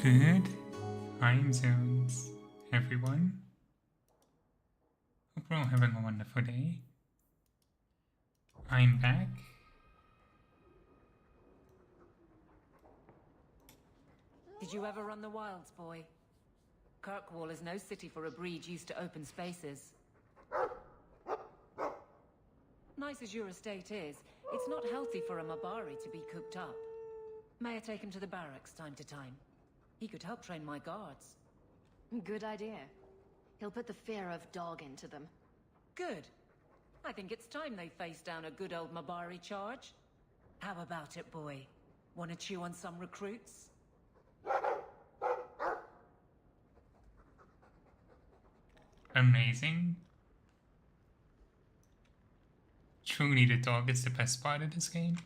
Good time zones, everyone. Hope we're all having a wonderful day. I'm back. Did you ever run the wilds, boy? Kirkwall is no city for a breed used to open spaces. Nice as your estate is, it's not healthy for a Mabari to be cooped up. May I take him to the barracks time to time? He could help train my guards. Good idea. He'll put the fear of dog into them. Good. I think it's time they face down a good old Mabari charge. How about it, boy? Want to chew on some recruits? Amazing. Truly, the dog is the best part of this game.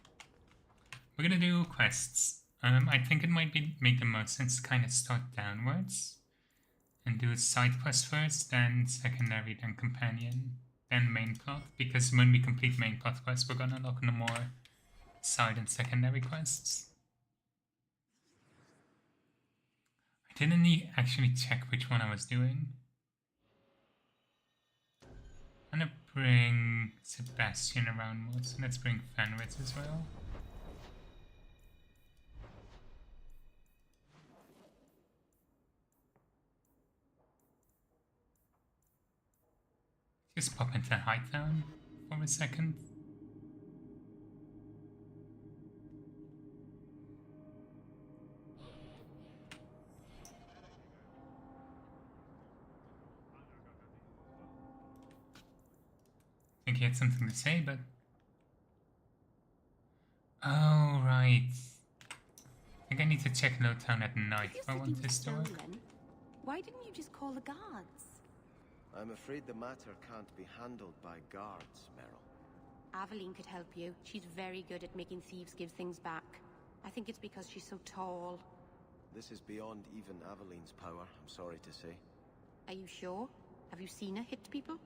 We're gonna do quests. I think it might make the most sense to kind of start downwards and do a side quest first, then secondary, then companion, then main plot. Because when we complete main plot quests, we're gonna unlock no more side and secondary quests. I didn't actually check which one I was doing. I'm gonna bring Sebastian around more, so let's bring Fenris as well. Just pop into Hightown for a second. I think he had something to say, but... Oh, right. I think I need to check Lowtown at night if I want this to work. Why didn't you just call the guards? I'm afraid the matter can't be handled by guards, Meryl. Aveline could help you. She's very good at making thieves give things back. I think it's because she's so tall. This is beyond even Aveline's power, I'm sorry to say. Are you sure? Have you seen her hit people?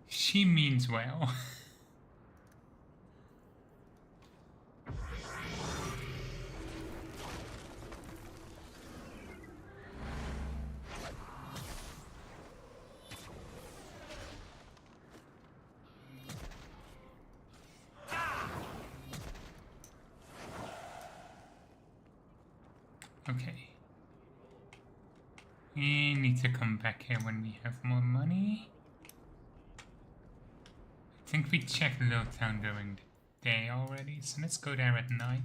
She means well. Okay. We need to come back here when we have more money. I think we checked Lowtown during the day already, so let's go there at night.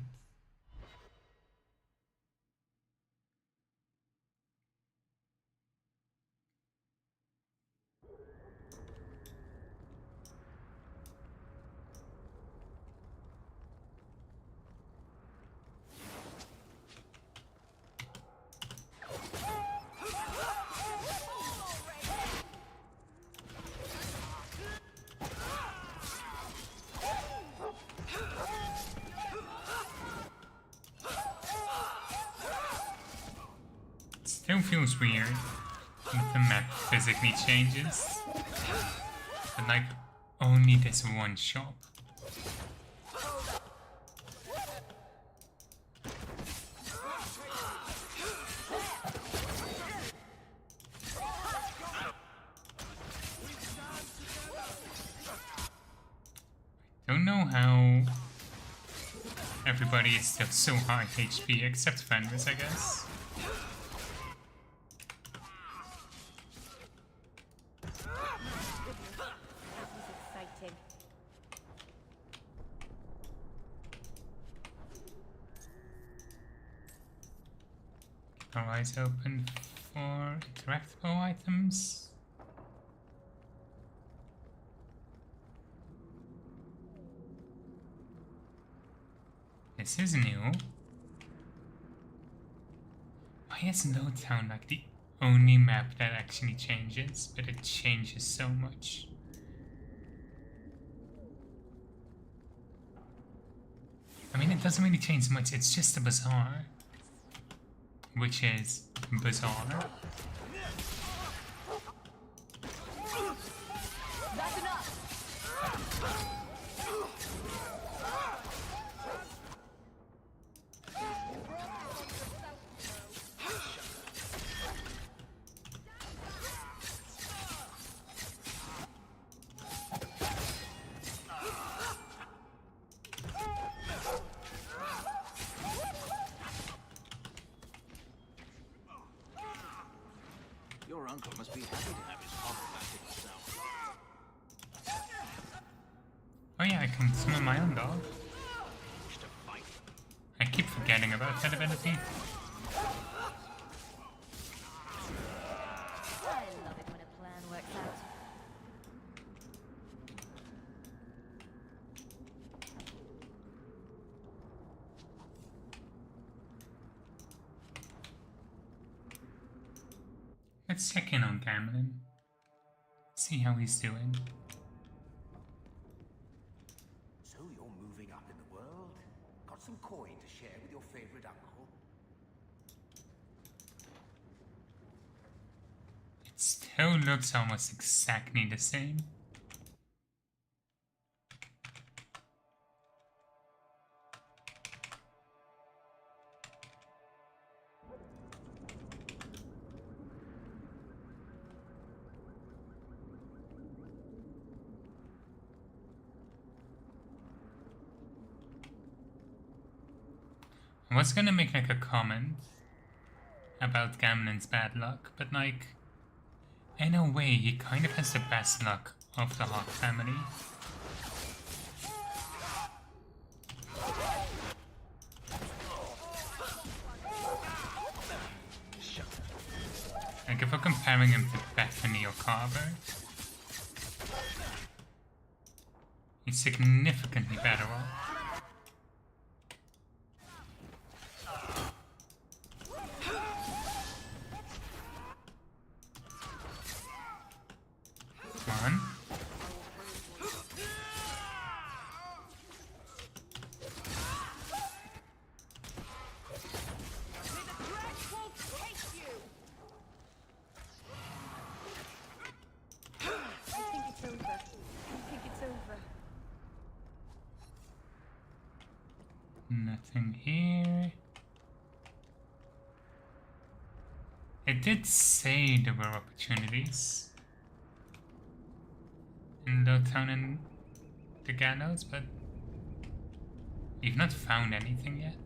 Still feels weird if the map physically changes, but like only this one shop. Don't know how everybody is still so high HP except Fenris, I guess. Our eyes open for interactable items. This is new. Why is Lowtown like the only map that actually changes, but it changes so much? I mean, it doesn't really change much, it's just a bazaar. Which is bizarre. That's enough. uncle must be happy to have his problematic self. Oh yeah, I can summon my own dog. Wish to fight. I keep forgetting about that ability. I love it when a plan works out. Let's check in on Gamlin. See how he's doing. So you're moving up in the world? Got some coin to share with your favorite uncle? It still looks almost exactly the same. I was gonna make like a comment about Gamlin's bad luck, but like, in a way, he kind of has the best luck of the Hawk family. Like if we're comparing him to Bethany or Carver, he's significantly better off. Come on. Nothing here. It did say there were opportunities in Lowtown and the Gallows, but we've not found anything yet.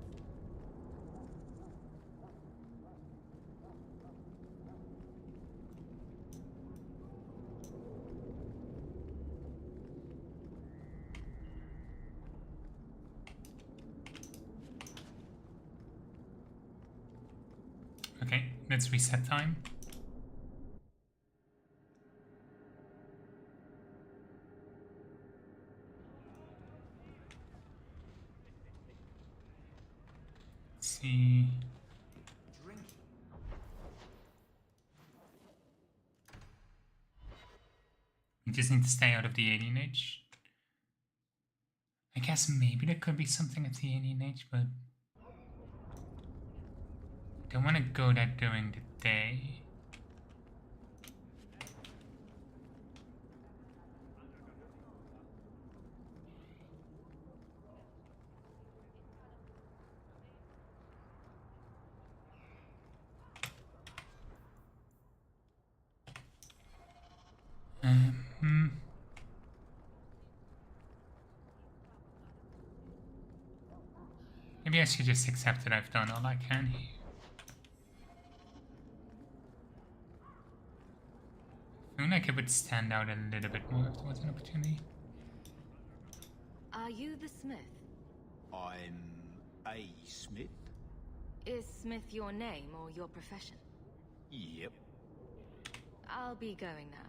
Okay, let's reset time. Let's see. We just need to stay out of the alien age. I guess maybe there could be something at the alien age, but don't want to go there during the day. Maybe I should just accept that I've done all I can here. I feel like it would stand out a little bit more if there was an opportunity. Are you the Smith? I'm a Smith? Is Smith your name or your profession? Yep. I'll be going now.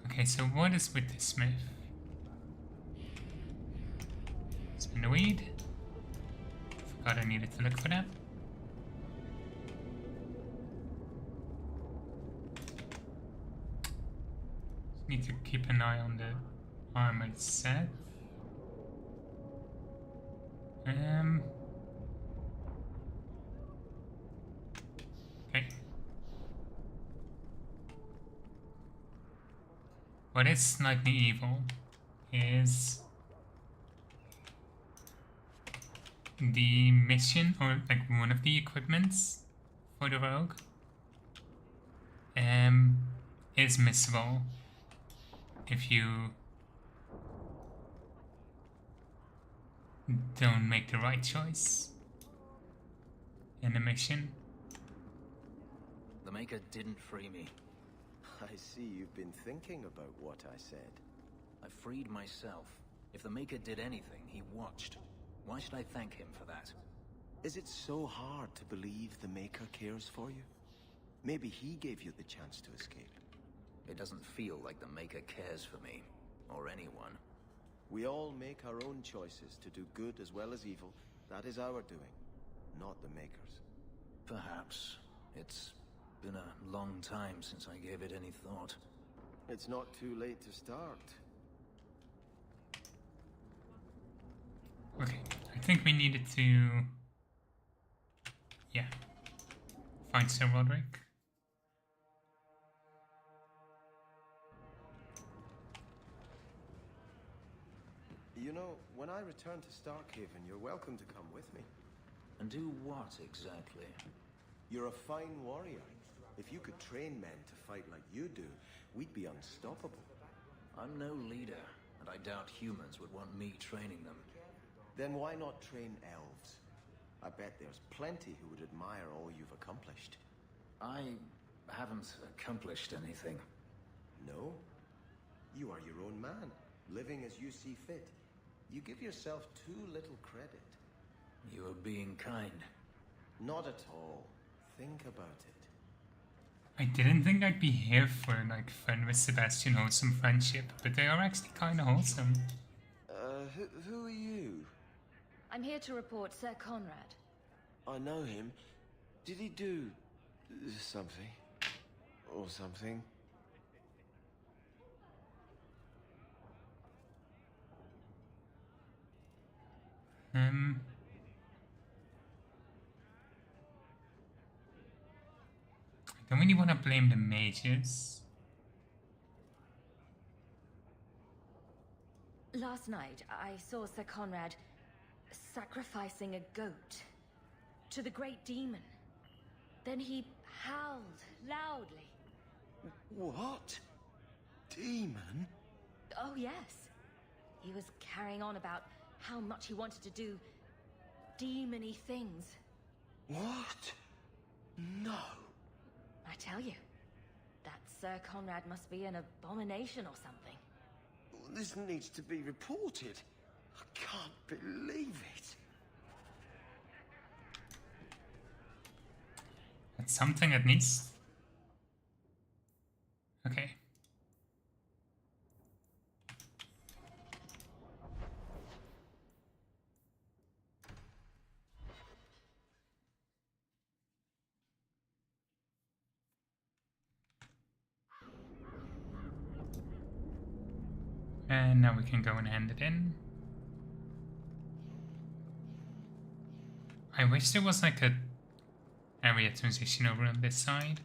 Okay, so what is with the Smith? Spin the weed. Forgot I needed to look for that. Just need to keep an eye on the armored set. Okay. What is slightly evil is the mission, or like one of the equipments for the rogue is missable if you don't make the right choice in the mission. The Maker didn't free me. I see you've been thinking about what I said. I freed myself. If the Maker did anything, he watched. Why should I thank him for that? Is it so hard to believe the Maker cares for you? Maybe he gave you the chance to escape. It doesn't feel like the Maker cares for me. Or anyone. We all make our own choices to do good as well as evil. That is our doing, not the Maker's. Perhaps. It's been a long time since I gave it any thought. It's not too late to start. Okay, I think we needed to... yeah. Find Sir Roderick. You know, when I return to Starkhaven, you're welcome to come with me. And do what, exactly? You're a fine warrior. If you could train men to fight like you do, we'd be unstoppable. I'm no leader, and I doubt humans would want me training them. Then why not train elves? I bet there's plenty who would admire all you've accomplished. I haven't accomplished anything. No? You are your own man, living as you see fit. You give yourself too little credit. You are being kind. Not at all. Think about it. I didn't think I'd be here for like fun with Sebastian wholesome friendship, but they are actually kind of wholesome. Who are you? I'm here to report Sir Conrad. I know him. Did he do something? Or something? I don't really want to blame the mages. Last night, I saw Sir Conrad sacrificing a goat to the great demon. Then he howled loudly. What? Demon? Oh, yes. He was carrying on about how much he wanted to do demony things. What? No. I tell you, that Sir Conrad must be an abomination or something. This needs to be reported. I can't believe it. That's something at least. Okay. And now we can go and hand it in. I wish there was like a area transition over on this side.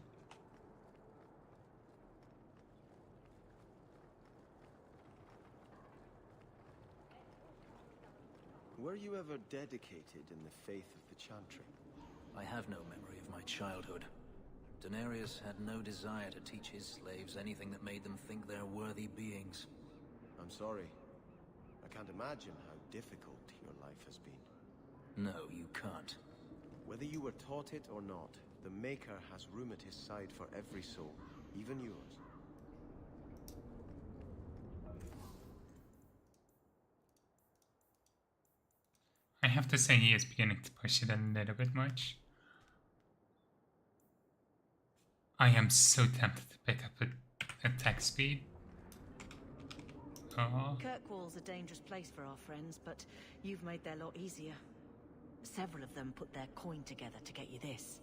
Were you ever dedicated in the faith of the Chantry? I have no memory of my childhood. Daenerys had no desire to teach his slaves anything that made them think they're worthy beings. I'm sorry. I can't imagine how difficult your life has been. No, you can't. Whether you were taught it or not, the Maker has room at his side for every soul, even yours. I have to say he is beginning to push it a little bit much. I am so tempted to pick up attack speed. Oh. Kirkwall's a dangerous place for our friends, but you've made their lot easier. Several of them put their coin together to get you this.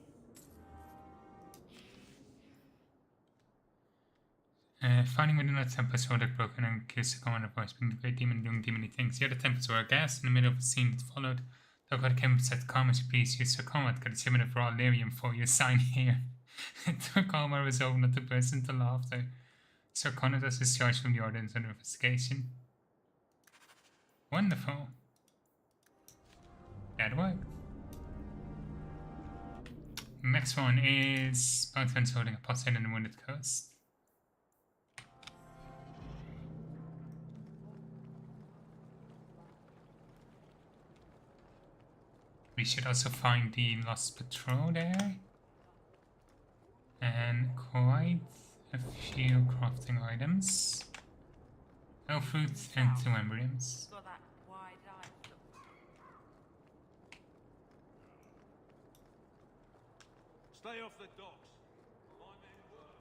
Finding within a temple sword that broken and accused the commander of voice being the great demon doing demony things. The other temples were aghast in the middle of the scene that followed. Though God came and said, "Calm as you please, use Sir Conrad, got a similar for all lyrium for you, sign here." It took Almar was over not to burst into laughter. Sir Conrad was discharged from the ordinance under investigation. Wonderful. That worked. Next one is Bounty holding a posse in the Wounded Coast. We should also find the lost patrol there. And quite a few crafting items. Oh, fruits and 2 embryos. Got that wide-eyed look. Stay off the docks. My men work.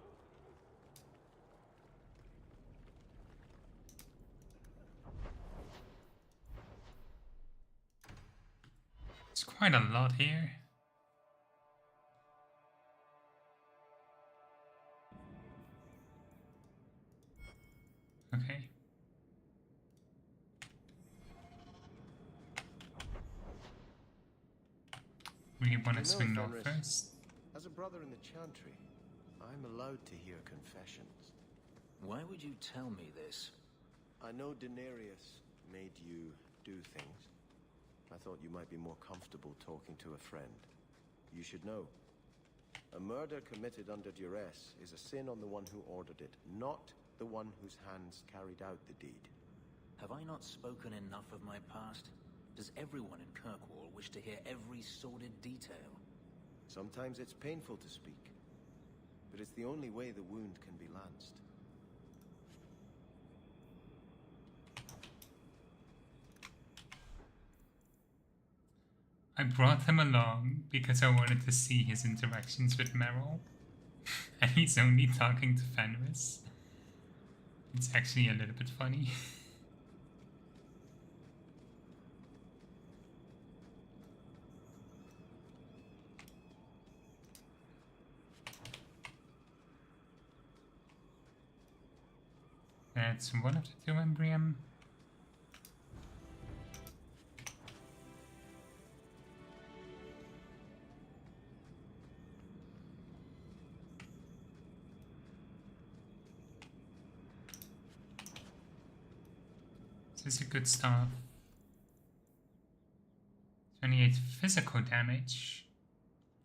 It's quite a lot here. Okay. We want to swing north first. As a brother in the Chantry, I'm allowed to hear confessions. Why would you tell me this? I know Daenerys made you do things. I thought you might be more comfortable talking to a friend. You should know. A murder committed under duress is a sin on the one who ordered it, not the one whose hands carried out the deed. Have I not spoken enough of my past? Does everyone in Kirkwall wish to hear every sordid detail? Sometimes it's painful to speak, but it's the only way the wound can be lanced. I brought him along because I wanted to see his interactions with Meryl. And he's only talking to Fenris. It's actually a little bit funny. That's one of the 2 embryum. This is a good start. 28 physical damage,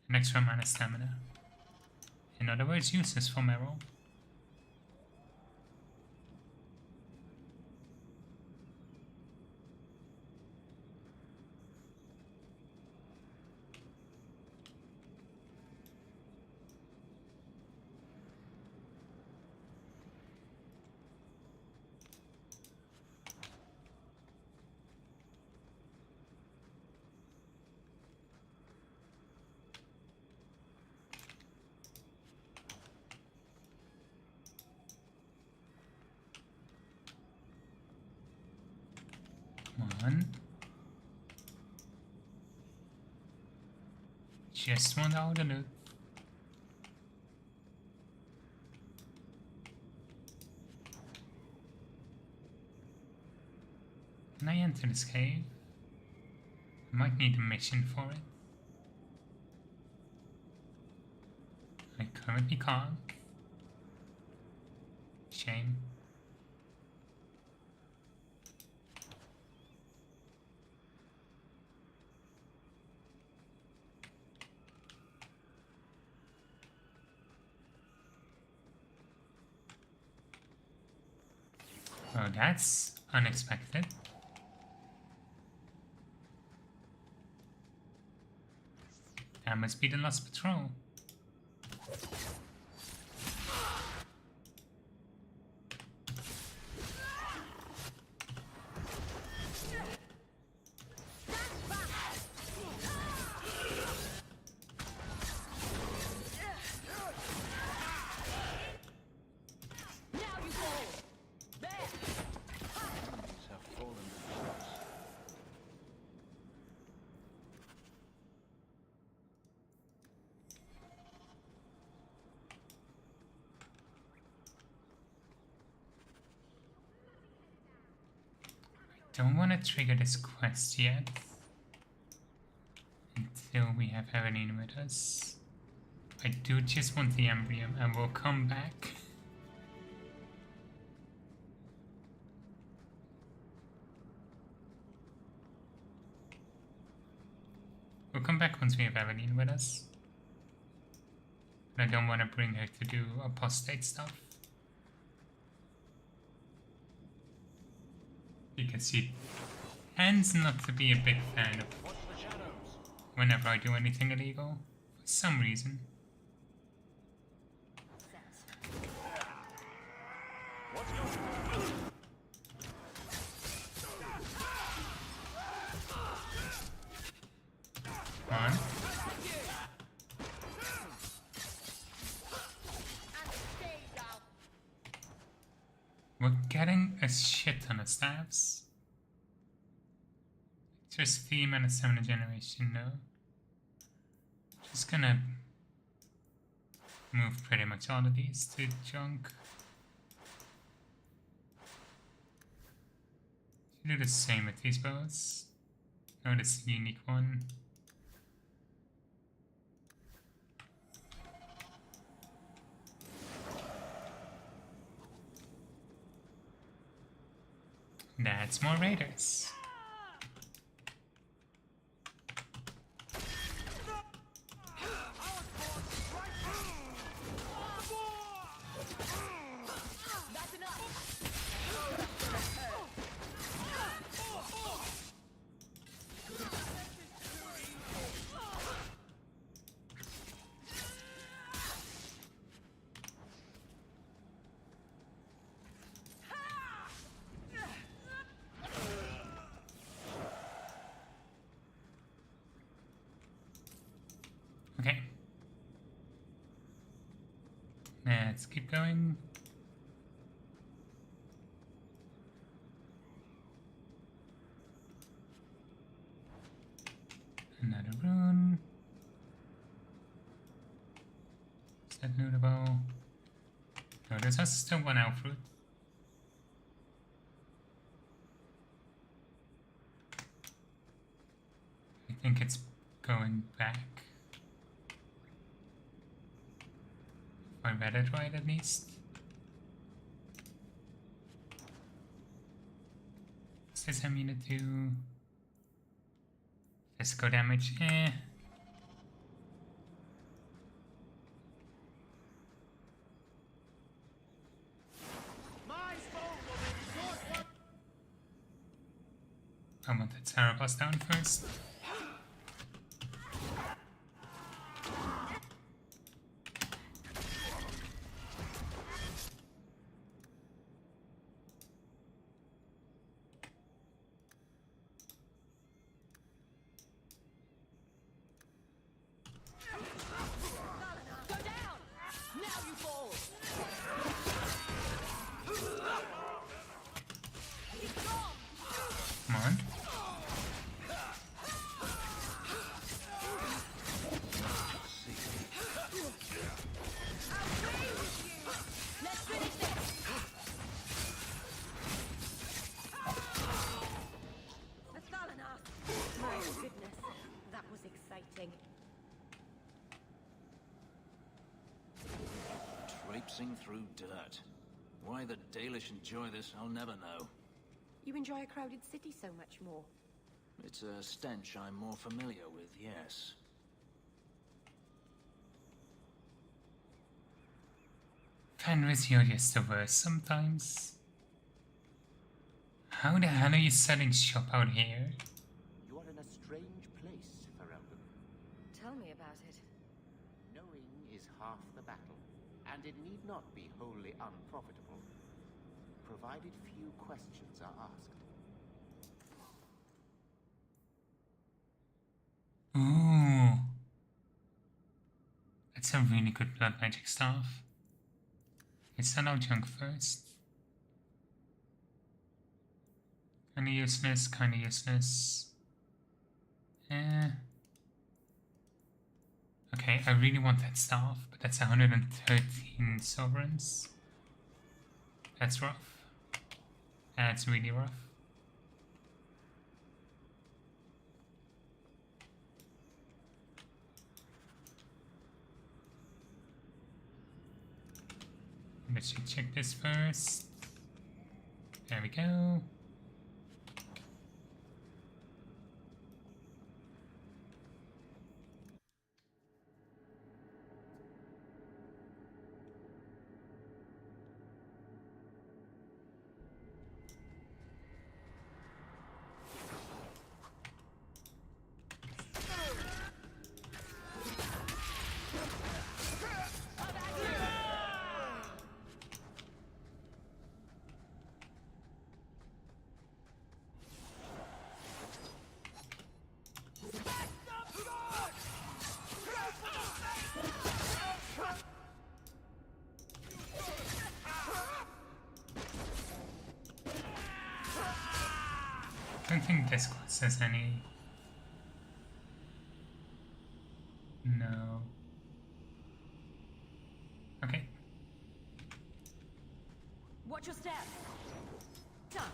and extra mana stamina. In other words, useless for Meryl. Come on. Just want all the loot. Can I enter this cave? I might need a mission for it. I currently can't. Shame. Oh, that's unexpected. That must be the last patrol. Don't want to trigger this quest yet until we have Evelyn with us. I do just want the embryo and we'll come back. We'll come back once we have Evelyn with us. But I don't want to bring her to do apostate stuff. Because she tends not to be a big fan of whenever I do anything illegal, for some reason. We're getting a shit ton of staffs. Just theme and a 7th generation, no. Just gonna move pretty much all of these to junk. Should do the same with these bows. Oh, this is a unique one. That's more raiders. Okay. Let's keep going. Another rune. Is that notable? No, there's still one elf root. I think it's going back. If I read it right, at least. Says I'm immune to physical damage. I want the Terror Blast down first. Come on. My goodness, that was exciting. Traipsing through dirt. Why the Dalish enjoy this, I'll never know. You enjoy a crowded city so much more. It's a stench I'm more familiar with, yes. Fenris, you're just the worst sometimes. How the hell are you setting shop out here? You are in a strange place, Ferelden. Tell me about it. Knowing is half the battle, and it need not be wholly unprofitable, provided few questions are asked. Ooh. That's a really good blood magic staff. Let's send out junk first. Kinda useless, kinda useless. Okay, I really want that staff, but that's 113 sovereigns. That's rough. That's really rough. Let's check this first. There we go. don't think this quest has any. No. Okay. Watch your step. Done.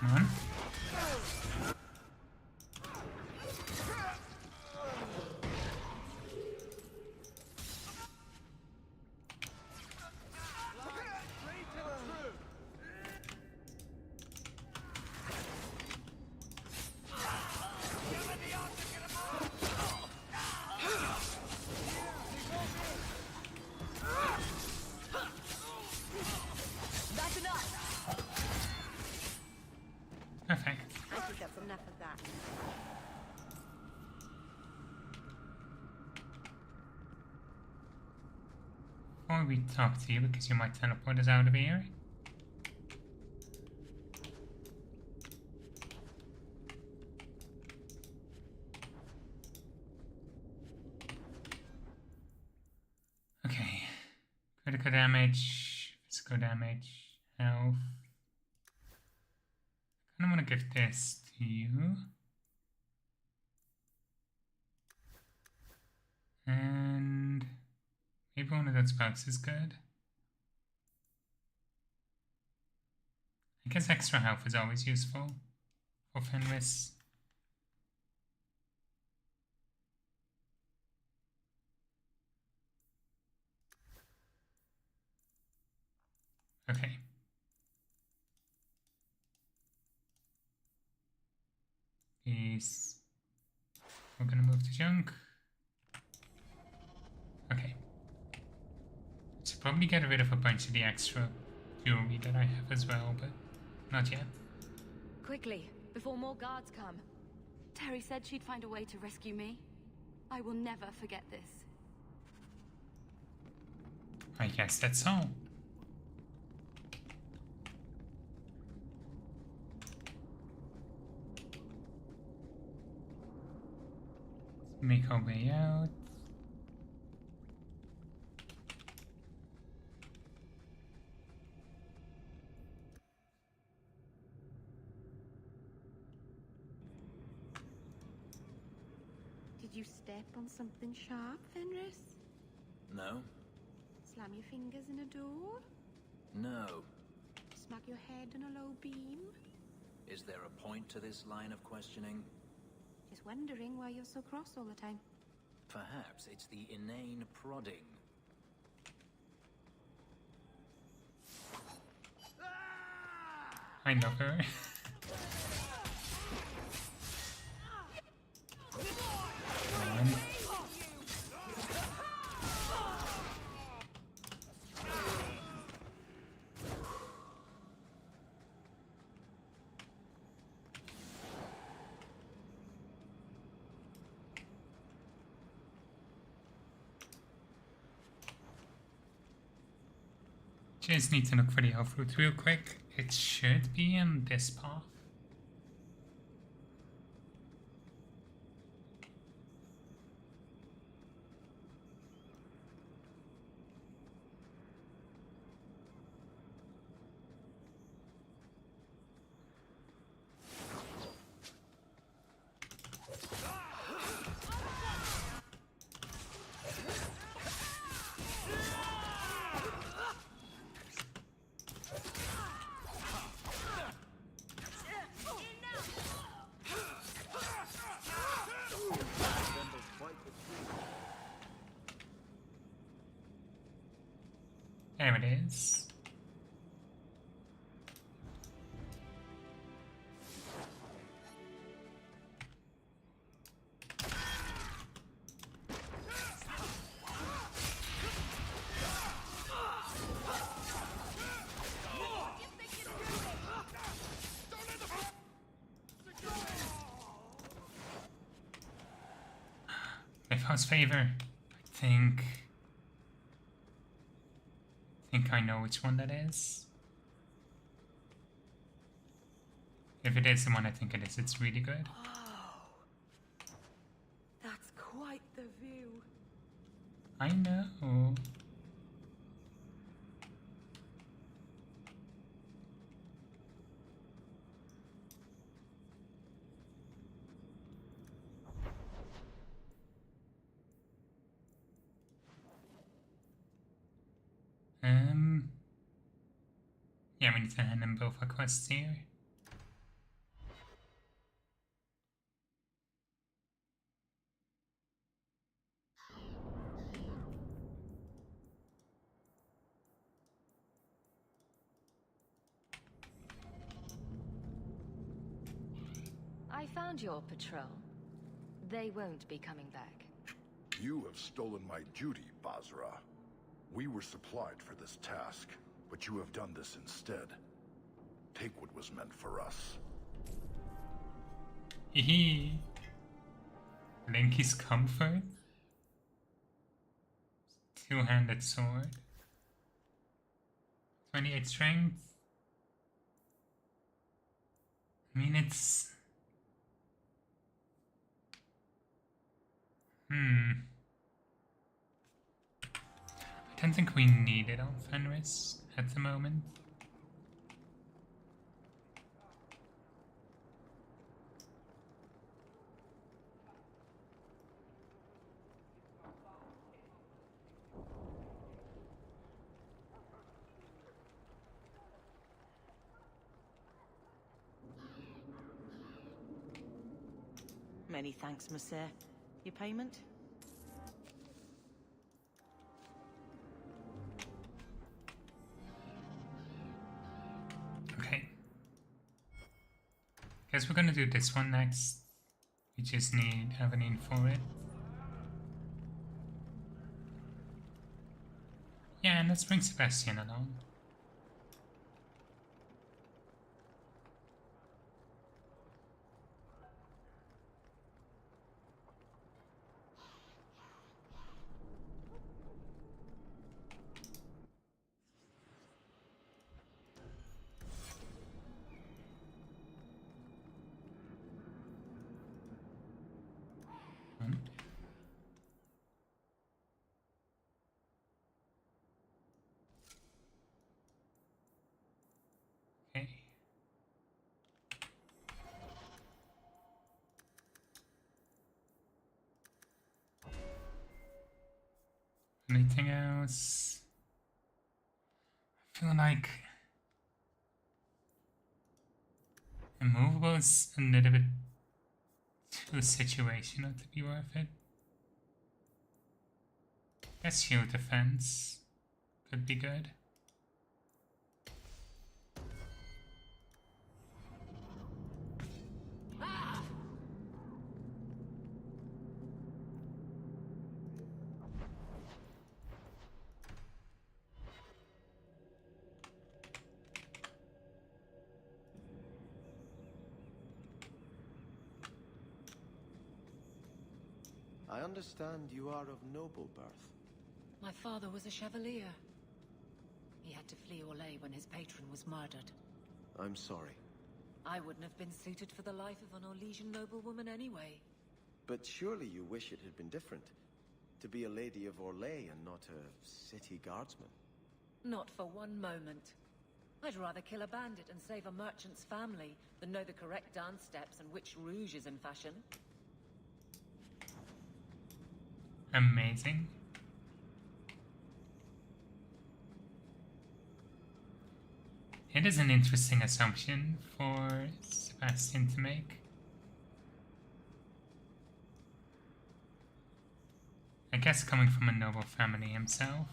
Come on. Perfect. I think that's enough of that. Before we talk to you, because you might teleport us out of here. Okay. Critical damage, physical damage, health. I kind of want to give this to you. And maybe one of those spells is good. I guess extra health is always useful for Fenris. Okay. We're gonna move to junk. Okay. Should probably get rid of a bunch of the extra jewelry that I have as well, but not yet. Quickly, before more guards come. Terry said she'd find a way to rescue me. I will never forget this. I guess that's all. Make our way out. Did you step on something sharp, Fenris? No? Slam your fingers in a door? No. Smack your head on a low beam? Is there a point to this line of questioning? Just wondering why you're so cross all the time. Perhaps it's the inane prodding. I love her. Come on. Just need to look for the health route real quick. It should be in this path. There it is. Safe house favor. I think I know which one that is. If it is the one I think it is, it's really good. Oh, that's quite the view. I know. Yeah, we need to hand them both our quests here. I found your patrol. They won't be coming back. You have stolen my duty, Basra. We were supplied for this task, but you have done this instead. Take what was meant for us. Hehe. Linky's comfort. Two-handed sword. 28 strength. I mean, it's... I don't think we need it on Fenris at the moment. Many thanks, monsieur. Your payment? Okay. Guess we're gonna do this one next. We just need Evelyn for it. Yeah, and let's bring Sebastian along. Okay. Anything else? I feel like immovable's a little bit too situational to be worth it. Guess shield defense could be good. I understand you are of noble birth. My father was a chevalier. He had to flee Orlais when his patron was murdered. I'm sorry. I wouldn't have been suited for the life of an Orlesian noblewoman anyway. But surely you wish it had been different. To be a lady of Orlais and not a city guardsman. Not for one moment. I'd rather kill a bandit and save a merchant's family than know the correct dance steps and which rouge is in fashion. Amazing. It is an interesting assumption for Sebastian to make. I guess coming from a noble family himself.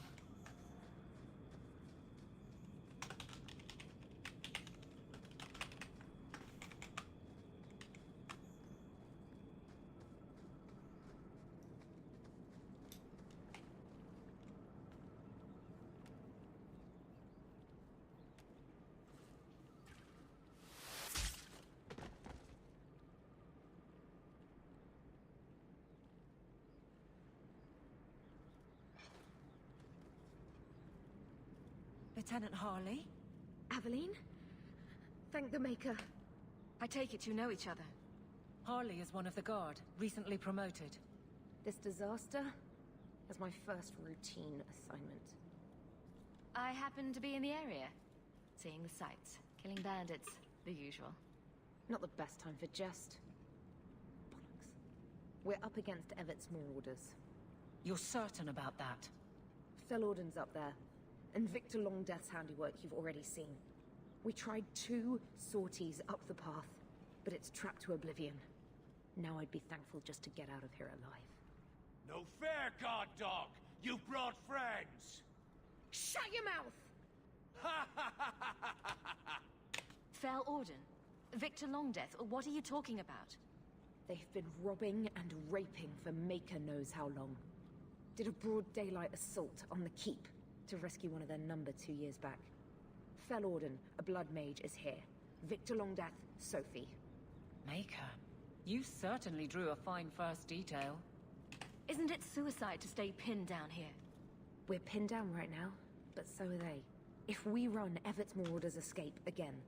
Lieutenant Harley? Aveline? Thank the Maker. I take it you know each other. Harley is one of the Guard, recently promoted. This disaster is my first routine assignment. I happen to be in the area, seeing the sights, killing bandits, the usual. Not the best time for jest. Bollocks. We're up against Evert's Marauders. You're certain about that? Felorden's up there, and Victor Longdeath's handiwork you've already seen. We tried 2 sorties up the path, but it's trapped to oblivion. Now I'd be thankful just to get out of here alive. No fair, guard dog! You brought friends! Shut your mouth! Felorden? Victor Longdeath, what are you talking about? They've been robbing and raping for Maker knows how long. Did a broad daylight assault on the keep to rescue one of their number 2 years back. Felorden, a blood mage, is here. Victor Longdeath, Sophie. Maker, you certainly drew a fine first detail. Isn't it suicide to stay pinned down here? We're pinned down right now, but so are they. If we run, Evert's Marauders escape again.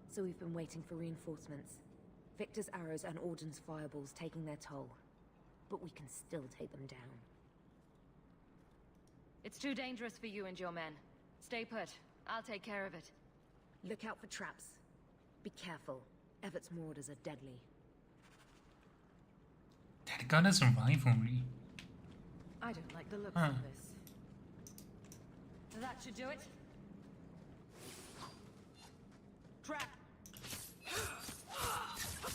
So we've been waiting for reinforcements. Victor's arrows and Auden's fireballs taking their toll. But we can still take them down. It's too dangerous for you and your men. Stay put. I'll take care of it. Look out for traps. Be careful. Evert's Marauders are deadly. That got us a rivalry. I don't like the looks of this. That should do it. Trap!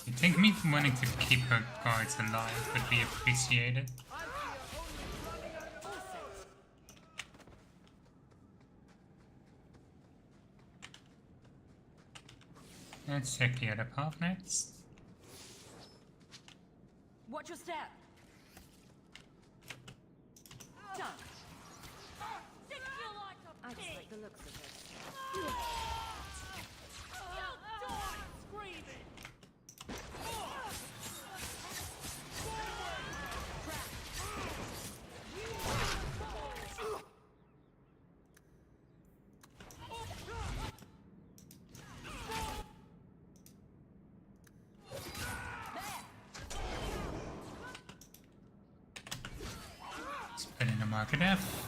You think me wanting to keep her guards alive would be appreciated? Let's check the other path next. Watch your step! Done! I just like the looks of this. Let's put in a market F.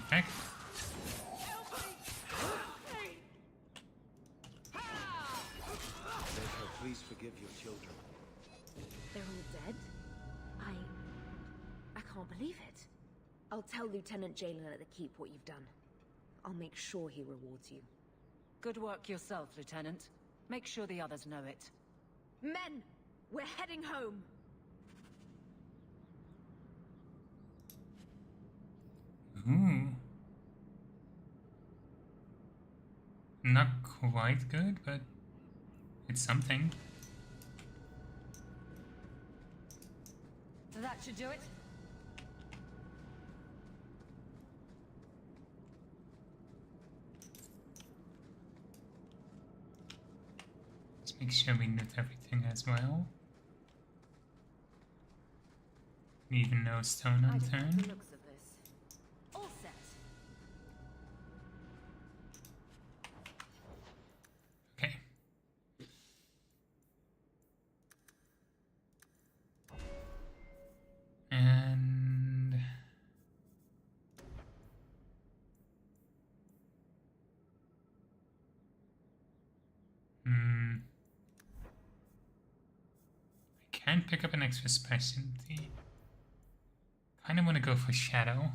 Perfect. Maker, please forgive your children. They're all dead? I can't believe it. I'll tell Lieutenant Jalen at the Keep what you've done. I'll make sure he rewards you. Good work yourself, Lieutenant. Make sure the others know it. Men! We're heading home! Ooh. Not quite good, but it's something. That should do it. Let's make sure we note everything as well. Leaving no stone I don't like unturned. the looks of this. All set. Okay. And I can pick up an extra specialty. Kinda wanna go for Shadow.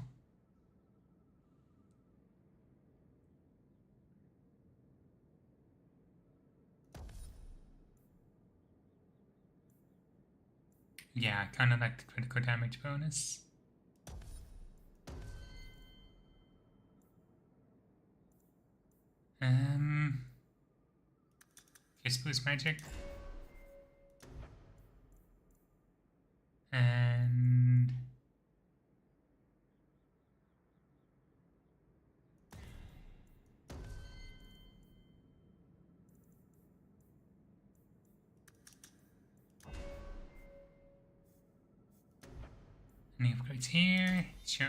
Yeah, kinda like the critical damage bonus. Kiss boost magic. And Any upgrades here? Sure.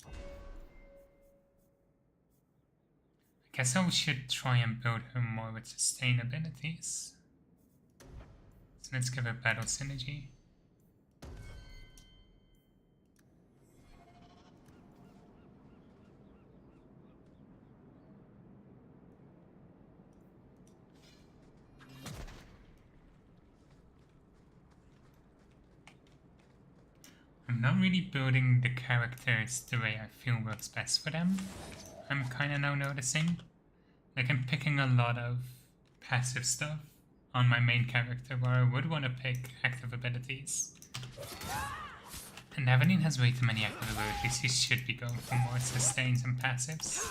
I guess I should try and build her more with sustainabilities. So let's give her battle synergy. I'm not really building the characters the way I feel works best for them. I'm kinda now noticing. Like I'm picking a lot of passive stuff on my main character where I would want to pick active abilities. And Evelyn has way too many active abilities, she should be going for more sustains and passives.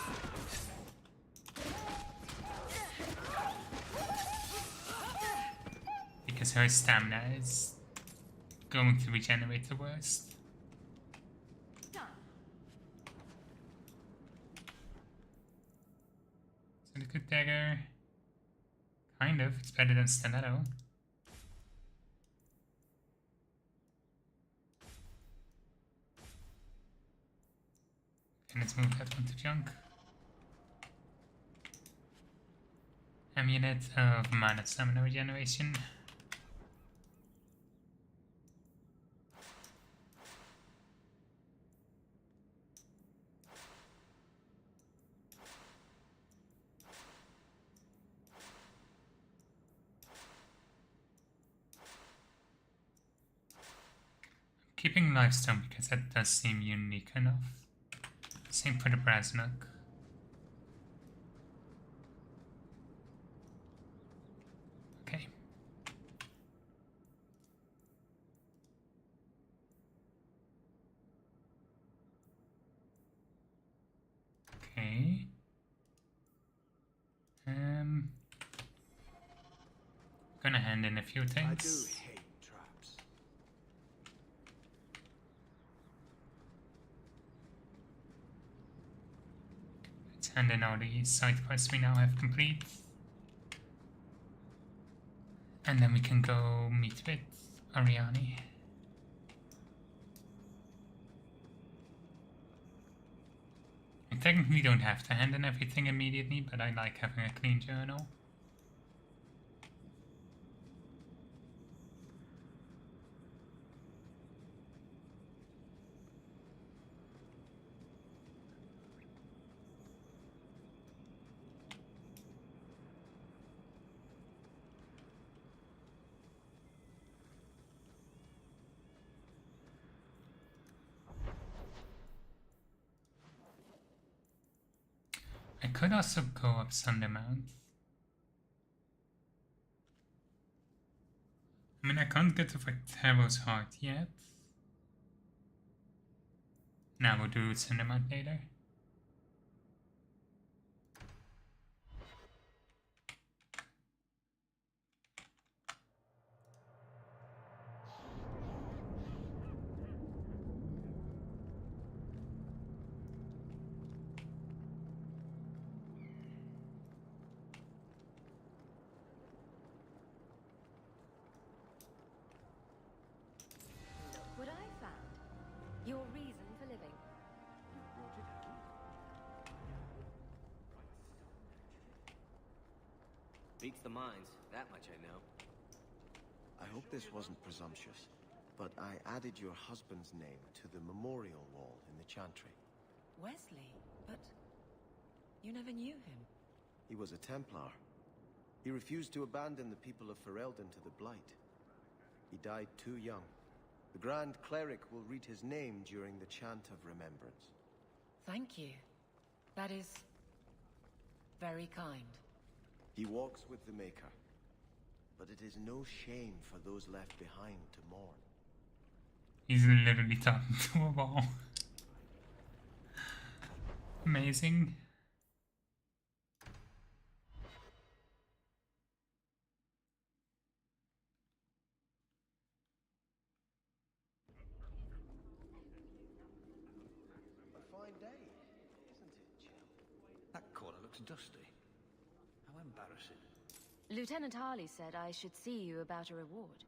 Because her stamina is going to regenerate the worst. So the good dagger, kind of, it's better than stiletto. And let's move that one to junk. Amulet of mana stamina regeneration. Keeping Lifestone because that does seem unique enough. Same for the Brasnook. Okay. Okay. Gonna hand in a few things. I do hate traps. Let's hand in all the side quests we now have complete. And then we can go meet with Ariani. I technically don't have to hand in everything immediately, but I like having a clean journal. I could also go up Sunday Mount. I mean, I can't get to Vactero's Heart yet. Now we'll do Sunday Mount later. What I found. Your reason for living. Beats the mines, that much I know. I hope this wasn't presumptuous, but I added your husband's name to the memorial wall in the chantry. Wesley? But you never knew him. He was a Templar. He refused to abandon the people of Ferelden to the Blight. He died too young. The Grand Cleric will read his name during the Chant of Remembrance. Thank you. That is very kind. He walks with the Maker, but it is no shame for those left behind to mourn. He's literally talking to a wall. Amazing. A fine day, isn't it, Jill? That corner looks dusty. How embarrassing. Lieutenant Harley said I should see you about a reward.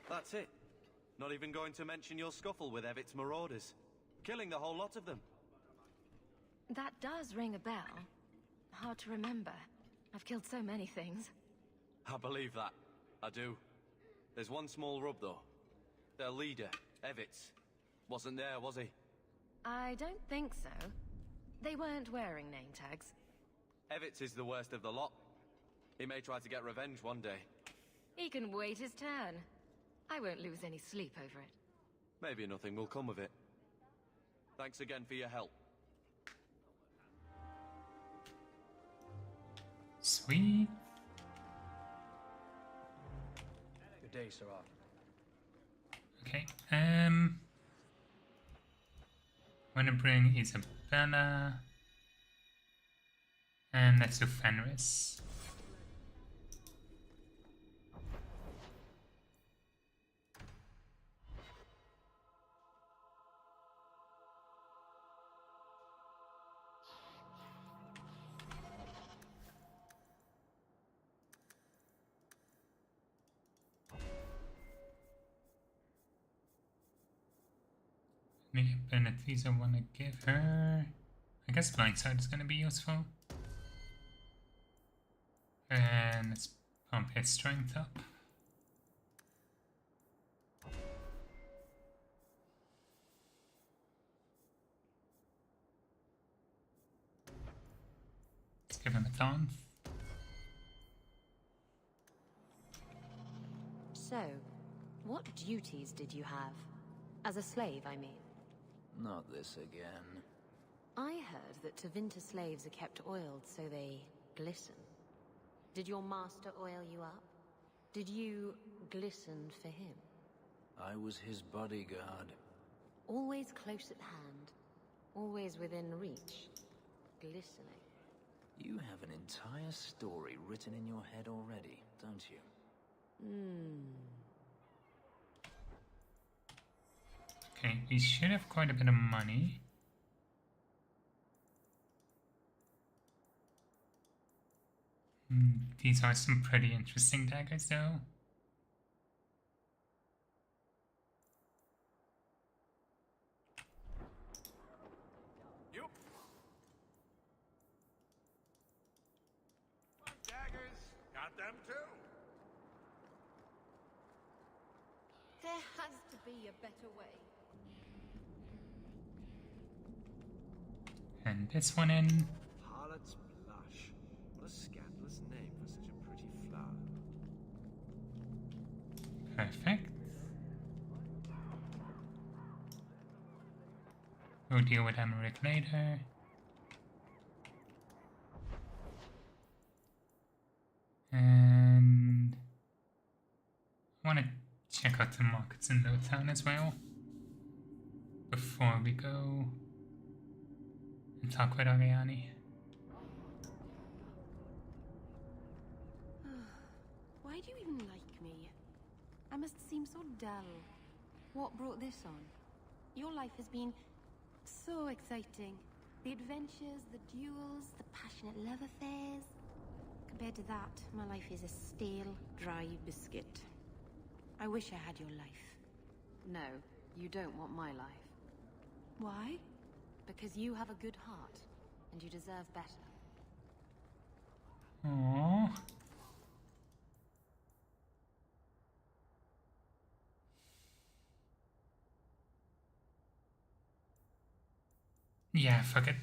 That's it. Not even going to mention your scuffle with Evit's marauders. Killing the whole lot of them. That does ring a bell. Hard to remember. I've killed so many things. I believe that. I do. There's one small rub, though. Their leader, Evitz, wasn't there, was he? I don't think so. They weren't wearing name tags. Evitz is the worst of the lot. He may try to get revenge one day. He can wait his turn. I won't lose any sleep over it. Maybe nothing will come of it. Thanks again for your help. Sweet. Good day, Sarah. Okay, wanna bring Isabella. And let's do Fenris. Any abilities I want to give her? I guess Blindside is going to be useful. And let's pump his strength up. Let's give him a taunt. So, what duties did you have? As a slave, I mean. Not this again. I heard that Tevinter slaves are kept oiled so they glisten. Did your master oil you up? Did you glisten for him? I was his bodyguard. Always close at hand. Always within reach. Glistening. You have an entire story written in your head already, don't you? Okay, we should have quite a bit of money. These are some pretty interesting daggers though. Yep. Daggers, got them too. There has to be a better way. And this one in. Harlot's Blush. What a scandalous name for such a pretty flower. Perfect. We'll deal with Emmerich later. And I want to check out the markets in Lowtown as well before we go and talk with Ariani. Why do you even like me? I must seem so dull. What brought this on? Your life has been so exciting. The adventures, the duels, the passionate love affairs. Compared to that, my life is a stale, dry biscuit. I wish I had your life. No, you don't want my life. Why? Because you have a good heart, and you deserve better. Aww. Yeah, fuck it.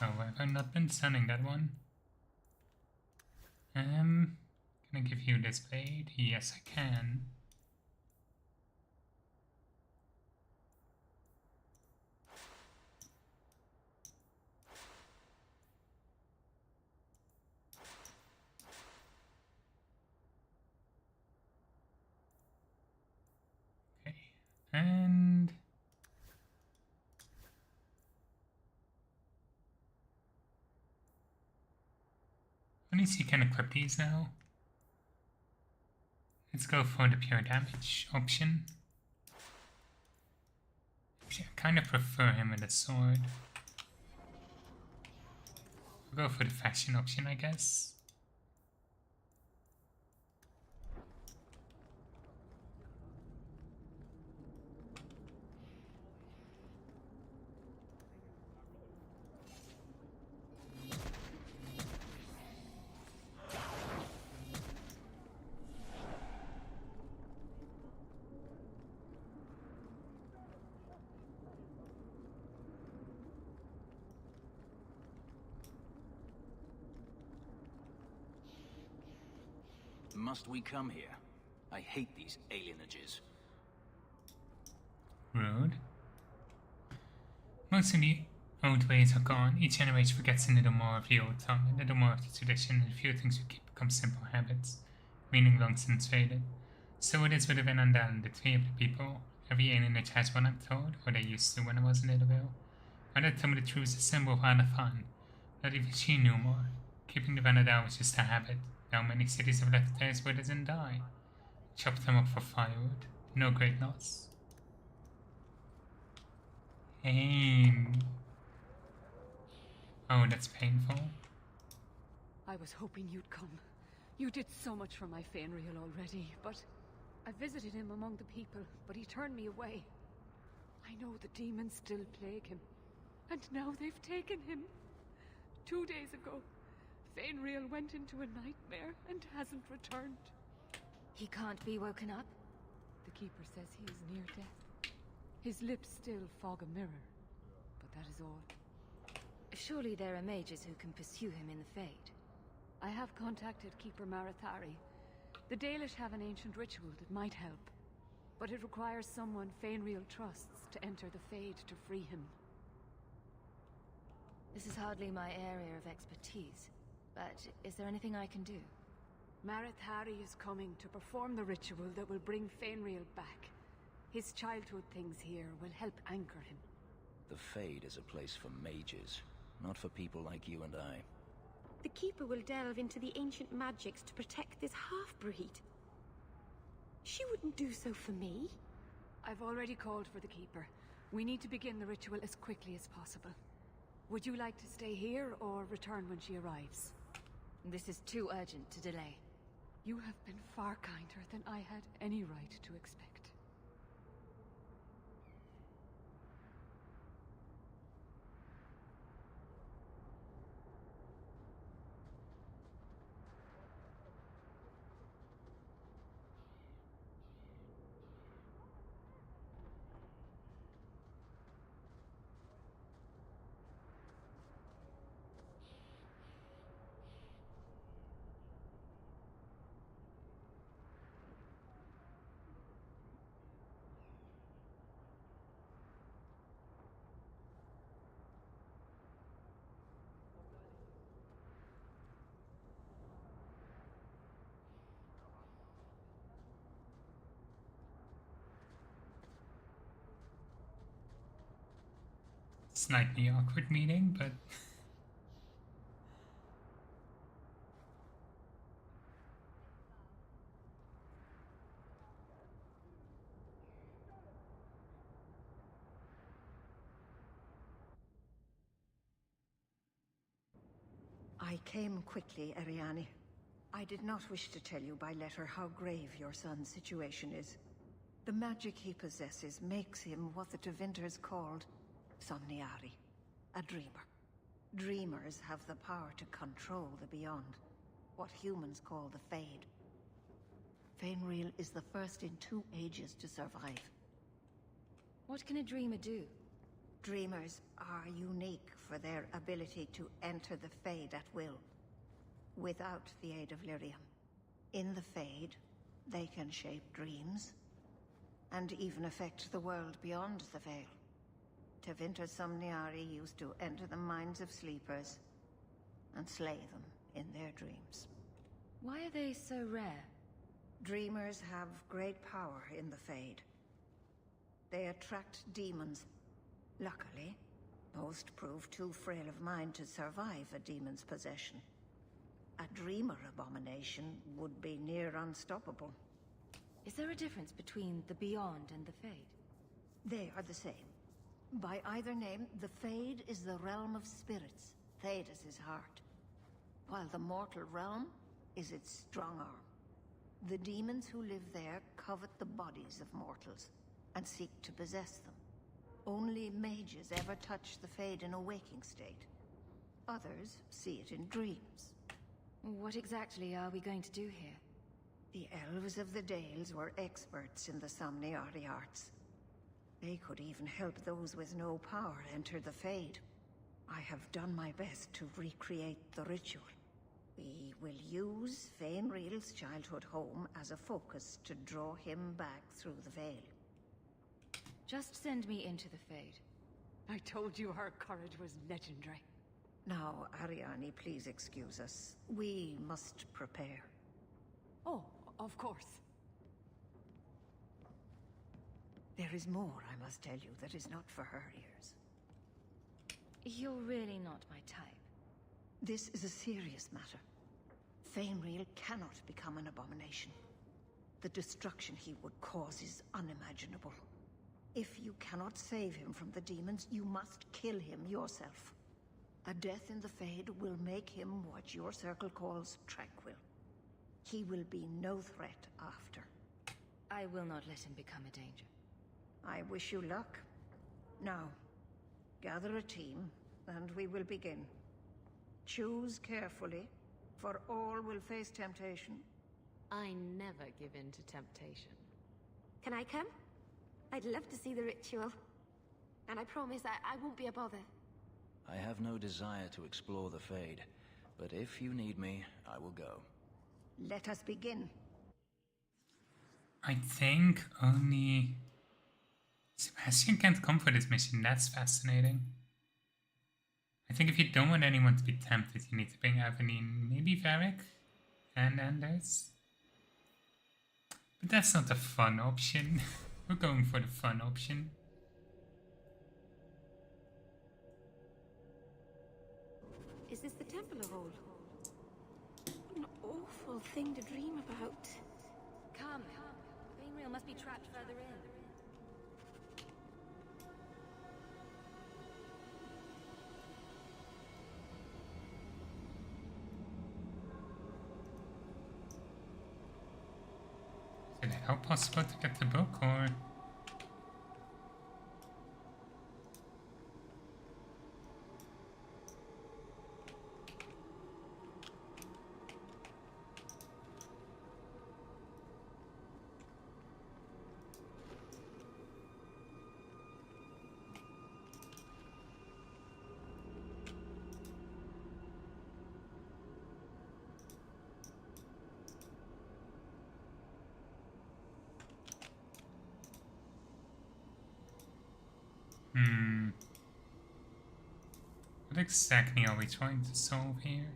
Oh, have I not been selling that one? Can I give you this blade? Yes, I can. Okay, and at least you can equip these now. Let's go for the pure damage option. Actually, I kind of prefer him with a sword. We'll go for the fashion option, I guess. Must we come here? I hate these alienages. Rude. Most of the old ways are gone. Each generation forgets a little more of the old tongue, a little more of the tradition, and a few things we keep become simple habits, meaning long since faded. So it is with the Venandal and the three of the people. Every alienage has one, I'm told, or they used to when I was a little girl. My dad told me the truth is a symbol of rather fun. Not even she knew more. Keeping the Venandal was just a habit. Now many cities have left theirs where it doesn't die. Chop them up for firewood. No great loss. Pain. Oh, that's painful. I was hoping you'd come. You did so much for my Fenrir already, but I visited him among the people, but he turned me away. I know the demons still plague him, and now they've taken him. 2 days ago, Fenrir went into a nightmare and hasn't returned. He can't be woken up? The Keeper says he is near death. His lips still fog a mirror, but that is all. Surely there are mages who can pursue him in the Fade. I have contacted Keeper Marathari. The Dalish have an ancient ritual that might help, but it requires someone Fenrir trusts to enter the Fade to free him. This is hardly my area of expertise, but is there anything I can do? Marathari is coming to perform the ritual that will bring Fenrir back. His childhood things here will help anchor him. The Fade is a place for mages, not for people like you and I. The Keeper will delve into the ancient magics to protect this half-breed. She wouldn't do so for me. I've already called for the Keeper. We need to begin the ritual as quickly as possible. Would you like to stay here or return when she arrives? This is too urgent to delay. You have been far kinder than I had any right to expect. Slightly awkward meeting, but I came quickly, Ariane. I did not wish to tell you by letter how grave your son's situation is. The magic he possesses makes him what the Tevinters called Somniari, a dreamer. Dreamers have the power to control the beyond, what humans call the Fade. Fenrir is the first in 2 ages to survive. What can a dreamer do? Dreamers are unique for their ability to enter the Fade at will, without the aid of Lyrium. In the Fade, they can shape dreams, and even affect the world beyond the Veil. Tevinter Somniari used to enter the minds of sleepers and slay them in their dreams. Why are they so rare? Dreamers have great power in the Fade. They attract demons. Luckily, most prove too frail of mind to survive a demon's possession. A dreamer abomination would be near unstoppable. Is there a difference between the Beyond and the Fade? They are the same. By either name, the Fade is the realm of spirits, Thedas' heart, while the mortal realm is its strong arm. The demons who live there covet the bodies of mortals and seek to possess them. Only mages ever touch the Fade in a waking state. Others see it in dreams. What exactly are we going to do here? The elves of the Dales were experts in the Somniari arts. They could even help those with no power enter the Fade. I have done my best to recreate the ritual. We will use Fainreal's childhood home as a focus to draw him back through the veil. Just send me into the Fade. I told you her courage was legendary. Now, Ariane, please excuse us. We must prepare. Oh, of course. There is more I must tell you that is not for her ears. You're really not my type. This is a serious matter. Fainreal cannot become an abomination. The destruction he would cause is unimaginable. If you cannot save him from the demons, you must kill him yourself. A death in the Fade will make him what your circle calls tranquil. He will be no threat after. I will not let him become a danger. I wish you luck. Now, gather a team, and we will begin. Choose carefully, for all will face temptation. I never give in to temptation. Can I come? I'd love to see the ritual. And I promise I won't be a bother. I have no desire to explore the Fade, but if you need me, I will go. Let us begin. I think only Sebastian can't come for this mission. That's fascinating. I think if you don't want anyone to be tempted, you need to bring Aveline, maybe Varric and Anders. But that's not the fun option. We're going for the fun option. Is this the Temple of Old? What an awful thing to dream about. Come. Fainreal must be trapped further in. Is it how possible to get the book, or...? What exactly are we trying to solve here?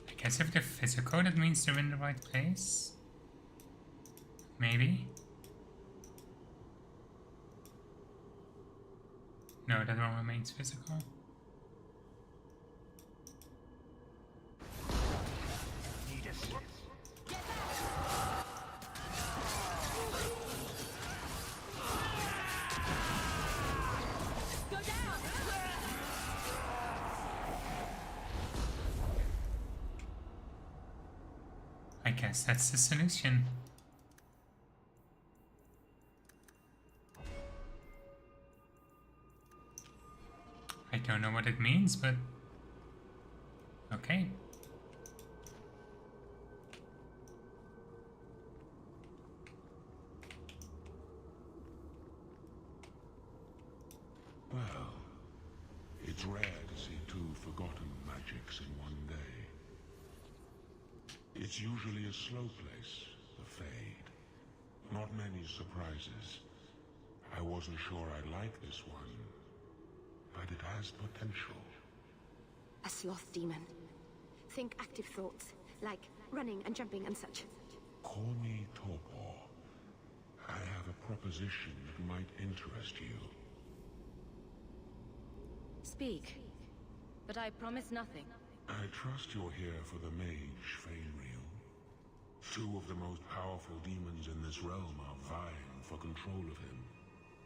I guess if they're physical, that means they're in the right place. Maybe. No, that one remains physical. I guess that's the solution. I don't know what it means, but okay. Well, it's rare to see two forgotten magics in one day. It's usually a slow place, the Fade. Not many surprises. I wasn't sure I'd like this one, but it has potential. A sloth demon. Think active thoughts, like running and jumping and such. Call me Torpor. I have a proposition that might interest you. Speak, but I promise nothing. I trust you're here for the mage, Fainriel. Two of the most powerful demons in this realm are vying for control of him.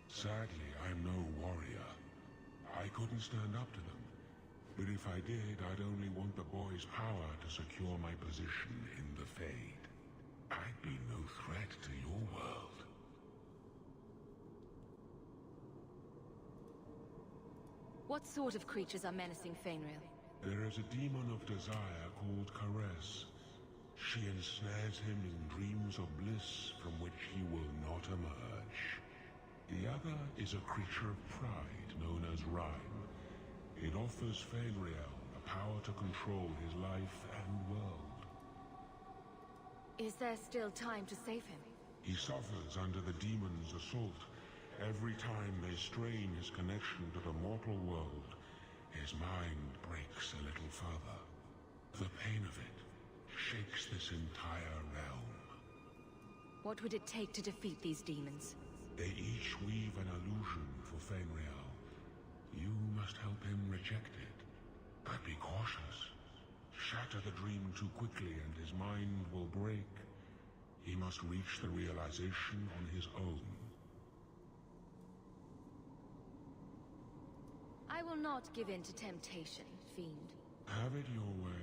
Sadly, I'm no warrior. I couldn't stand up to them. But if I did, I'd only want the boy's power to secure my position in the Fade. I'd be no threat to your world. What sort of creatures are menacing Fainriel? There is a demon of desire called Caress. She ensnares him in dreams of bliss from which he will not emerge. The other is a creature of pride known as Rhyme. It offers Fainriel the power to control his life and world. Is there still time to save him? He suffers under the demon's assault. Every time they strain his connection to the mortal world, his mind breaks a little further. The pain of it shakes this entire realm. What would it take to defeat these demons? They each weave an illusion for Fainriel. You must help him reject it. But be cautious. Shatter the dream too quickly and his mind will break. He must reach the realization on his own. I will not give in to temptation, fiend. Have it your way.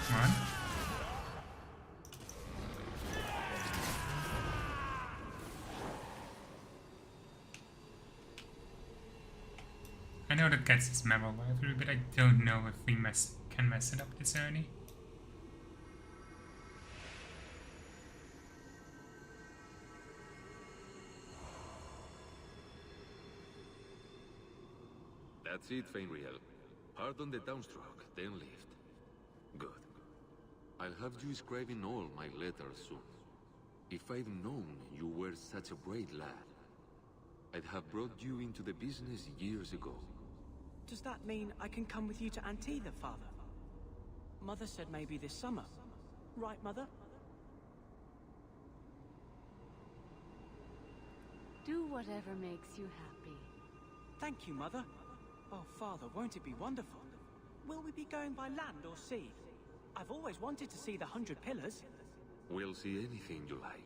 What? I know that gets his memo library, but I don't know if we can mess it up this early. That's it, Fainriel. Hard on the downstroke, then lift. Good. I'll have you scribing all my letters soon. If I'd known you were such a brave lad, I'd have brought you into the business years ago. Does that mean I can come with you to Antitha, Father? Mother said maybe this summer. Right, Mother? Do whatever makes you happy. Thank you, Mother. Oh, Father, won't it be wonderful? Will we be going by land or sea? I've always wanted to see the 100 Pillars. We'll see anything you like.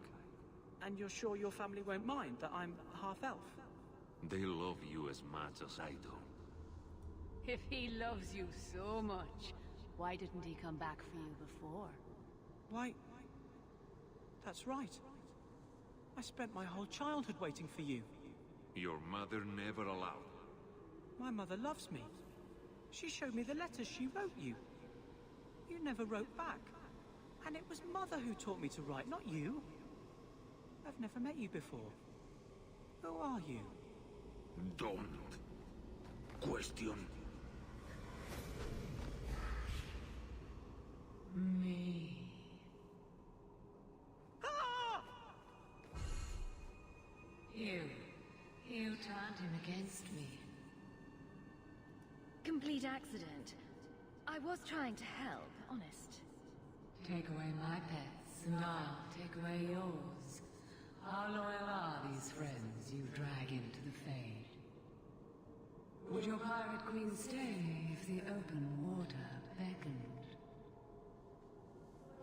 And you're sure your family won't mind that I'm half-elf? They love you as much as I do. If he loves you so much, why didn't he come back for you before? Why... That's right. I spent my whole childhood waiting for you. Your mother never allowed. My mother loves me. She showed me the letters she wrote you. You never wrote back. And it was Mother who taught me to write, not you. I've never met you before. Who are you? Don't question me. Ah! You turned him against me. Complete accident. I was trying to help, honest. Take away my pets, and I'll take away yours. How loyal are these friends you drag into the Fade? Would your pirate queen stay if the open water beckoned?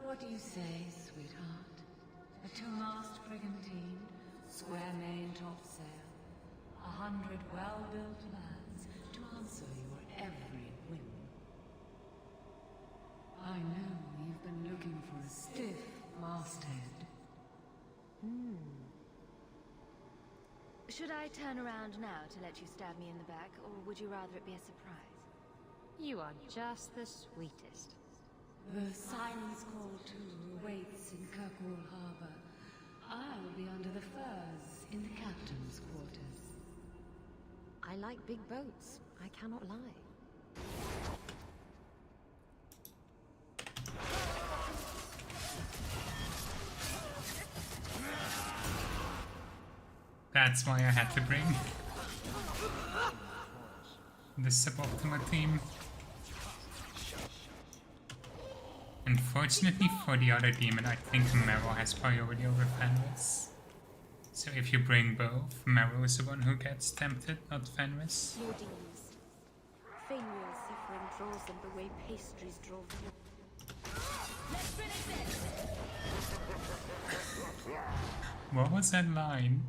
What do you say, sweetheart? A two-mast brigantine, square main topsail, 100 well-built lads to answer your every whim. I know you've been looking for a stiff masthead. Should I turn around now to let you stab me in the back, or would you rather it be a surprise? You are just the sweetest. The silence call too awaits in Kirkwall Harbor. I'll be under the firs in the captain's quarters. I like big boats. I cannot lie. That's why I had to bring the suboptimal team. Unfortunately for the other demon, I think Meryl has priority over Fenris. So if you bring both, Meryl is the one who gets tempted, not Fenris. Your demons. Fainwheel's suffering draws them the way pastries draw them. What was that line?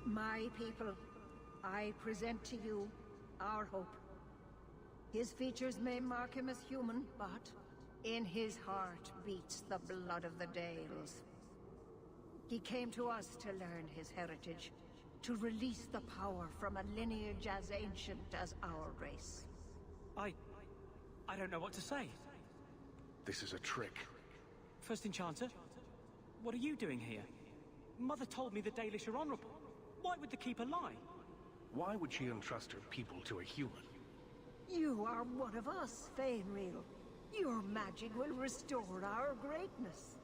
My people, I present to you our hope. His features may mark him as human, but in his heart beats the blood of the Dales. He came to us to learn his heritage, to release the power from a lineage as ancient as our race. I don't know what to say. This is a trick. First Enchanter, what are you doing here? Mother told me the Dalish are honorable. Why would the Keeper lie? Why would she entrust her people to a human? You are one of us, Fainreal. Your magic will restore our greatness.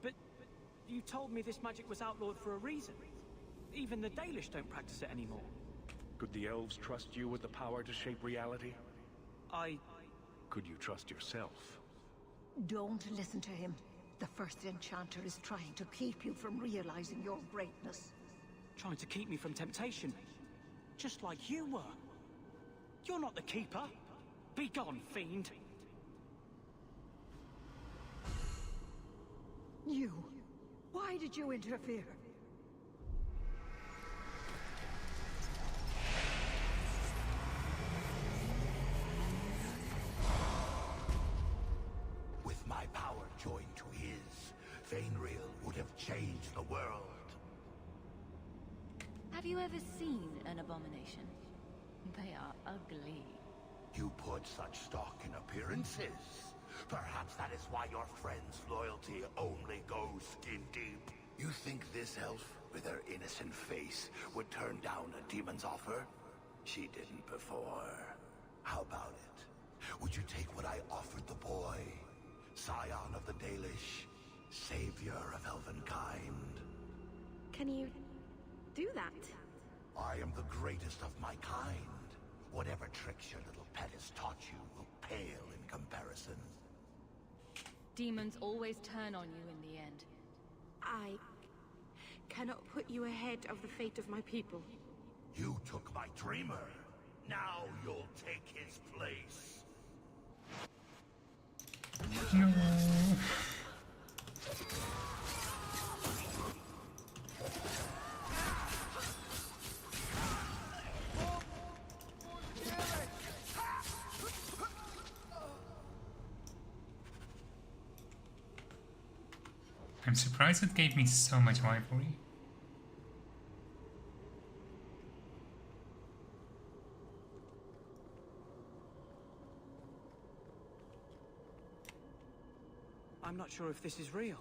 But you told me this magic was outlawed for a reason. Even the Dalish don't practice it anymore. Could the elves trust you with the power to shape reality? Could you trust yourself? Don't listen to him. The First Enchanter is trying to keep you from realizing your greatness. Trying to keep me from temptation. Just like you were. You're not the Keeper. Be gone, fiend. You. Why did you interfere? With my power joined to his, Fainreal would have changed the world. Have you ever seen an abomination? They are ugly. You put such stock in appearances. Perhaps that is why your friend's loyalty only goes skin deep. You think this elf, with her innocent face, would turn down a demon's offer? She didn't before. How about it? Would you take what I offered the boy? Scion of the Dalish, savior of elvenkind. Can you do that? I am the greatest of my kind. Whatever tricks your little pet has taught you will pale in comparison. Demons always turn on you in the end. I cannot put you ahead of the fate of my people. You took my dreamer. Now you'll take his place. No. I'm surprised it gave me so much rivalry. I'm not sure if this is real.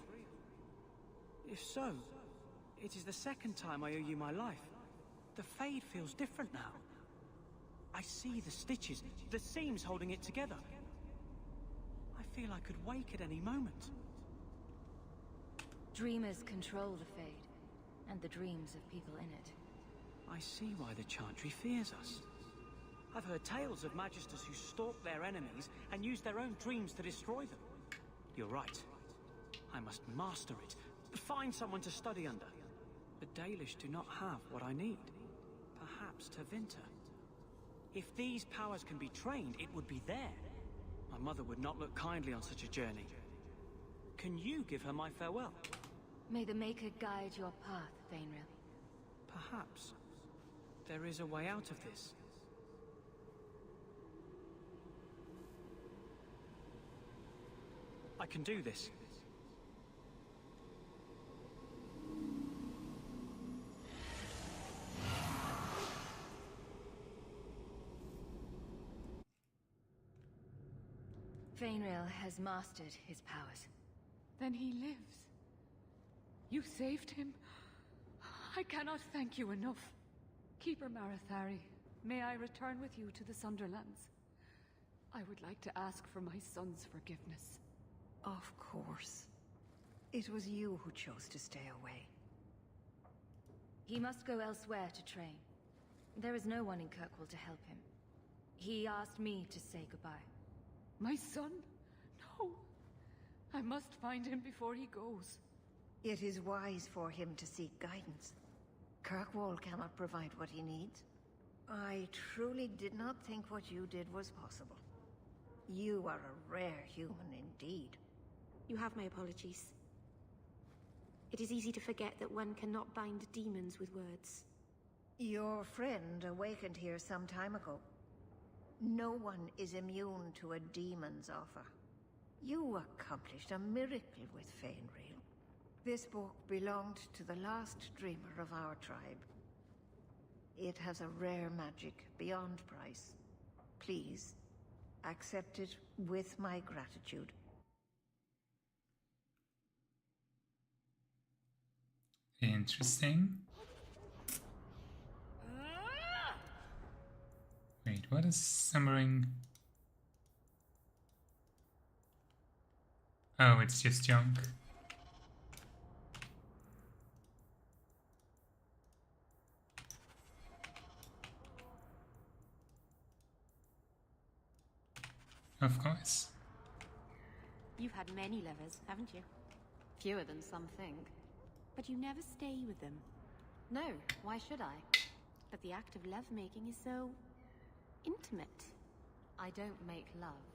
If so, it is the second time I owe you my life. The Fade feels different now. I see the stitches, the seams holding it together. I feel I could wake at any moment. Dreamers control the Fade, and the dreams of people in it. I see why the Chantry fears us. I've heard tales of Magisters who stalk their enemies and use their own dreams to destroy them. You're right. I must master it. Find someone to study under. The Dalish do not have what I need. Perhaps Tevinter. If these powers can be trained, it would be there. My mother would not look kindly on such a journey. Can you give her my farewell? May the Maker guide your path, Fainreal. Perhaps there is a way out of this. I can do this. Fainrail has mastered his powers. Then he lives. You saved him. I cannot thank you enough. Keeper Marathari, may I return with you to the Sunderlands? I would like to ask for my son's forgiveness. Of course. It was you who chose to stay away. He must go elsewhere to train. There is no one in Kirkwall to help him. He asked me to say goodbye. My son? No. I must find him before he goes. It is wise for him to seek guidance. Kirkwall cannot provide what he needs. I truly did not think what you did was possible. You are a rare human indeed. You have my apologies. It is easy to forget that one cannot bind demons with words. Your friend awakened here some time ago. No one is immune to a demon's offer. You accomplished a miracle with Fainrail. This book belonged to the last dreamer of our tribe. It has a rare magic beyond price. Please, accept it with my gratitude. Interesting. Wait, what is summering? Oh, it's just junk. Of course. You've had many lovers, haven't you? Fewer than some think. But you never stay with them. No, why should I? But the act of lovemaking is so... intimate. I don't make love.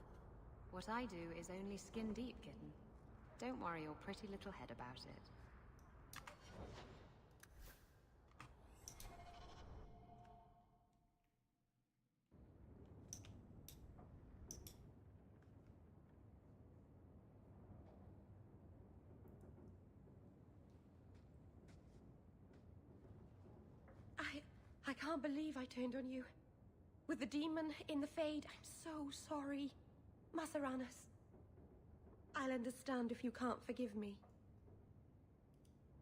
What I do is only skin deep, kitten. Don't worry your pretty little head about it. I can't believe I turned on you. With the demon in the Fade, I'm so sorry. Masaranas. I'll understand if you can't forgive me.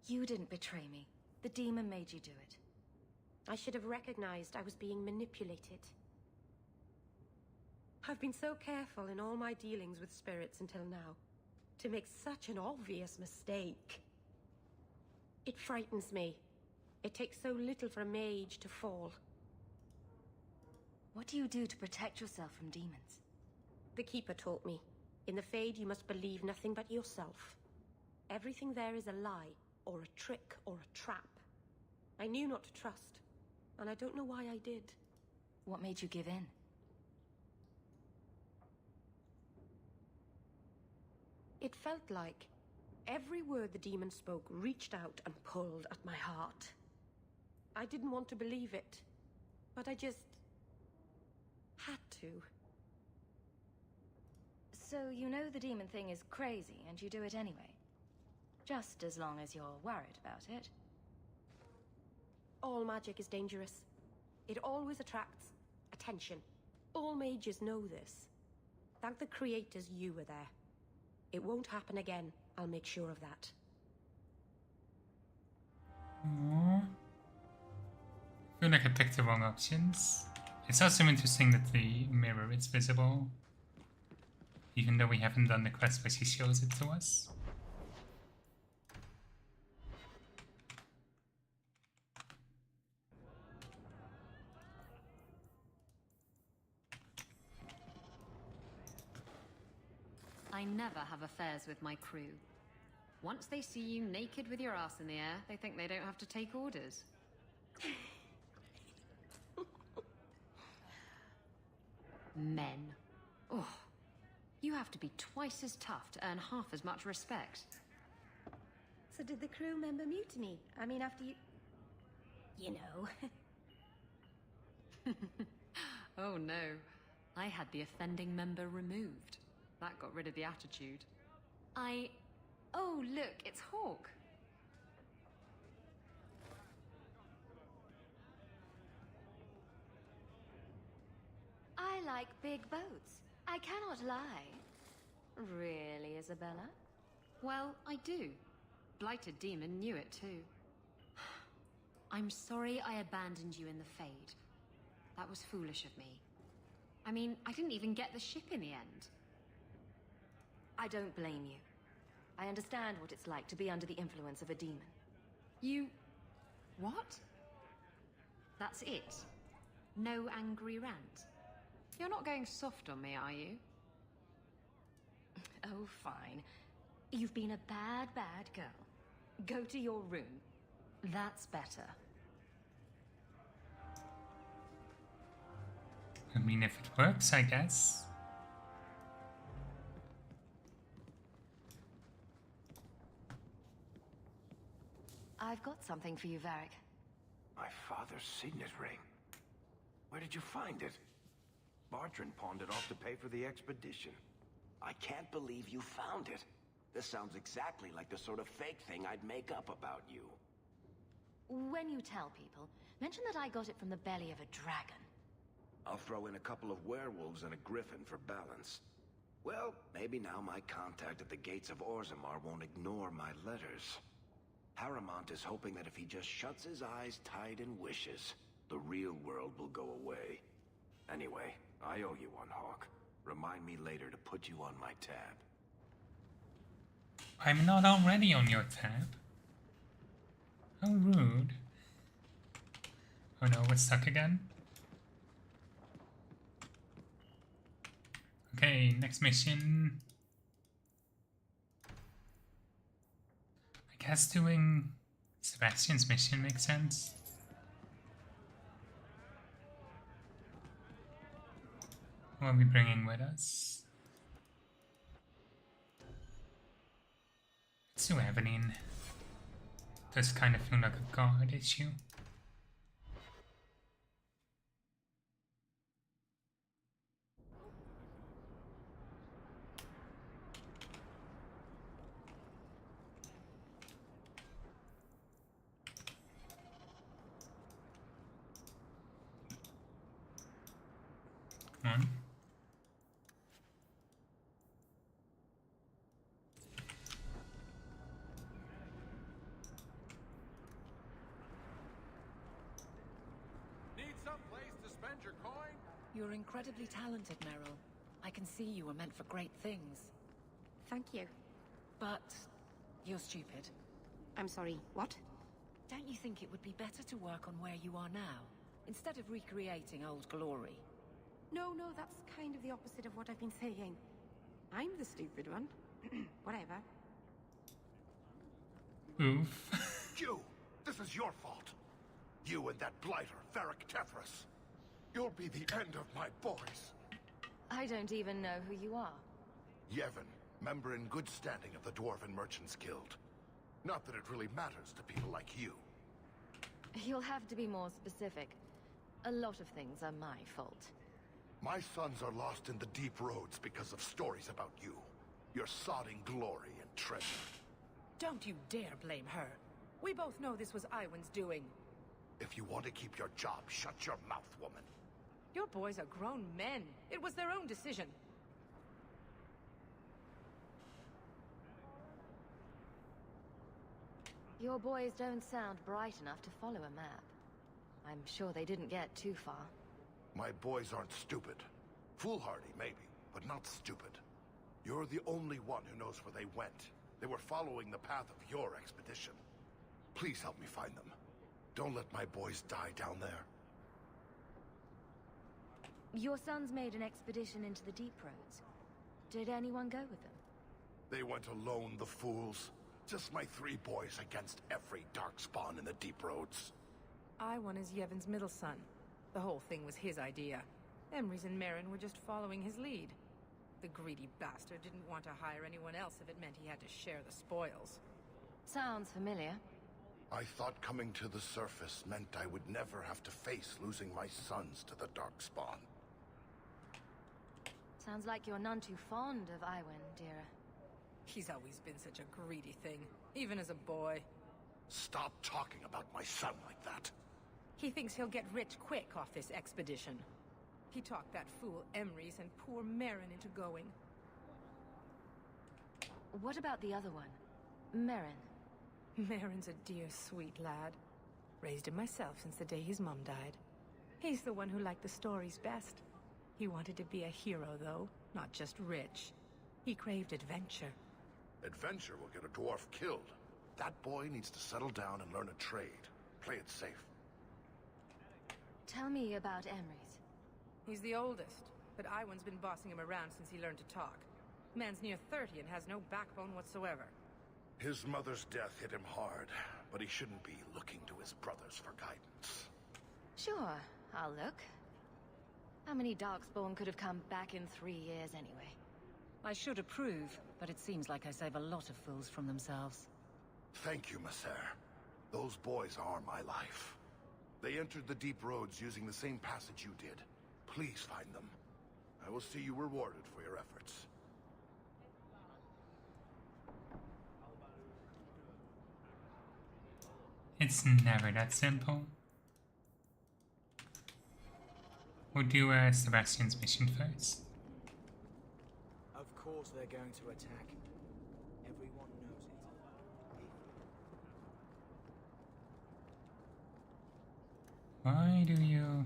You didn't betray me. The demon made you do it. I should have recognized I was being manipulated. I've been so careful in all my dealings with spirits until now, to make such an obvious mistake. It frightens me. It takes so little for a mage to fall. What do you do to protect yourself from demons? The Keeper taught me. In the Fade, you must believe nothing but yourself. Everything there is a lie, or a trick, or a trap. I knew not to trust, and I don't know why I did. What made you give in? It felt like every word the demon spoke reached out and pulled at my heart. I didn't want to believe it, but I just had to. So you know the demon thing is crazy and you do it anyway? Just as long as you're worried about it. All magic is dangerous. It always attracts attention. All mages know this. Thank the creators you were there. It won't happen again, I'll make sure of that. Aww. I feel like I picked the wrong options. It's also interesting that the mirror is visible, even though we haven't done the quest where she shows it to us. I never have affairs with my crew. Once they see you naked with your ass in the air, they think they don't have to take orders. Men. Oh, you have to be twice as tough to earn half as much respect. So did the crew member mutiny? I mean, after you... You know. Oh no. I had the offending member removed. That got rid of the attitude. Oh, look, it's Hawk. I like big boats. I cannot lie. Really, Isabella? Well, I do. Blighted Demon knew it too. I'm sorry I abandoned you in the Fade. That was foolish of me. I mean, I didn't even get the ship in the end. I don't blame you. I understand what it's like to be under the influence of a demon. You... what? That's it? No angry rant? You're not going soft on me, are you? Oh, fine. You've been a bad, bad girl. Go to your room. That's better. I mean, if it works, I guess. I've got something for you, Varric. My father's signet ring. Where did you find it? Bartrand pawned it off to pay for the expedition. I can't believe you found it. This sounds exactly like the sort of fake thing I'd make up about you. When you tell people, mention that I got it from the belly of a dragon. I'll throw in a couple of werewolves and a griffin for balance. Well, maybe now my contact at the gates of Orzammar won't ignore my letters. Harrimont is hoping that if he just shuts his eyes tight and wishes, the real world will go away. Anyway, I owe you one, Hawk. Remind me later to put you on my tab. I'm not already on your tab. How rude. Oh no, we're stuck again? Okay, next mission. I guess doing Sebastian's mission makes sense. What are we bringing with us? Let's do Evelyn. Does kind of feel like a guard issue. Come on. You're incredibly talented, Meryl. I can see you were meant for great things. Thank you. But you're stupid. I'm sorry, what? Don't you think it would be better to work on where you are now, instead of recreating old glory? No, that's kind of the opposite of what I've been saying. I'm the stupid one. Whatever. Oof. You! This is your fault. You and that blighter, Varric Tethras. You'll be the end of my boys. I don't even know who you are. Yevon, member in good standing of the Dwarven Merchants Guild. Not that it really matters to people like you. You'll have to be more specific. A lot of things are my fault. My sons are lost in the deep roads because of stories about you. Your sodding glory and treasure. Don't you dare blame her. We both know this was Iwan's doing. If you want to keep your job, shut your mouth, woman. Your boys are grown men. It was their own decision. Your boys don't sound bright enough to follow a map. I'm sure they didn't get too far. My boys aren't stupid. Foolhardy, maybe, but not stupid. You're the only one who knows where they went. They were following the path of your expedition. Please help me find them. Don't let my boys die down there. Your sons made an expedition into the Deep Roads. Did anyone go with them? They went alone, the fools. Just my 3 boys against every darkspawn in the Deep Roads. Iwan is Yevon's middle son. The whole thing was his idea. Emrys and Merrin were just following his lead. The greedy bastard didn't want to hire anyone else if it meant he had to share the spoils. Sounds familiar. I thought coming to the surface meant I would never have to face losing my sons to the darkspawn. Sounds like you're none too fond of Iwan, dear. He's always been such a greedy thing, even as a boy. Stop talking about my son like that. He thinks he'll get rich quick off this expedition. He talked that fool Emrys and poor Merrin into going. What about the other one? Merrin? Merrin's a dear, sweet lad. Raised him myself since the day his mum died. He's the one who liked the stories best. He wanted to be a hero, though, not just rich. He craved adventure. Adventure will get a dwarf killed. That boy needs to settle down and learn a trade. Play it safe. Tell me about Emrys. He's the oldest, but Iwan's been bossing him around since he learned to talk. Man's near 30 and has no backbone whatsoever. His mother's death hit him hard, but he shouldn't be looking to his brothers for guidance. Sure, I'll look. How many Darkspawn could have come back in 3 years anyway? I should approve, but it seems like I save a lot of fools from themselves. Thank you, Messer. Those boys are my life. They entered the deep roads using the same passage you did. Please find them. I will see you rewarded for your efforts. It's never that simple. We'll do Sebastian's mission first. Of course they're going to attack. Everyone knows it. Why do you...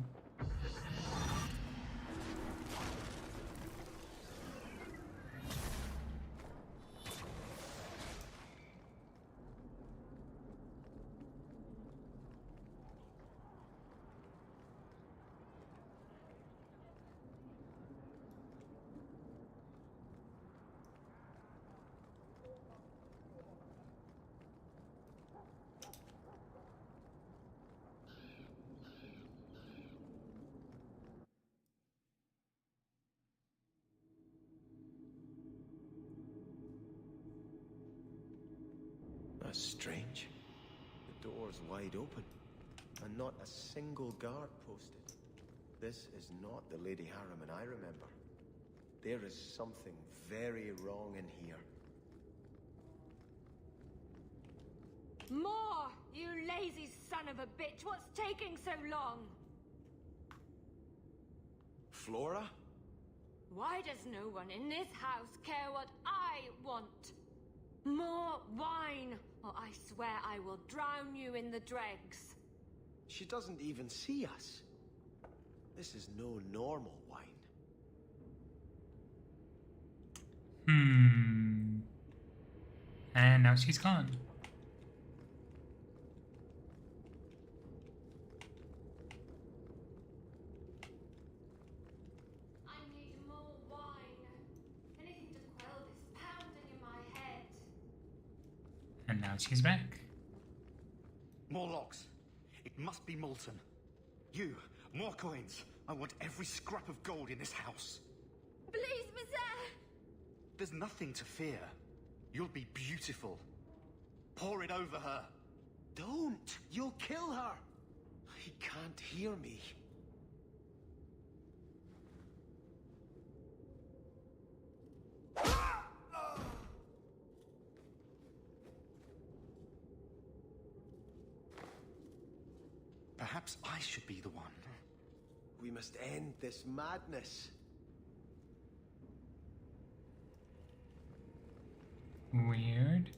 That's strange. The door's wide open, and not a single guard posted. This is not the Lady Harriman I remember. There is something very wrong in here. More! You lazy son of a bitch! What's taking so long? Flora? Why does no one in this house care what I want? More wine, or I swear I will drown you in the dregs. She doesn't even see us. This is no normal wine. And now she's gone. I need more wine. Anything to quell this pounding in my head. And now she's back. More logs. It must be molten. You, more coins. I want every scrap of gold in this house. Please, Monsieur! There's nothing to fear. You'll be beautiful. Pour it over her. Don't! You'll kill her! He can't hear me. Perhaps I should be the one. We must end this madness. Weird.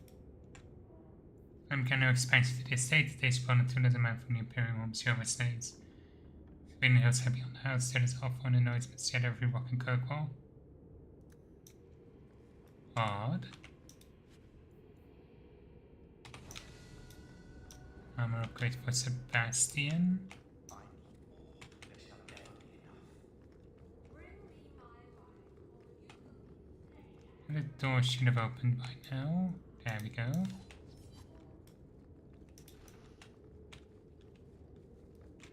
I'm kind of expensive to the estate. They spawn a 2 man from the Imperial Homes here overstays. Forbidden Hills heavy on the house, there is awful and annoys me at every rock in Kirkwall. Odd. Armor upgrade for Sebastian. The door should have opened by now. There we go.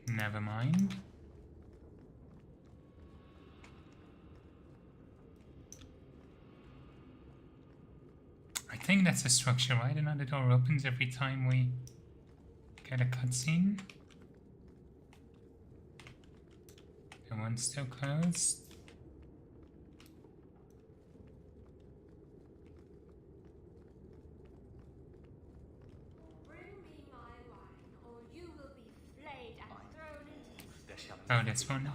Never mind. I think that's a structure, right? Another door opens every time we get a cutscene. The one's still closed. Oh, this one.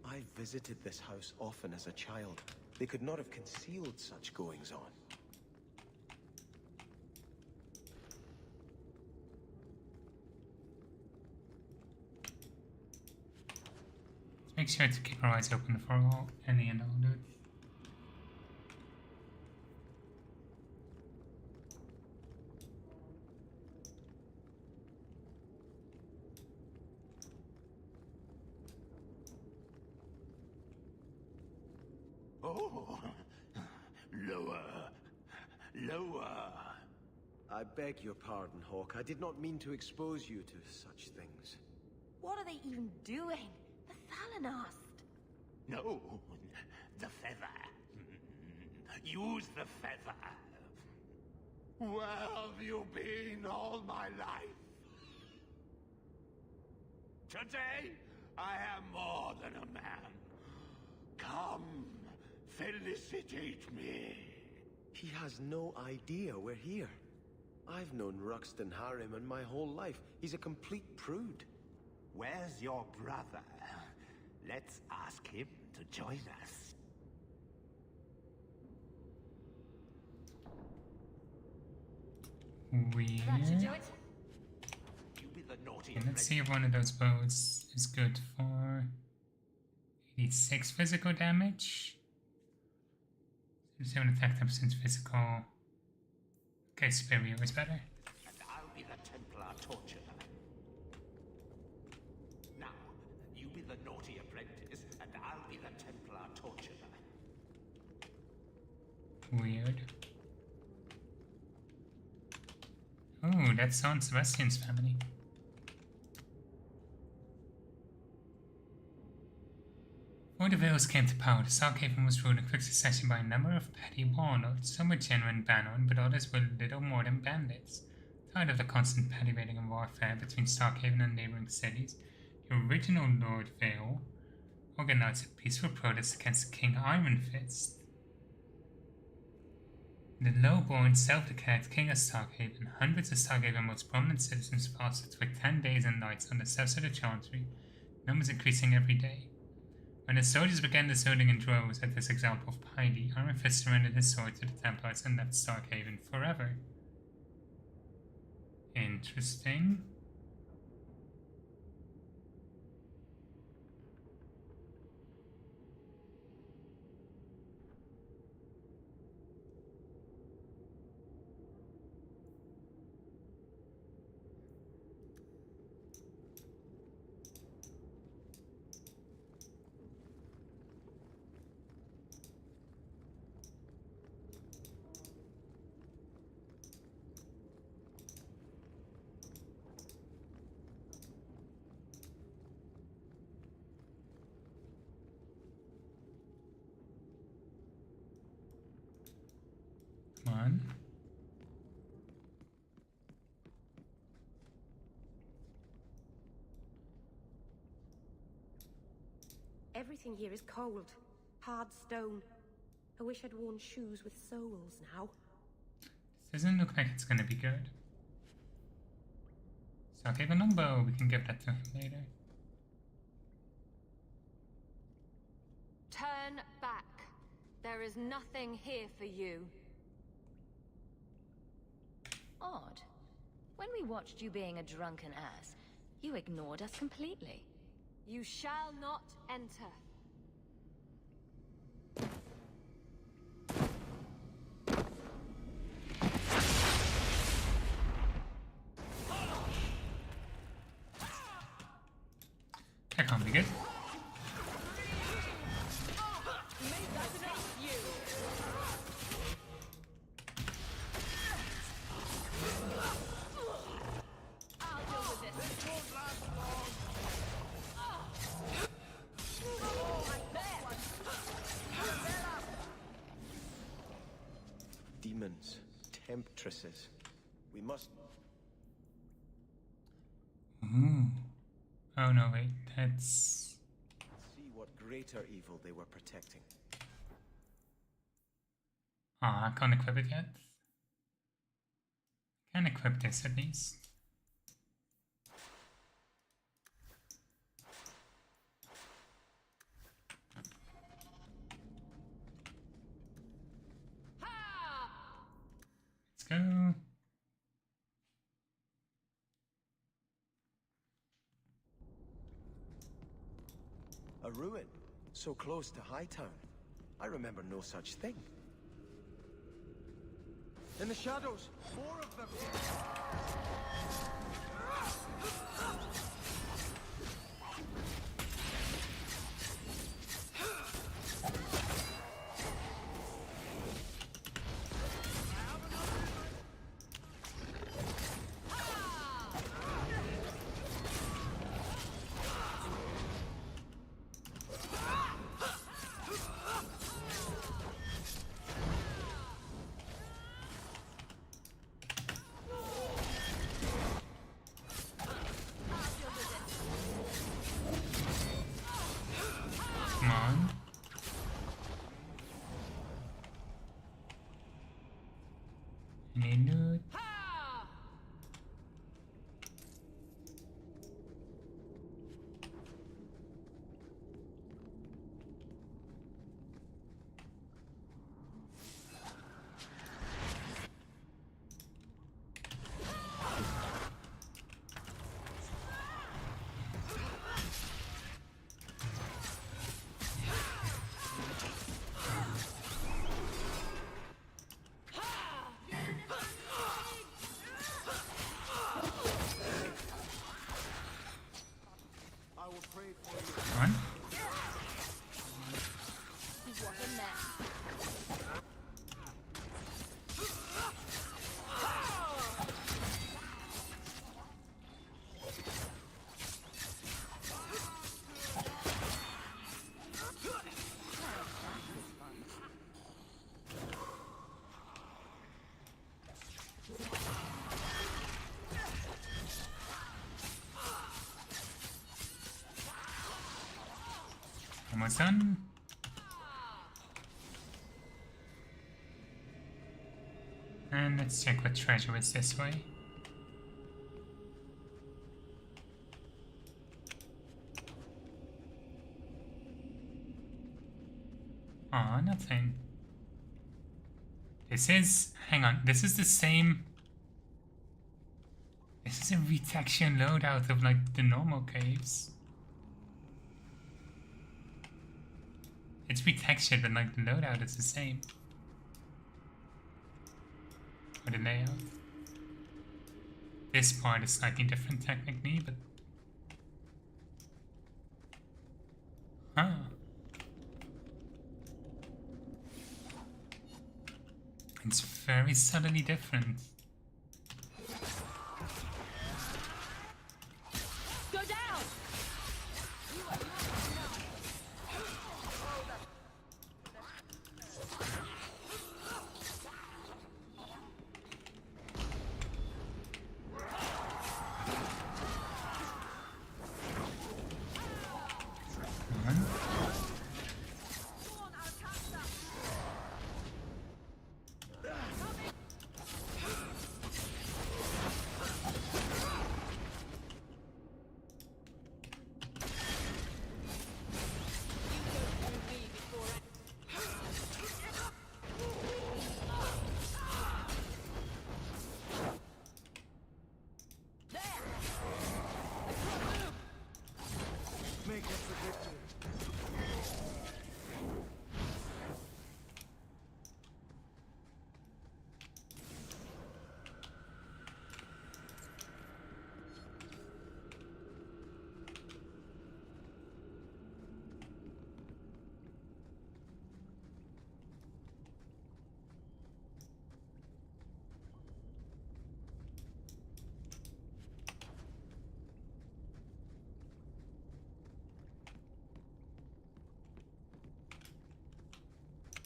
I visited this house often as a child. They could not have concealed such goings-on. Let's make sure to keep our eyes open for any and all dude. Oh, lower, lower. I beg your pardon, Hawk. I did not mean to expose you to such things. What are they even doing? The Thalanast! No, the feather. Use the feather. Where have you been all my life? Today, I am more than a man. Come, felicitate me. He has no idea we're here. I've known Ruxton Harriman my whole life. He's a complete prude. Where's your brother? Let's ask him to join us. Weird. That should do it. You be the naughty Okay, let's see if one of those bows is good for 86 physical damage. 7 attack time since physical. Okay, superior is better. And I'll be the Templar torturer. Now, you be the naughty apprentice, and I'll be the Templar torturer. Weird. Oh, that's Aunt Sebastian's family. Before the Veils came to power, the Starkhaven was ruled in quick succession by a number of petty warlords. Some were genuine Banon, but others were little more than bandits. Tired of the constant petty raiding and warfare between Starkhaven and neighboring cities, the original Lord Vale organized a peaceful protest against King Iron Fist. The low-born, self-declared King of Starkhaven, hundreds of Starkhaven's most prominent citizens fasted for 10 days and nights on the steps of the Chantry, numbers increasing every day. When the soldiers began deserting in droves at this example of piety, Iron Fist surrendered his sword to the Templars and left Starkhaven forever. Interesting. Come on. Everything here is cold. Hard stone. I wish I'd worn shoes with soles now. This doesn't look like it's gonna be good. Starkhaven longbow, we can give that to him later. Turn back. There is nothing here for you. Odd. When we watched you being a drunken ass, you ignored us completely. You shall not enter. That can't be good. Demons, temptresses. We must... Ooh. Oh no, wait, that's... see what greater evil they were protecting. Ah, I can't equip it yet. Can equip this at least. A ruin, so close to Hightown. I remember no such thing. In the shadows, more of them! Come on. Any loot? Come on. What a mess. Almost done. And let's check what treasure is this way. Aw, nothing. This is... hang on, this is the same... This is a retection loadout of, like, the normal caves. It's retextured, but, like, the loadout is the same. Or the layout. This part is slightly different technically, but... Huh. It's very subtly different. Go down!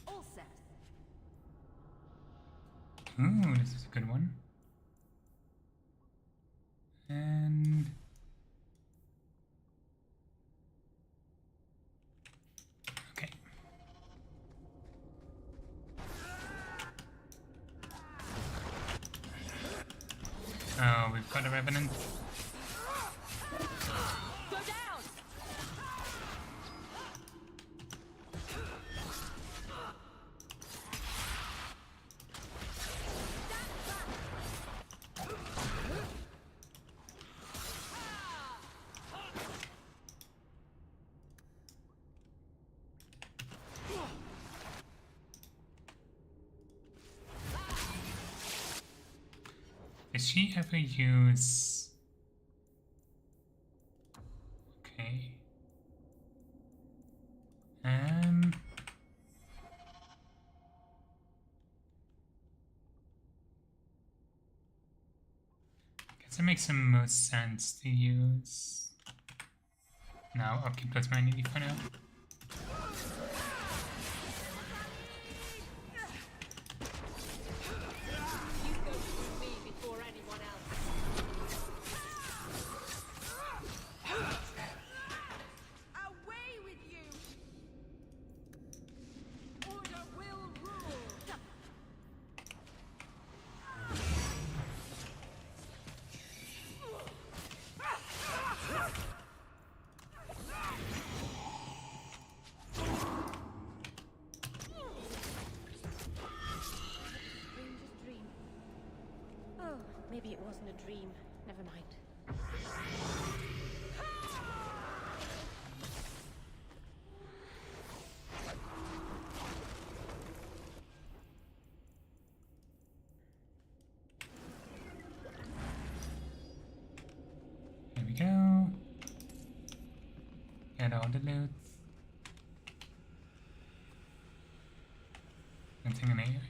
All set. Ooh, this is a good one. And... okay. Oh, we've got a revenant. Go down! she ever use... Okay. Guess it makes the most sense to use... Now, I'll keep plus manually for now. Maybe it wasn't a dream. Never mind. Here we go. Get all the loot. Nothing in here.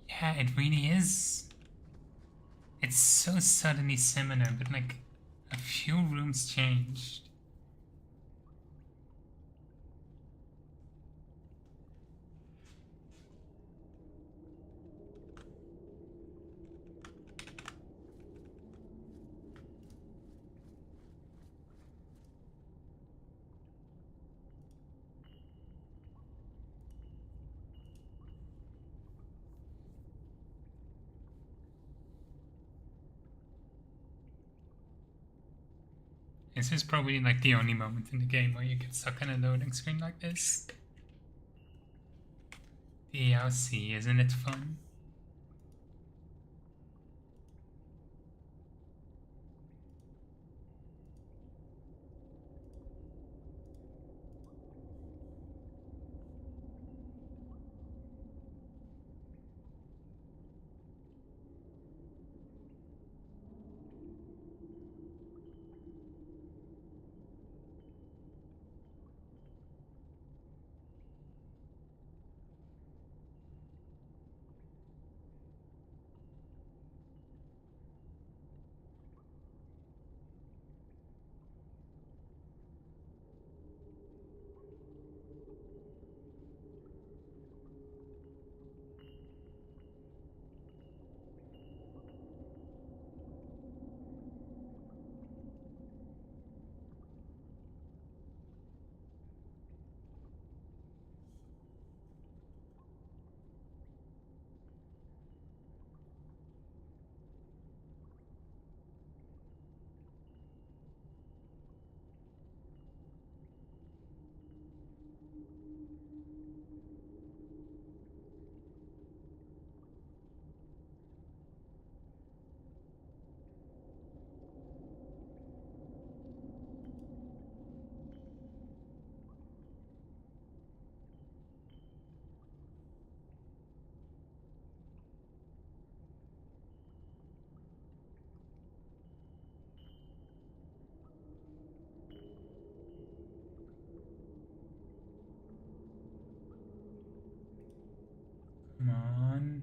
Yeah, it really is. It's so suddenly similar, but like a few rooms changed. This is probably like the only moment in the game where you get stuck in a loading screen like this. DLC, isn't it fun? Come on.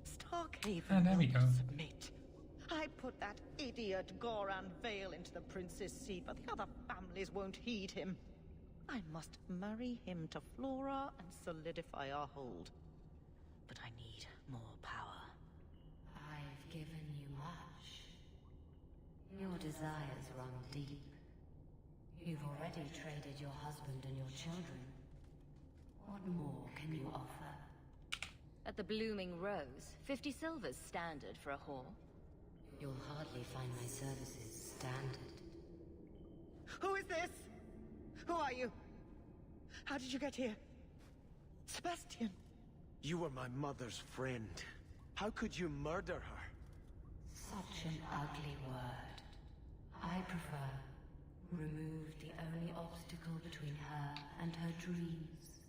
Starkhaven Oh, there we go. submit. I put that idiot Goran Vale into the prince's seat, but the other families won't heed him. I must marry him to Flora and solidify our hold. But I need more power. I've given you much. Your desires run deep. You've already traded your husband and your children. What more can you offer? At the Blooming Rose, 50 silvers standard for a whore. You'll hardly find my services standard. Who is this? Who are you? How did you get here? Sebastian! You were my mother's friend. How could you murder her? Such such an ugly word. I prefer remove the only obstacle between her and her dreams.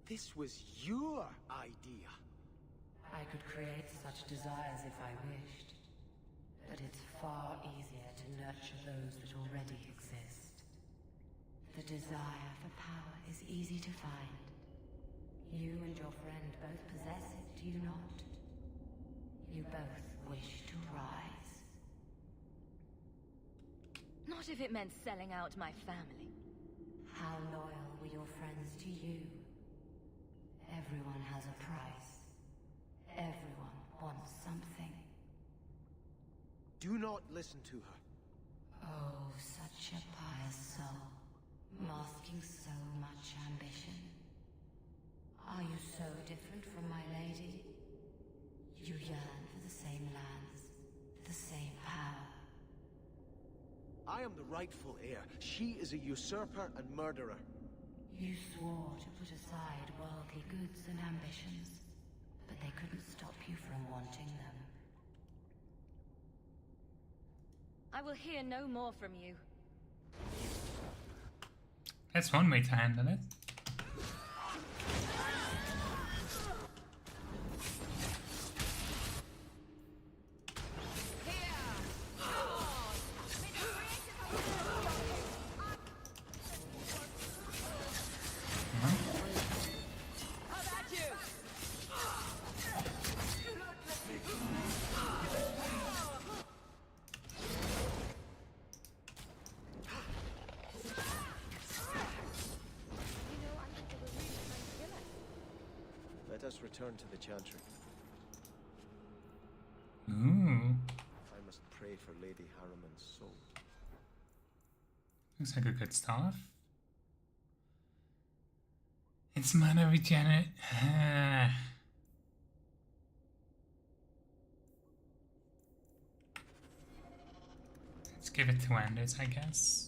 This was your idea. I could create such desires if I wished, but it's far easier to nurture those that already exist. The desire for power is easy to find. You and your friend both possess it, do you not? You both wish to rise. Not if it meant selling out my family. How loyal were your friends to you? Everyone has a price. Everyone wants something. Do not listen to her. Oh, such a pious soul, masking so much ambition. Are you so different from my lady? You yearn for the same lands, the same power. I am the rightful heir. She is a usurper and murderer. You swore to put aside worldly goods and ambitions, but they couldn't stop you from wanting them. I will hear no more from you. That's one way to handle it. Let us return to the Chantry. Ooh. I must pray for Lady Harriman's soul. Looks like a good staff. It's mana regenerate. Let's give it to Anders, I guess.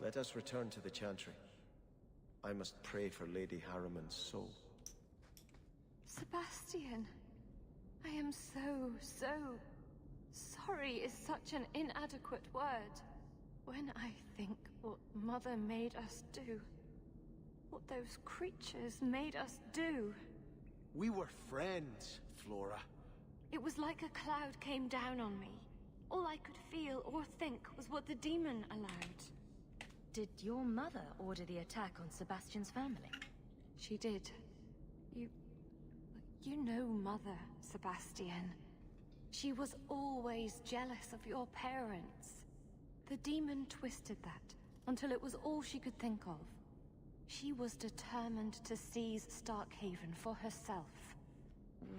Let us return to the Chantry. I must pray for Lady Harriman's soul. Sebastian, I am so sorry is such an inadequate word. When I think what Mother made us do, what those creatures made us do. We were friends, Flora. It was like a cloud came down on me. All I could feel or think was what the demon allowed. Did your mother order the attack on Sebastian's family? She did. You know Mother, Sebastian. She was always jealous of your parents. The demon twisted that until it was all she could think of. She was determined to seize Starkhaven for herself.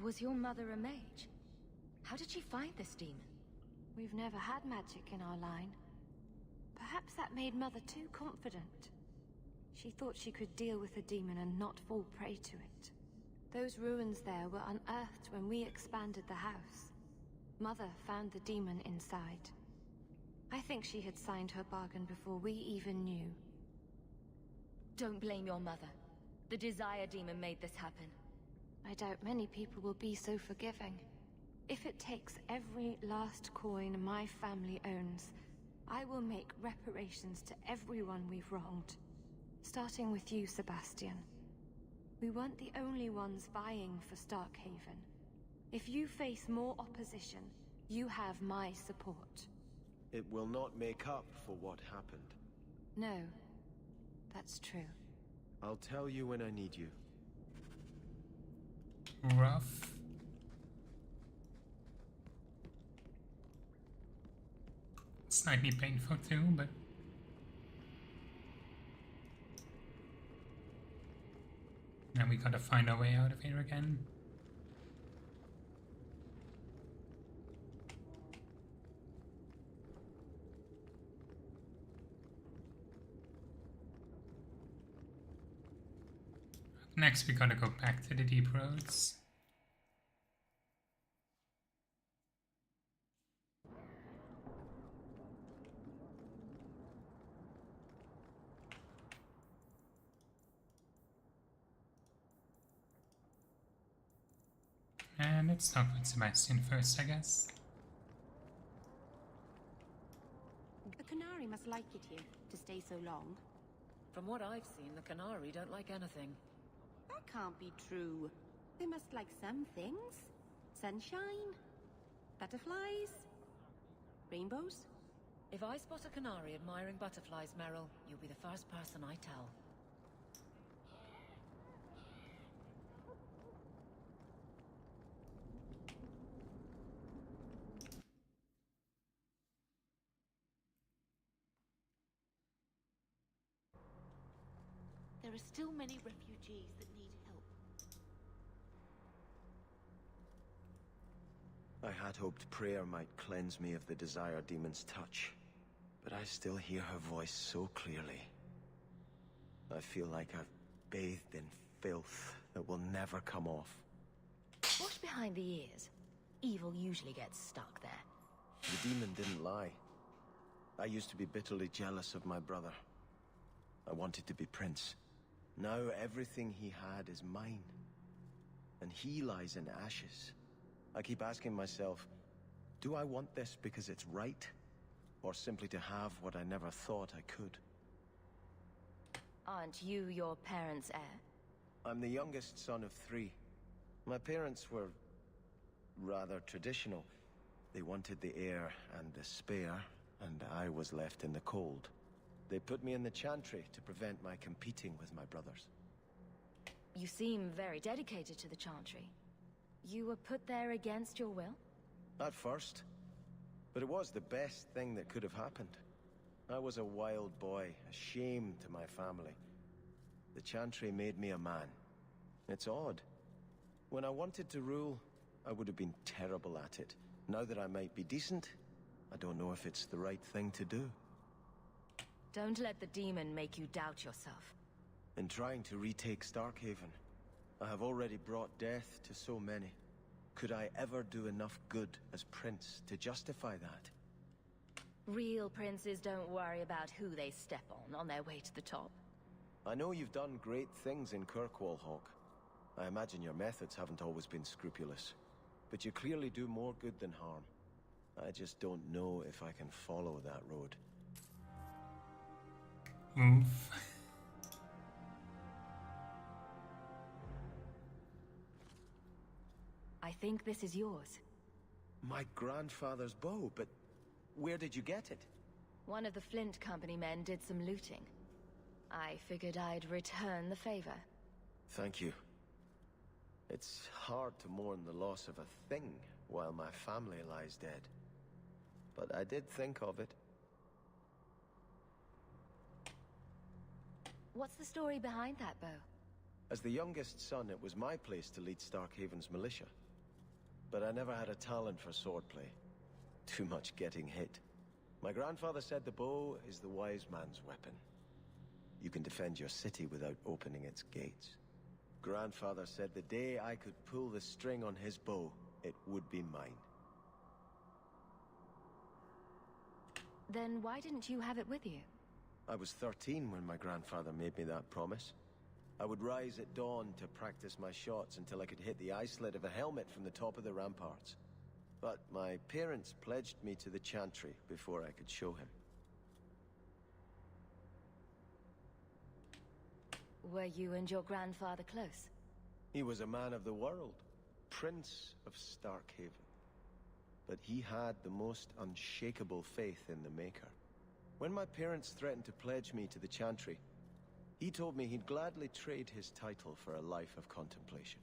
Was your mother a mage? How did she find this demon? We've never had magic in our line. Perhaps that made Mother too confident. She thought she could deal with the demon and not fall prey to it. Those ruins there were unearthed when we expanded the house. Mother found the demon inside. I think she had signed her bargain before we even knew. Don't blame your mother. The Desire Demon made this happen. I doubt many people will be so forgiving. If it takes every last coin my family owns, I will make reparations to everyone we've wronged. Starting with you, Sebastian. We weren't the only ones vying for Starkhaven. If you face more opposition, you have my support. It will not make up for what happened. No, that's true. I'll tell you when I need you. Rough. Slightly painful too, but now we gotta find our way out of here again. Next we gotta go back to the deep roads. And let's talk with Sebastian first, I guess. The Canary must like it here, to stay so long. From what I've seen, the Canary don't like anything. That can't be true. They must like some things. Sunshine, butterflies, rainbows. If I spot a Canary admiring butterflies, Meryl, you'll be the first person I tell. There are still many refugees that need help. I had hoped prayer might cleanse me of the Desire Demon's touch, but I still hear her voice so clearly. I feel like I've bathed in filth that will never come off. Wash behind the ears. Evil usually gets stuck there. The demon didn't lie. I used to be bitterly jealous of my brother. I wanted to be prince. Now everything he had is mine. And he lies in ashes. I keep asking myself, do I want this because it's right? Or simply to have what I never thought I could? Aren't you your parents' heir? I'm the youngest son of 3. My parents were rather traditional. They wanted the heir and the spare, and I was left in the cold. They put me in the Chantry to prevent my competing with my brothers. You seem very dedicated to the Chantry. You were put there against your will? At first. But it was the best thing that could have happened. I was a wild boy, a shame to my family. The Chantry made me a man. It's odd. When I wanted to rule, I would have been terrible at it. Now that I might be decent, I don't know if it's the right thing to do. Don't let the demon make you doubt yourself. In trying to retake Starkhaven, I have already brought death to so many. Could I ever do enough good as prince to justify that? Real princes don't worry about who they step on their way to the top. I know you've done great things in Kirkwall, Hawk. I imagine your methods haven't always been scrupulous. But you clearly do more good than harm. I just don't know if I can follow that road. Oof. I think this is yours. My grandfather's bow, but where did you get it? One of the Flint Company men did some looting. I figured I'd return the favor. Thank you. It's hard to mourn the loss of a thing while my family lies dead. But I did think of it. What's the story behind that bow? As the youngest son, it was my place to lead Starkhaven's militia. But I never had a talent for swordplay. Too much getting hit. My grandfather said the bow is the wise man's weapon. You can defend your city without opening its gates. Grandfather said the day I could pull the string on his bow, it would be mine. Then why didn't you have it with you? I was 13 when my grandfather made me that promise. I would rise at dawn to practice my shots until I could hit the eye slit of a helmet from the top of the ramparts. But my parents pledged me to the Chantry before I could show him. Were you and your grandfather close? He was a man of the world, Prince of Starkhaven. But he had the most unshakable faith in the Maker. When my parents threatened to pledge me to the Chantry, he told me he'd gladly trade his title for a life of contemplation.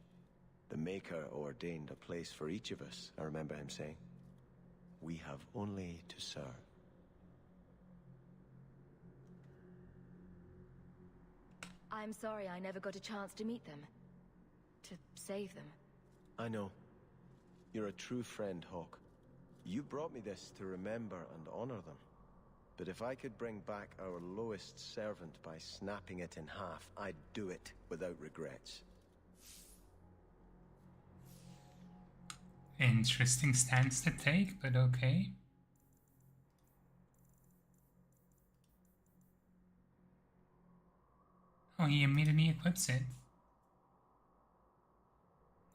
The Maker ordained a place for each of us, I remember him saying. We have only to serve. I'm sorry I never got a chance to meet them. To save them. I know. You're a true friend, Hawk. You brought me this to remember and honor them. But if I could bring back our lowest servant by snapping it in half, I'd do it without regrets. Interesting stance to take, but okay. Oh, he immediately equips it.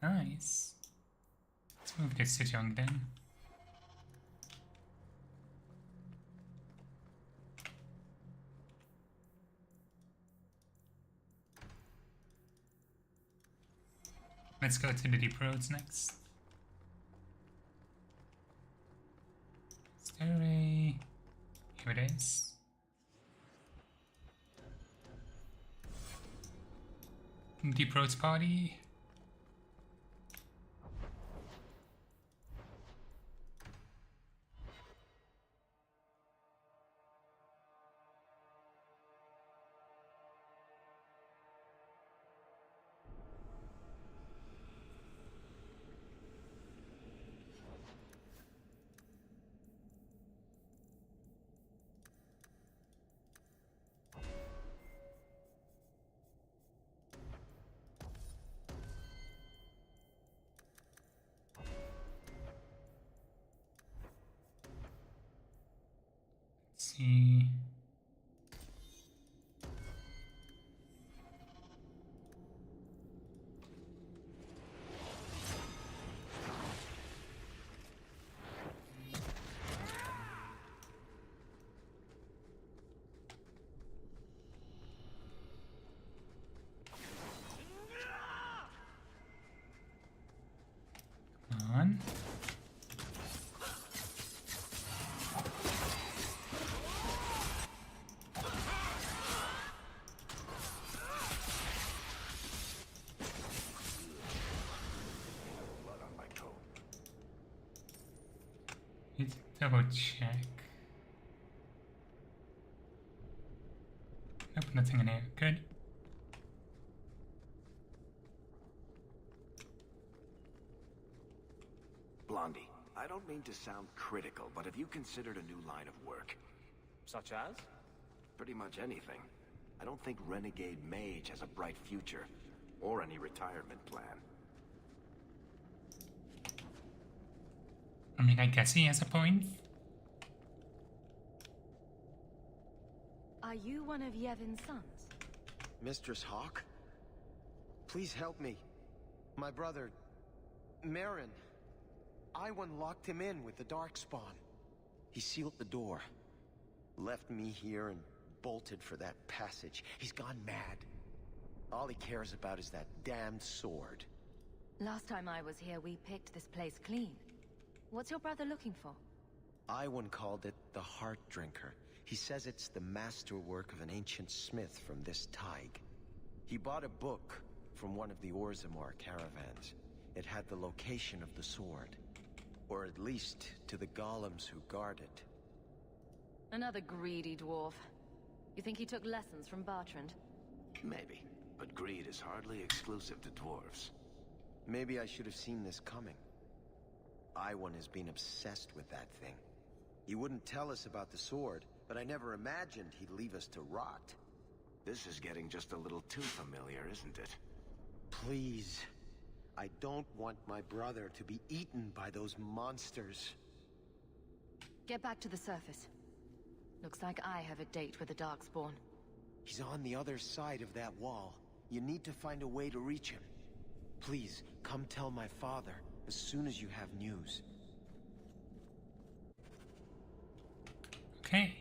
Nice. move this to junk then. Let's go to the deep roads next. Stairway. Here it is. Deep roads party. See. Come on. Let's double check. Nope, nothing in here. Good. Blondie, I don't mean to sound critical, but have you considered a new line of work? Such as? Pretty much anything. I don't think Renegade Mage has a bright future, or any retirement plan. I mean, I guess he has a point. Are you one of Yevon's sons? Mistress Hawk? Please help me. My brother, Marin. Iwan locked him in with the Darkspawn. He sealed the door, left me here and bolted for that passage. He's gone mad. All he cares about is that damned sword. Last time I was here, we picked this place clean. What's your brother looking for? Iwan called it the Heart Drinker. He says it's the masterwork of an ancient smith from this Tig. He bought a book from one of the Orzammar caravans. It had the location of the sword. Or at least to the golems who guard it. Another greedy dwarf. You think he took lessons from Bertrand? Maybe, but greed is hardly exclusive to dwarves. Maybe I should have seen this coming. Iwan has been obsessed with that thing. He wouldn't tell us about the sword, but I never imagined he'd leave us to rot. This is getting just a little too familiar, isn't it? Please. I don't want my brother to be eaten by those monsters. Get back to the surface. Looks like I have a date with the Darkspawn. He's on the other side of that wall. You need to find a way to reach him. Please, come tell my father as soon as you have news. Okay.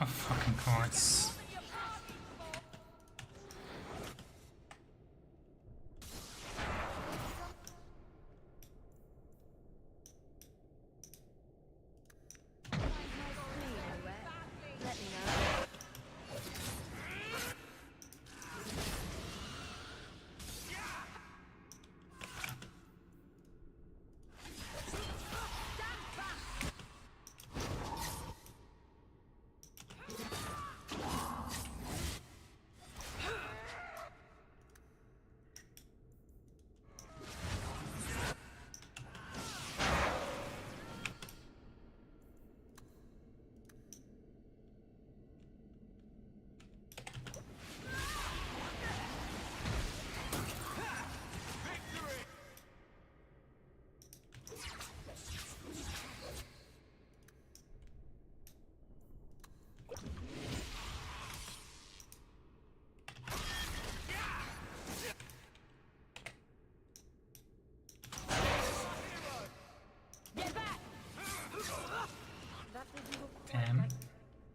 Of fucking course.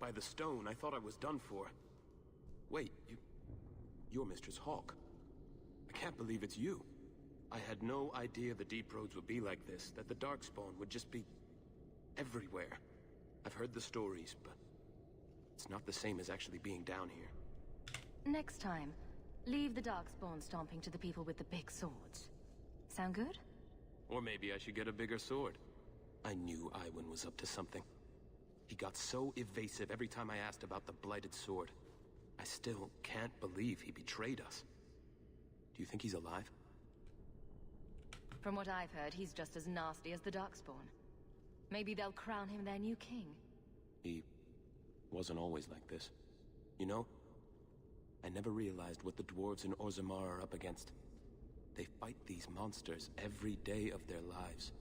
by the stone, I thought I was done for. Wait, you're Mistress Hawk. I can't believe it's you. I had no idea the Deep Roads would be like this, that the Darkspawn would just be everywhere. I've heard the stories, but it's not the same as actually being down here. Next time, leave the Darkspawn stomping to the people with the big swords. Sound good? Or maybe I should get a bigger sword. I knew Iwan was up to something. He got so evasive every time I asked about the Blighted Sword. I still can't believe he betrayed us. Do you think he's alive? From what I've heard, he's just as nasty as the Darkspawn. Maybe they'll crown him their new king. He wasn't always like this. You know, I never realized what the dwarves in Orzammar are up against. They fight these monsters every day of their lives.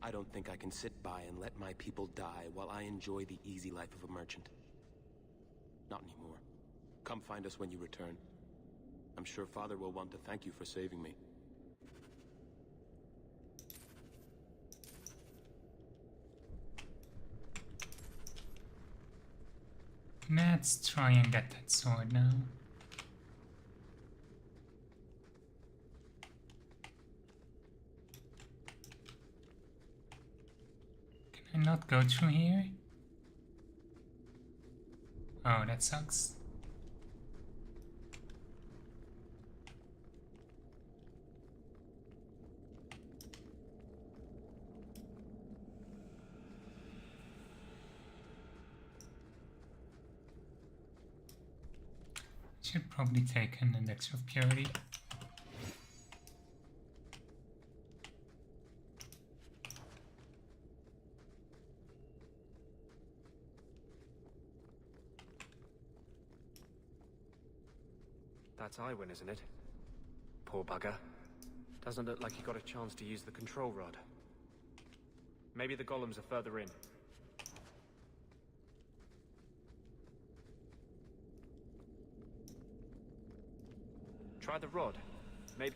I don't think I can sit by and let my people die while I enjoy the easy life of a merchant. Not anymore. Come find us when you return. I'm sure Father will want to thank you for saving me. Let's try and get that sword now. Can I not go through here? Oh, that sucks. Should probably take an elixir of purity. That's Iwan, isn't it? Poor bugger. Doesn't look like he got a chance to use the control rod. Maybe the golems are further in. Try the rod. Maybe...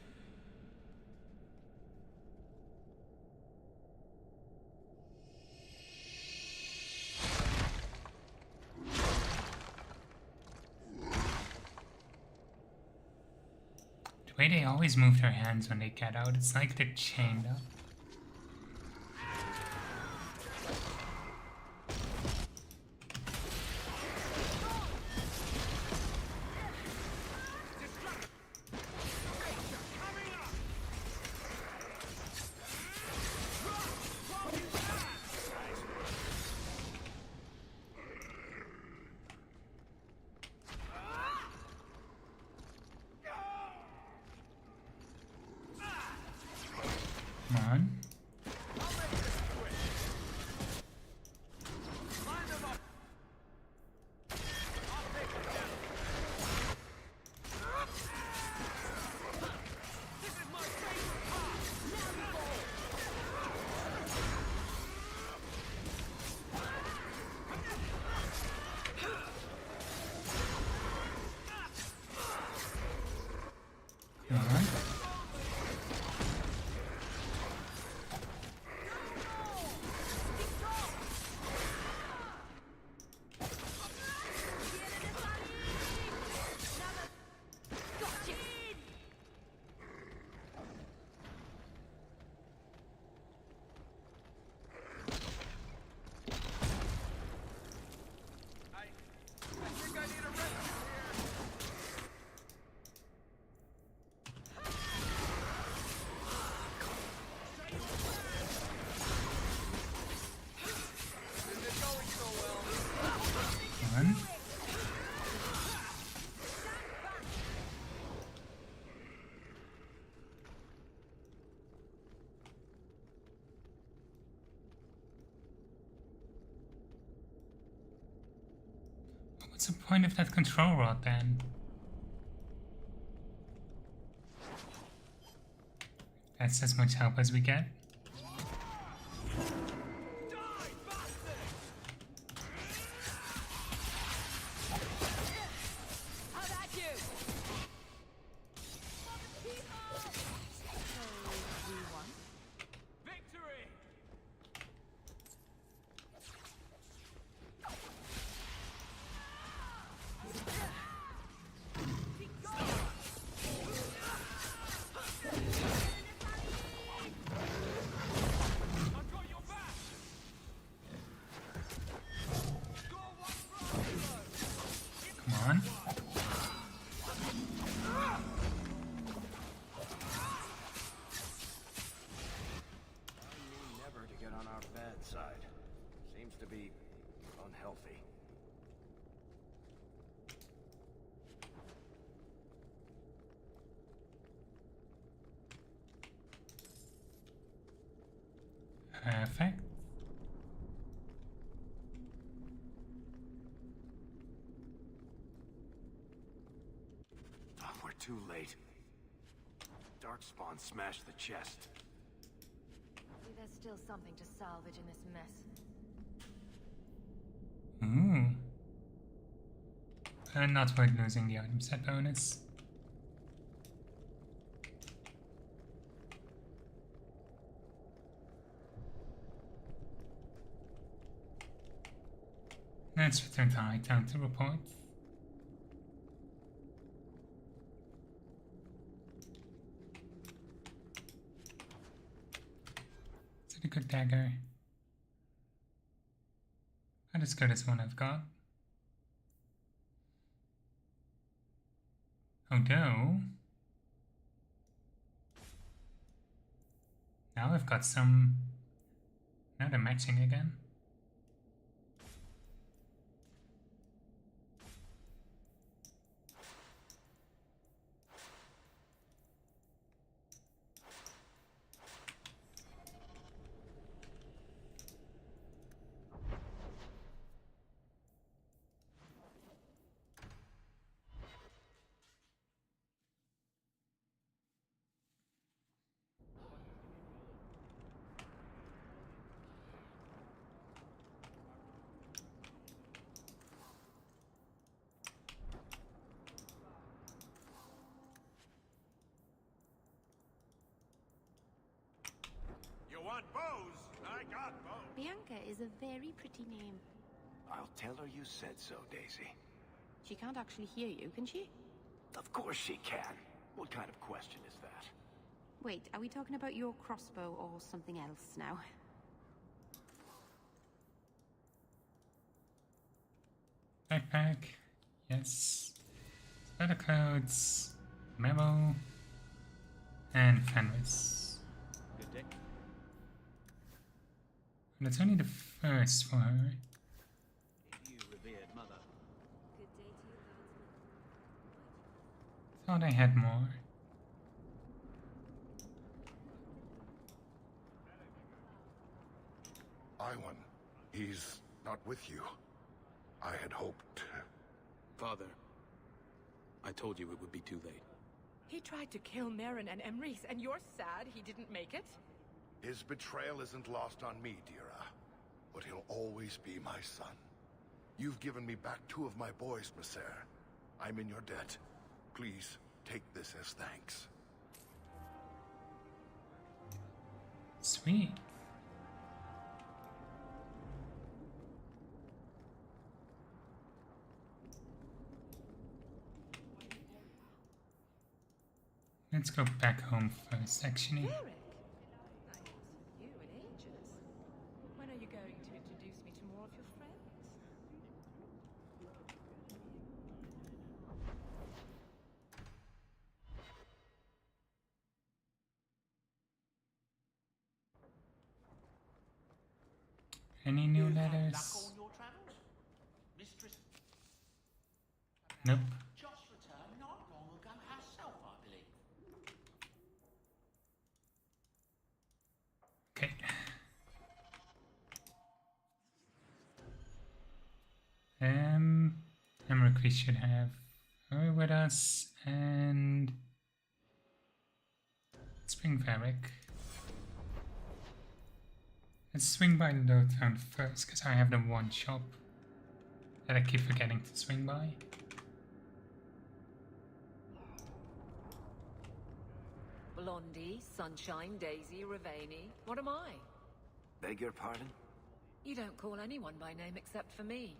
The way they always move their hands when they get out, it's like they're chained up. Come on. Come on. One. What's the point of that control rod then? That's as much help as we get. Come on. Never to get on our bad side. Seems to be unhealthy. Perfect. Oh, we're too late. Darkspawn smashed the chest. Maybe there's still something to salvage in this mess. Ooh. Not worth losing the item set bonus. Let's return to Hightown to report. Is it a good dagger? Not as good as one I've got. Although now I've got some. Now they're matching again. Want bows? I got bows. Bianca is a very pretty name. I'll tell her you said so, Daisy. She can't actually hear you, can she? Of course she can. What kind of question is that? Wait, are we talking about your crossbow or something else now? Backpack. Yes. Letter codes. Memo. And Fenris. Good day. And it's only the first for her. You revered mother. Thought I had more. Iwan, he's not with you. I had hoped. Father, I told you it would be too late. He tried to kill Merrin and Emrys, and you're sad he didn't make it? His betrayal isn't lost on me, Dira. But he'll always be my son. You've given me back 2 of my boys, Maser. I'm in your debt. Please, take this as thanks. Sweet. Let's go back home first, actually. Eric! I haven't seen you in ages. When are you going to introduce me to more of your friends? Any new letters? Nope. Just returned not long ago herself, I believe. Okay. Emmerich, we should have her with us, and Spring Varric. Let's swing by Lowtown first, because I have the one shop that I keep forgetting to swing by. Blondie, Sunshine, Daisy, Ravani. What am I? Beg your pardon? You don't call anyone by name except for me.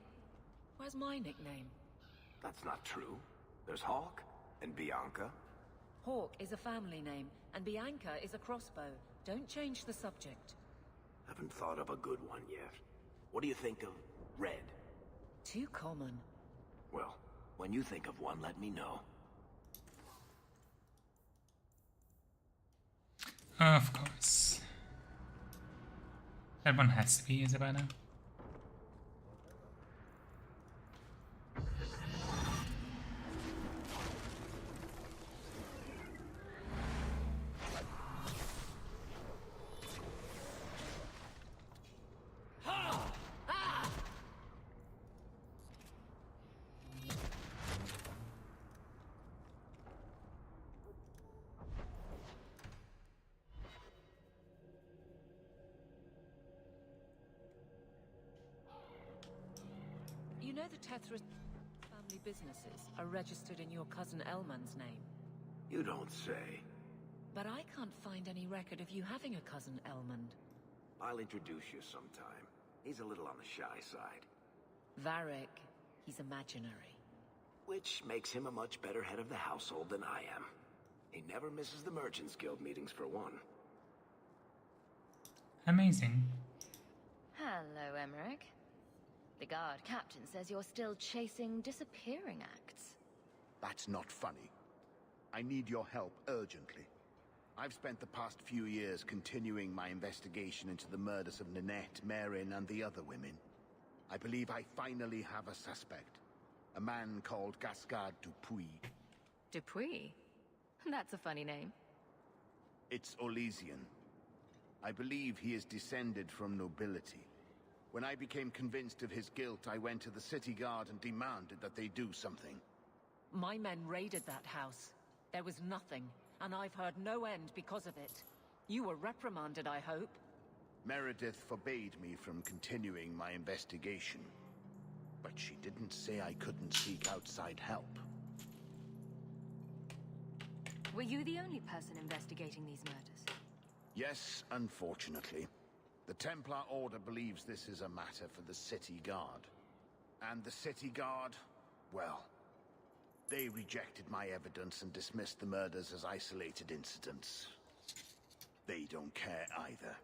Where's my nickname? That's not true. There's Hawk and Bianca. Hawk is a family name, and Bianca is a crossbow. Don't change the subject. Haven't thought of a good one yet. What do you think of Red? Too common. Well, When you think of one, let me know. Of course. That one has to be Isabella. You know the Tethra family businesses are registered in your cousin Elman's name. You don't say. But I can't find any record of you having a cousin Elmond. I'll introduce you sometime. He's a little on the shy side. Varric, he's imaginary. Which makes him a much better head of the household than I am. He never misses the Merchants Guild meetings for one. Amazing. Hello, Emmerich. The guard captain says you're still chasing disappearing acts. That's not funny. I need your help urgently. I've spent the past few years continuing my investigation into the murders of Ninette, Marin, and the other women. I believe I finally have a suspect. A man called Gascard Dupuis. Dupuis? That's a funny name. It's Olesian. I believe he is descended from nobility. When I became convinced of his guilt, I went to the city guard and demanded that they do something. My men raided that house. There was nothing, and I've heard no end because of it. You were reprimanded, I hope. Meredith forbade me from continuing my investigation. But she didn't say I couldn't seek outside help. Were you the only person investigating these murders? Yes, unfortunately. The Templar Order believes this is a matter for the City Guard. And the City Guard, well, they rejected my evidence and dismissed the murders as isolated incidents. They don't care either.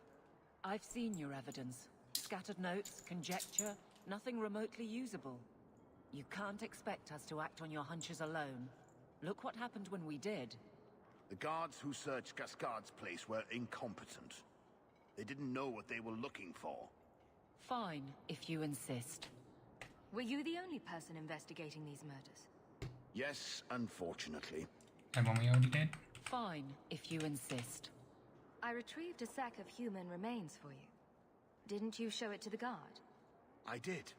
I've seen your evidence. Scattered notes, conjecture, nothing remotely usable. You can't expect us to act on your hunches alone. Look what happened when we did. The guards who searched Gascard's place were incompetent. They didn't know what they were looking for. Fine, if you insist. Were you the only person investigating these murders? Yes, unfortunately. That one we already did? Fine, if you insist. I retrieved a sack of human remains for you. Didn't you show it to the guard? I did.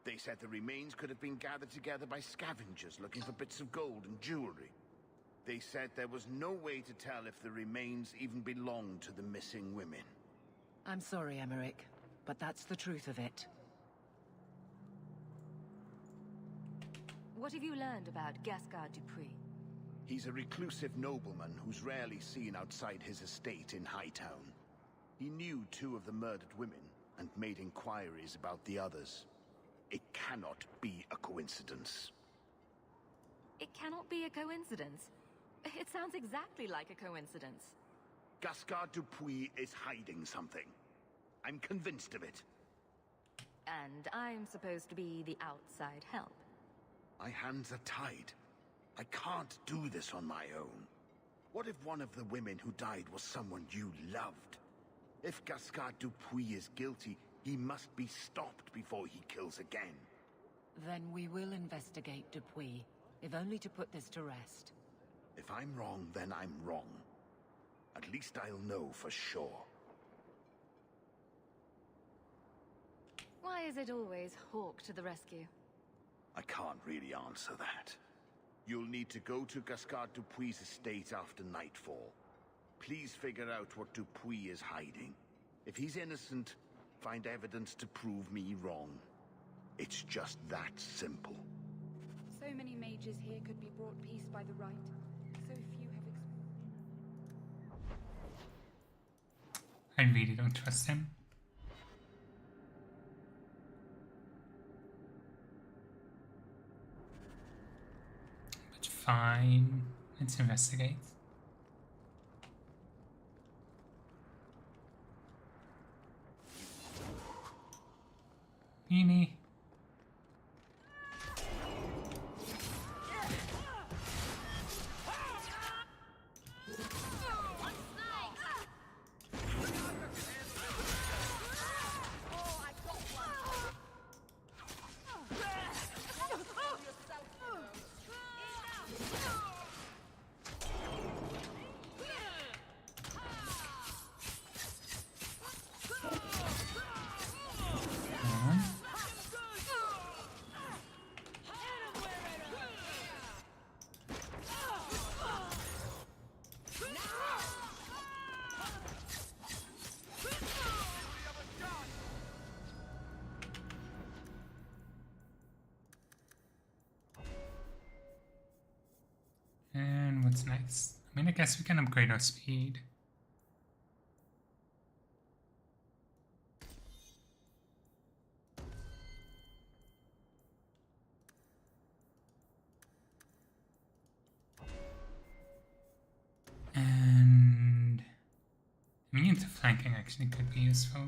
They said the remains could have been gathered together by scavengers looking for bits of gold and jewelry. They said there was no way to tell if the remains even belonged to the missing women. I'm sorry, Emmerich, but that's the truth of it. What have you learned about Gascard Dupuis? He's a reclusive nobleman who's rarely seen outside his estate in Hightown. He knew 2 of the murdered women and made inquiries about the others. It cannot be a coincidence. It cannot be a coincidence. It sounds exactly like a coincidence. Gascard Dupuis is hiding something. I'm convinced of it. And I'm supposed to be the outside help. My hands are tied. I can't do this on my own. What if one of the women who died was someone you loved? If Gascard Dupuis is guilty, he must be stopped before he kills again. Then we will investigate Dupuis, if only to put this to rest. If I'm wrong, then I'm wrong. At least I'll know for sure. Why is it always Hawk to the rescue? I can't really answer that. You'll need to go to Gascard Dupuis' estate after nightfall. Please figure out what Dupuis is hiding. If he's innocent, find evidence to prove me wrong. It's just that simple. So many mages here could be brought peace by the right. So few have I really don't trust him. But fine, let's investigate. Beanie. What's next? I mean, I guess we can upgrade our speed. And immune to flanking actually could be useful.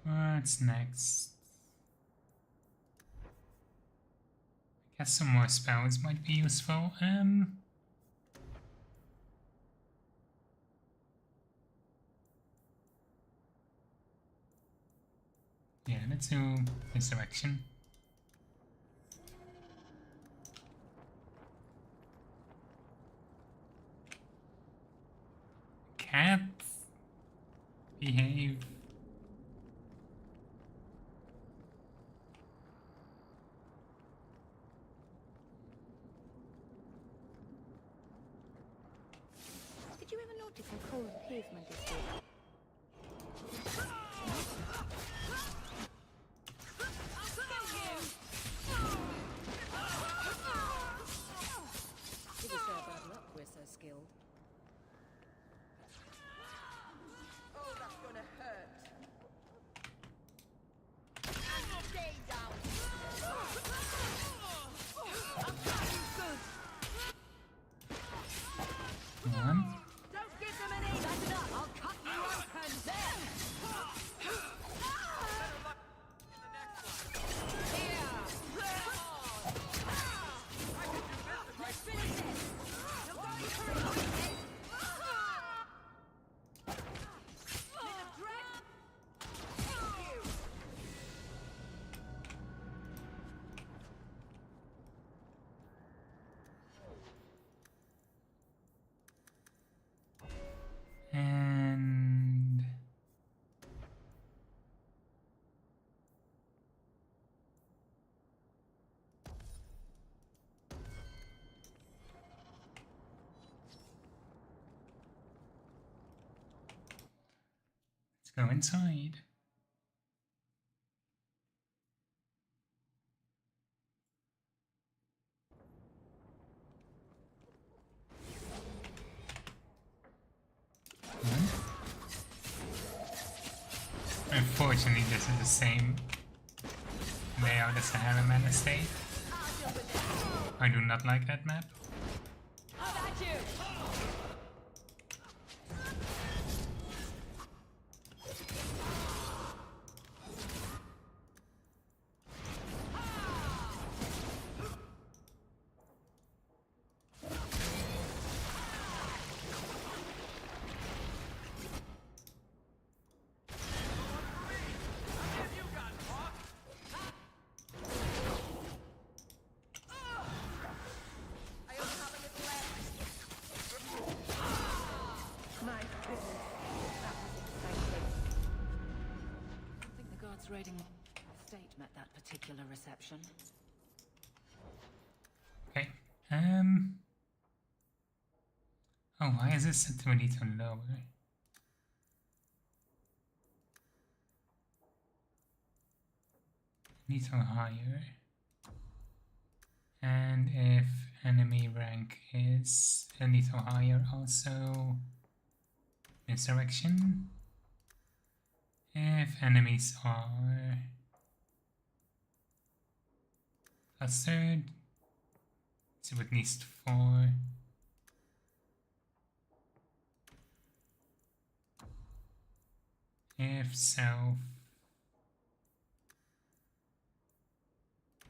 What's next? I guess some more spells might be useful. Yeah, let's do Resurrection. Cat, behave. Did you ever notice how cold the pavement is here? It was their bad luck we're so skilled. Oh, that's gonna hurt. Stay down. Come on. Don't give them any. That's enough. I'll cut you open. There. Let's finish this. You're going for it. And let's go inside. Unfortunately, this is the same layout as the Harriman estate. I do not like that map. Raiding estate met that particular reception. Okay. Oh, why is this set to a little lower? Little higher. And if enemy rank is a little higher, also Resurrection. If enemies are clustered, so at least 4. If self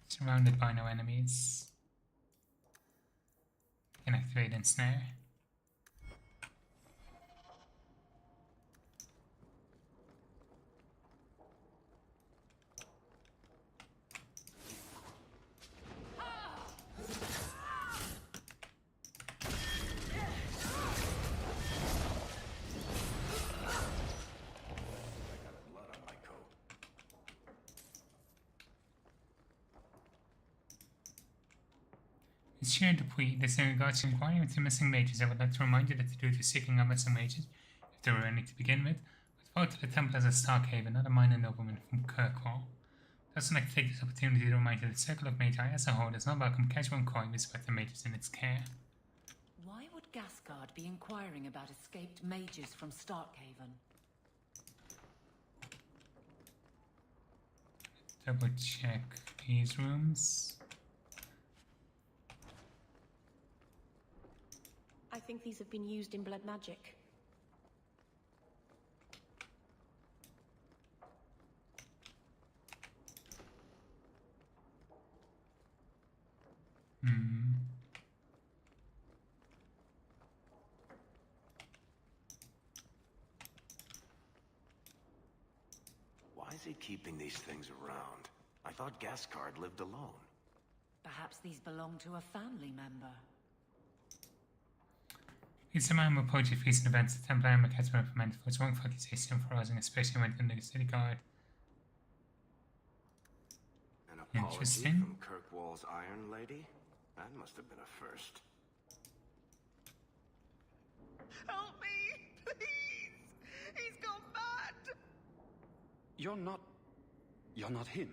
surrounded by no enemies, can activate ensnare. It's shared Dupuy. This in regards to inquiring into missing mages. I would like to remind you that the duty of seeking out missing mages, if there were any to begin with, was brought to the Templars of Starkhaven, not a minor nobleman from Kirkwall. I'd also like to take this opportunity to remind you that the Circle of Magi as a whole does not welcome casual inquiries about the mages in its care. Why would Gasgard be inquiring about escaped mages from Starkhaven? Double check these rooms. I think these have been used in blood magic. Why is he keeping these things around? I thought Gasgard lived alone. Perhaps these belong to a family member. These man will poetry feast and events. The Templar Emma has been reprimanded for its wrongful accusation for rousing, especially when in the city guard. An apology Interesting. from Kirkwall's Iron Lady? That must have been a first. Help me, please! He's gone mad! You're not him.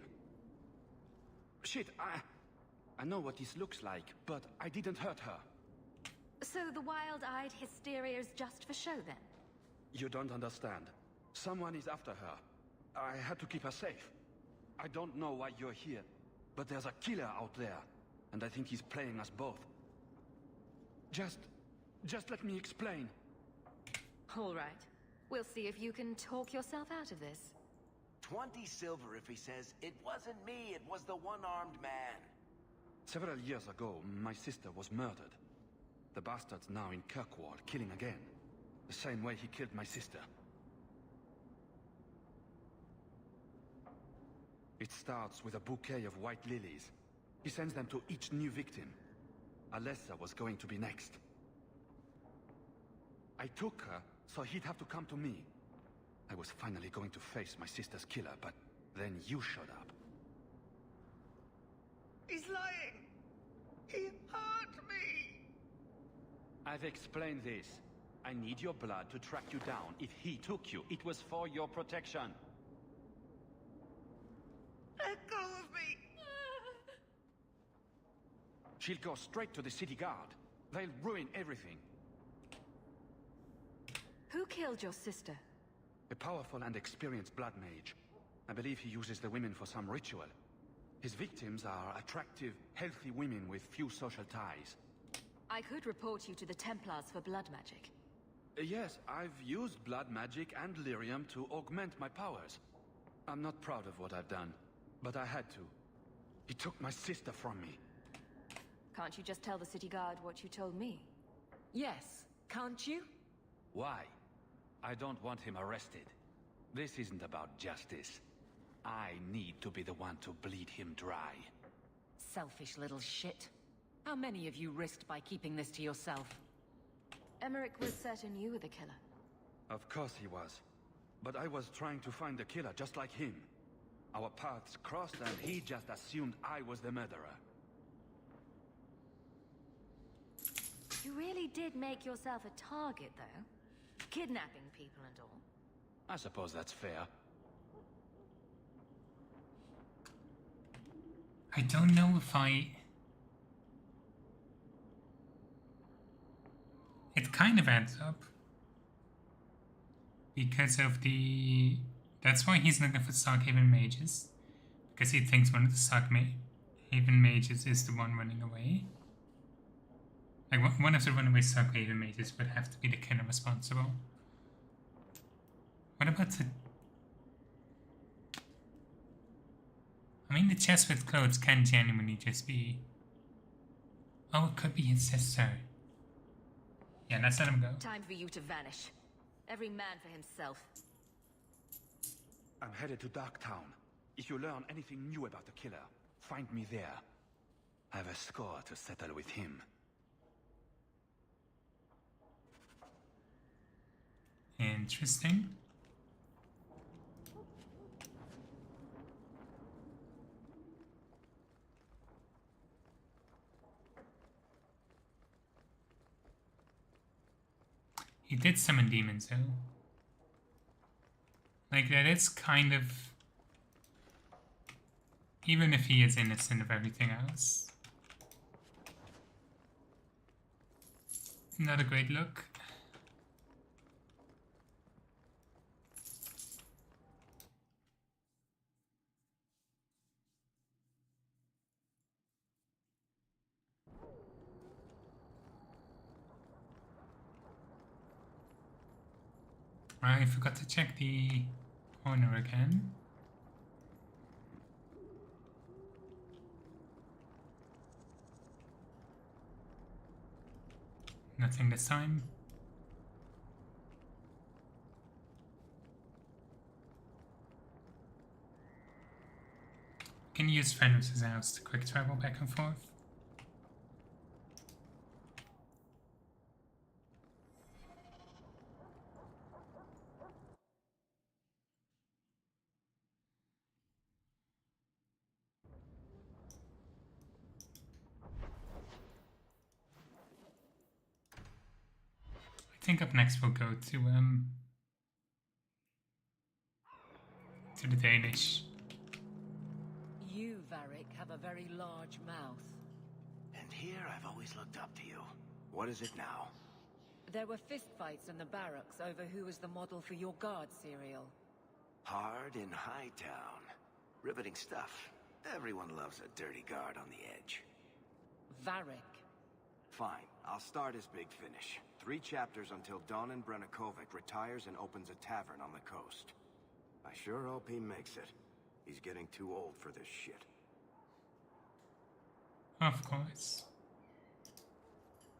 Shit, I know what this looks like, but I didn't hurt her. So the wild-eyed hysteria is just for show, then? You don't understand. Someone is after her. I had to keep her safe. I don't know why you're here, but there's a killer out there, and I think he's playing us both. Just let me explain. All right. We'll see if you can talk yourself out of this. 20 silver if he says, "It wasn't me, it was the one-armed man." Several years ago, my sister was murdered. The bastard's now in Kirkwall, killing again. The same way he killed my sister. It starts with a bouquet of white lilies. He sends them to each new victim. Alessa was going to be next. I took her, so he'd have to come to me. I was finally going to face my sister's killer, but then you showed up. He's lying! He hurt me! I've explained this. I need your blood to track you down. If he took you, it was for your protection. Let go of me! She'll go straight to the city guard. They'll ruin everything. Who killed your sister? A powerful and experienced blood mage. I believe he uses the women for some ritual. His victims are attractive, healthy women with few social ties. I could report you to the Templars for blood magic. Yes, I've used blood magic and lyrium to augment my powers. I'm not proud of what I've done, but I had to. He took my sister from me. Can't you just tell the city guard what you told me? Yes, can't you? Why? I don't want him arrested. This isn't about justice. I need to be the one to bleed him dry. Selfish little shit. How many of you risked by keeping this to yourself? Emmerich was certain you were the killer. Of course he was. But I was trying to find the killer just like him. Our paths crossed and he just assumed I was the murderer. You really did make yourself a target, though. Kidnapping people and all. I suppose that's fair. I don't know if it kind of adds up. Because of the That's why he's looking for Starkhaven mages. Because he thinks one of the Starkhaven mages is the one running away. Like, one of the runaway Starkhaven mages would have to be the killer responsible. What about the... I mean, the chest with clothes can genuinely just be... Oh, it could be his sister. Yeah, let's let him go. Time for you to vanish. Every man for himself. I'm headed to Darktown. If you learn anything new about the killer, find me there. I have a score to settle with him. Interesting. He did summon demons, though. Like, that is kind of... Even if he is innocent of everything else. Not a great look. I forgot to check the owner again. Nothing this time. Can use Fenris's house to quick travel back and forth. I think up next we'll go to the Danish. You, Varric, have a very large mouth. And here I've always looked up to you. What is it now? There were fistfights in the barracks over who was the model for your guard cereal. Hard in Hightown. Riveting stuff. Everyone loves a dirty guard on the edge. Varric. Fine, I'll start as Big Finish. 3 chapters until Donan Brennakovic retires and opens a tavern on the coast. I sure hope he makes it. He's getting too old for this shit. Of course.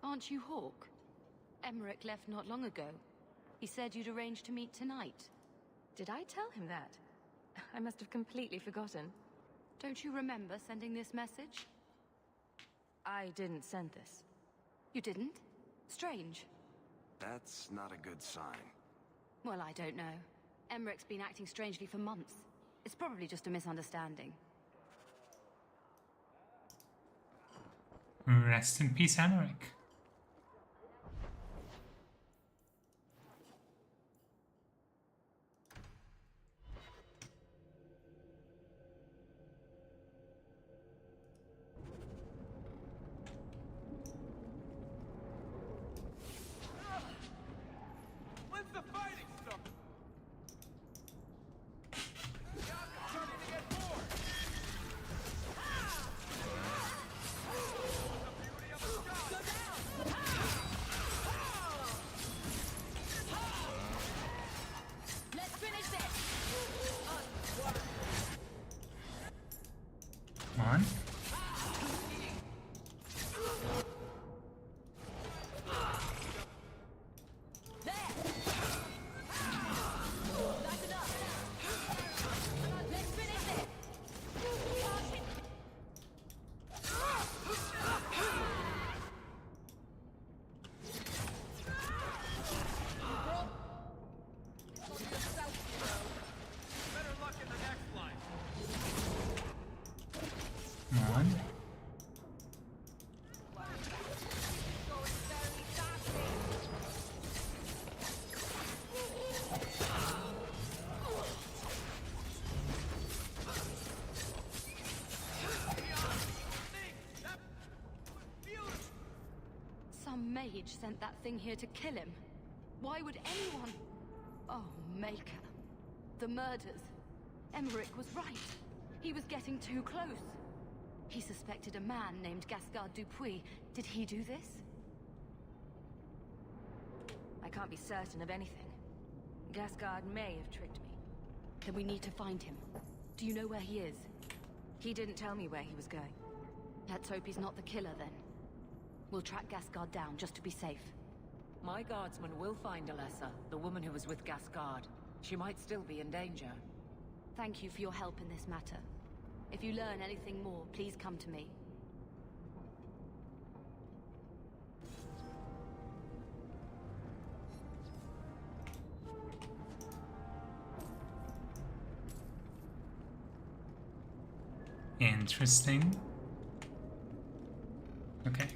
Aren't you Hawk? Emmerich left not long ago. He said you'd arranged to meet tonight. Did I tell him that? I must have completely forgotten. Don't you remember sending this message? I didn't send this. You didn't? Strange. That's not a good sign. Well, I don't know. Emmerich's been acting strangely for months. It's probably just a misunderstanding. Rest in peace, Emmerich. Come on. Come on. Some mage sent that thing here to kill him. Why would anyone... Oh, Maker. the murders. Emmerich was right. He was getting too close. He suspected a man named Gascard Dupuis. Did he do this? I can't be certain of anything. Gascard may have tricked me. Then we need to find him. Do you know where he is? He didn't tell me where he was going. Let's hope he's not the killer then. We'll track Gascard down just to be safe. My guardsman will find Alessa, the woman who was with Gascard. She might still be in danger. Thank you for your help in this matter. If you learn anything more, please come to me. Interesting. Okay.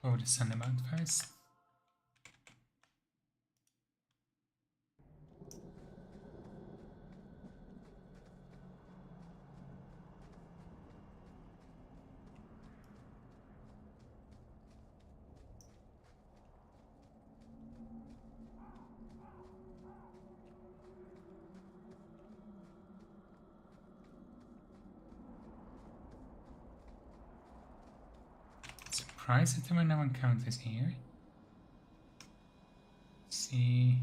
Oh, to send them out first. Surprised that there were no encounters here. Let's see.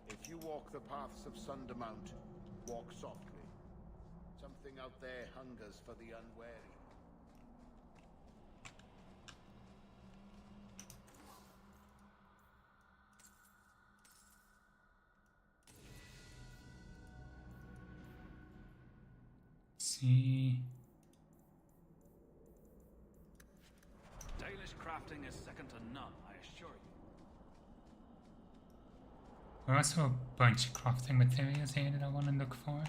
If you walk the paths of Sundermount, walk softly. Something out there hungers for the unwary. See. Danish crafting is second to none, I assure you. There are also a bunch of crafting materials here that I want to look for.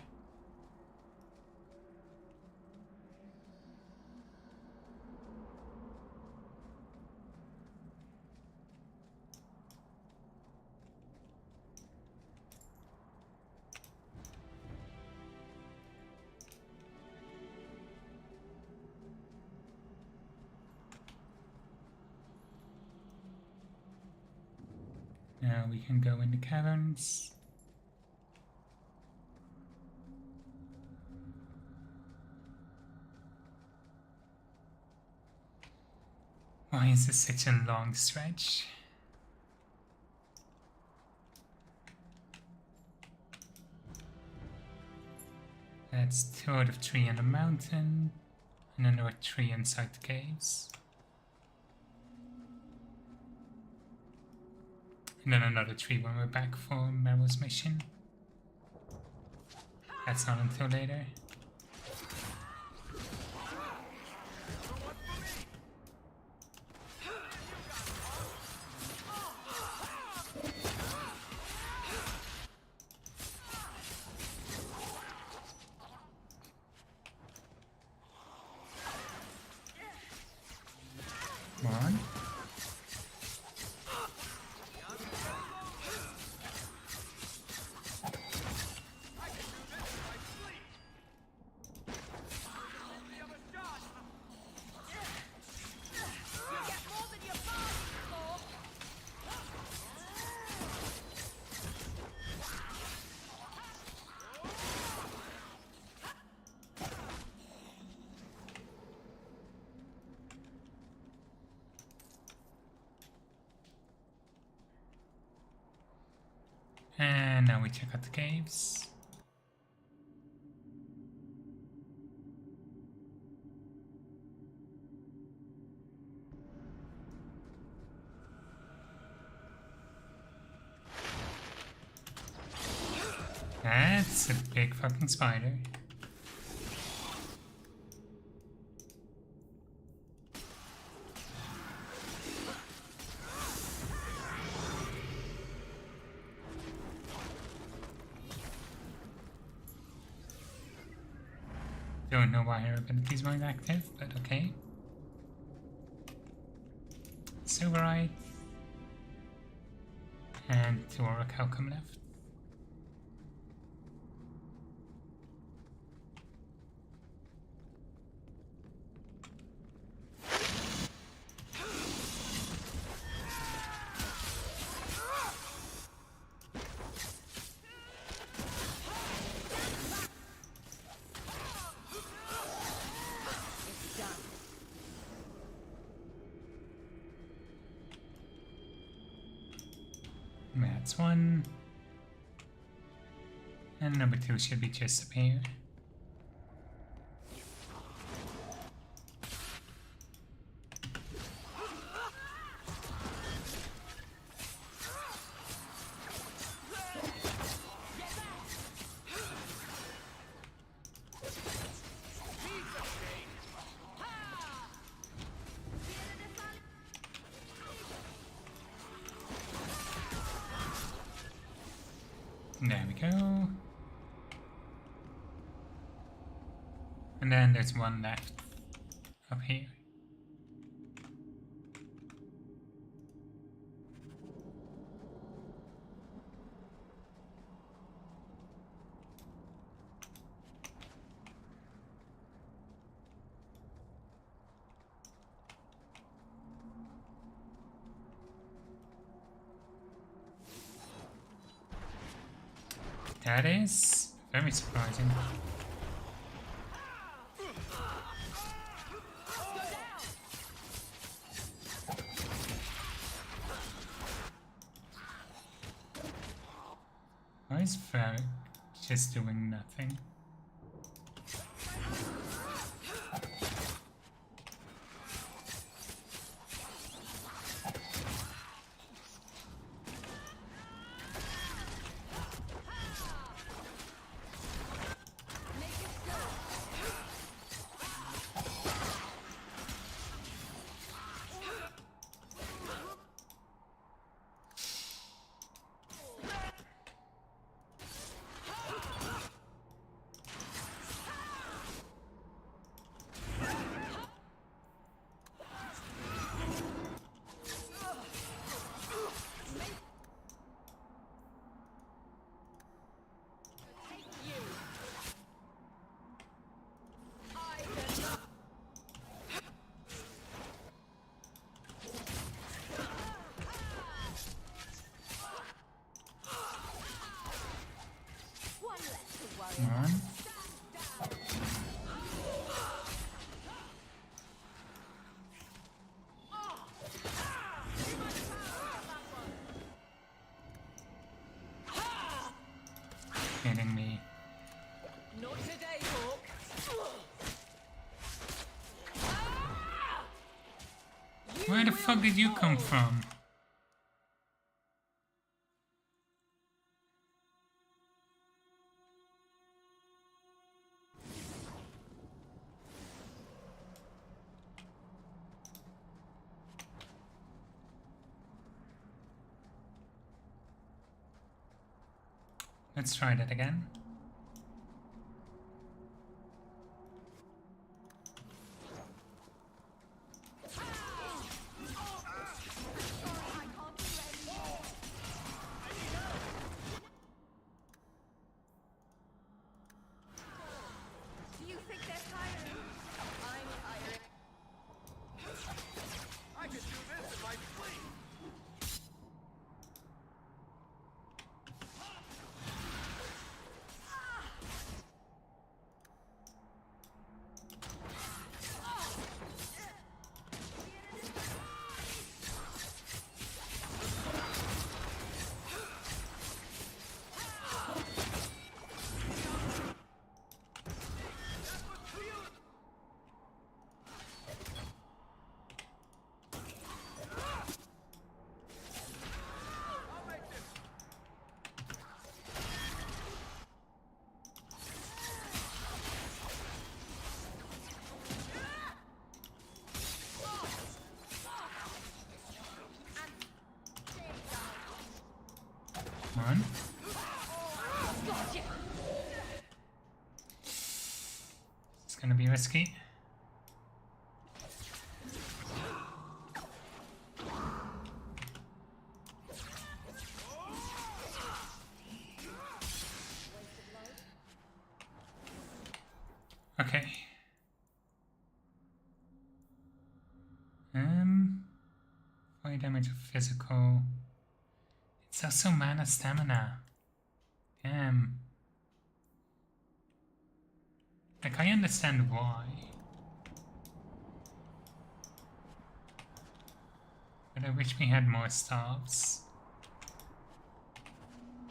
Now we can go in the caverns. Why is this such a long stretch? That's 2 out of 3 on the mountain, and then there were 3 inside the caves. And then another 3 when we're back for Meryl's mission. That's not until later. Come on. And now we check out the caves. That's a big fucking spider. Don't know why her abilities weren't active, but okay. Silverite. And 2 orichalcum left. That's 1. And number 2 should be just up here. There we go. And then there's 1 left up here. That is very surprising. Why is Varric just doing nothing? Come on. Kidding me. Not today, Hawk. Where the fuck did you come from? Let's try that again. Do you think they're tiring? I'm tiring. I could do this in my sleep! Come on. It's gonna be risky. Okay. Fire damage of physical. It's also mana stamina. Damn. Like, I understand why. But I wish we had more staffs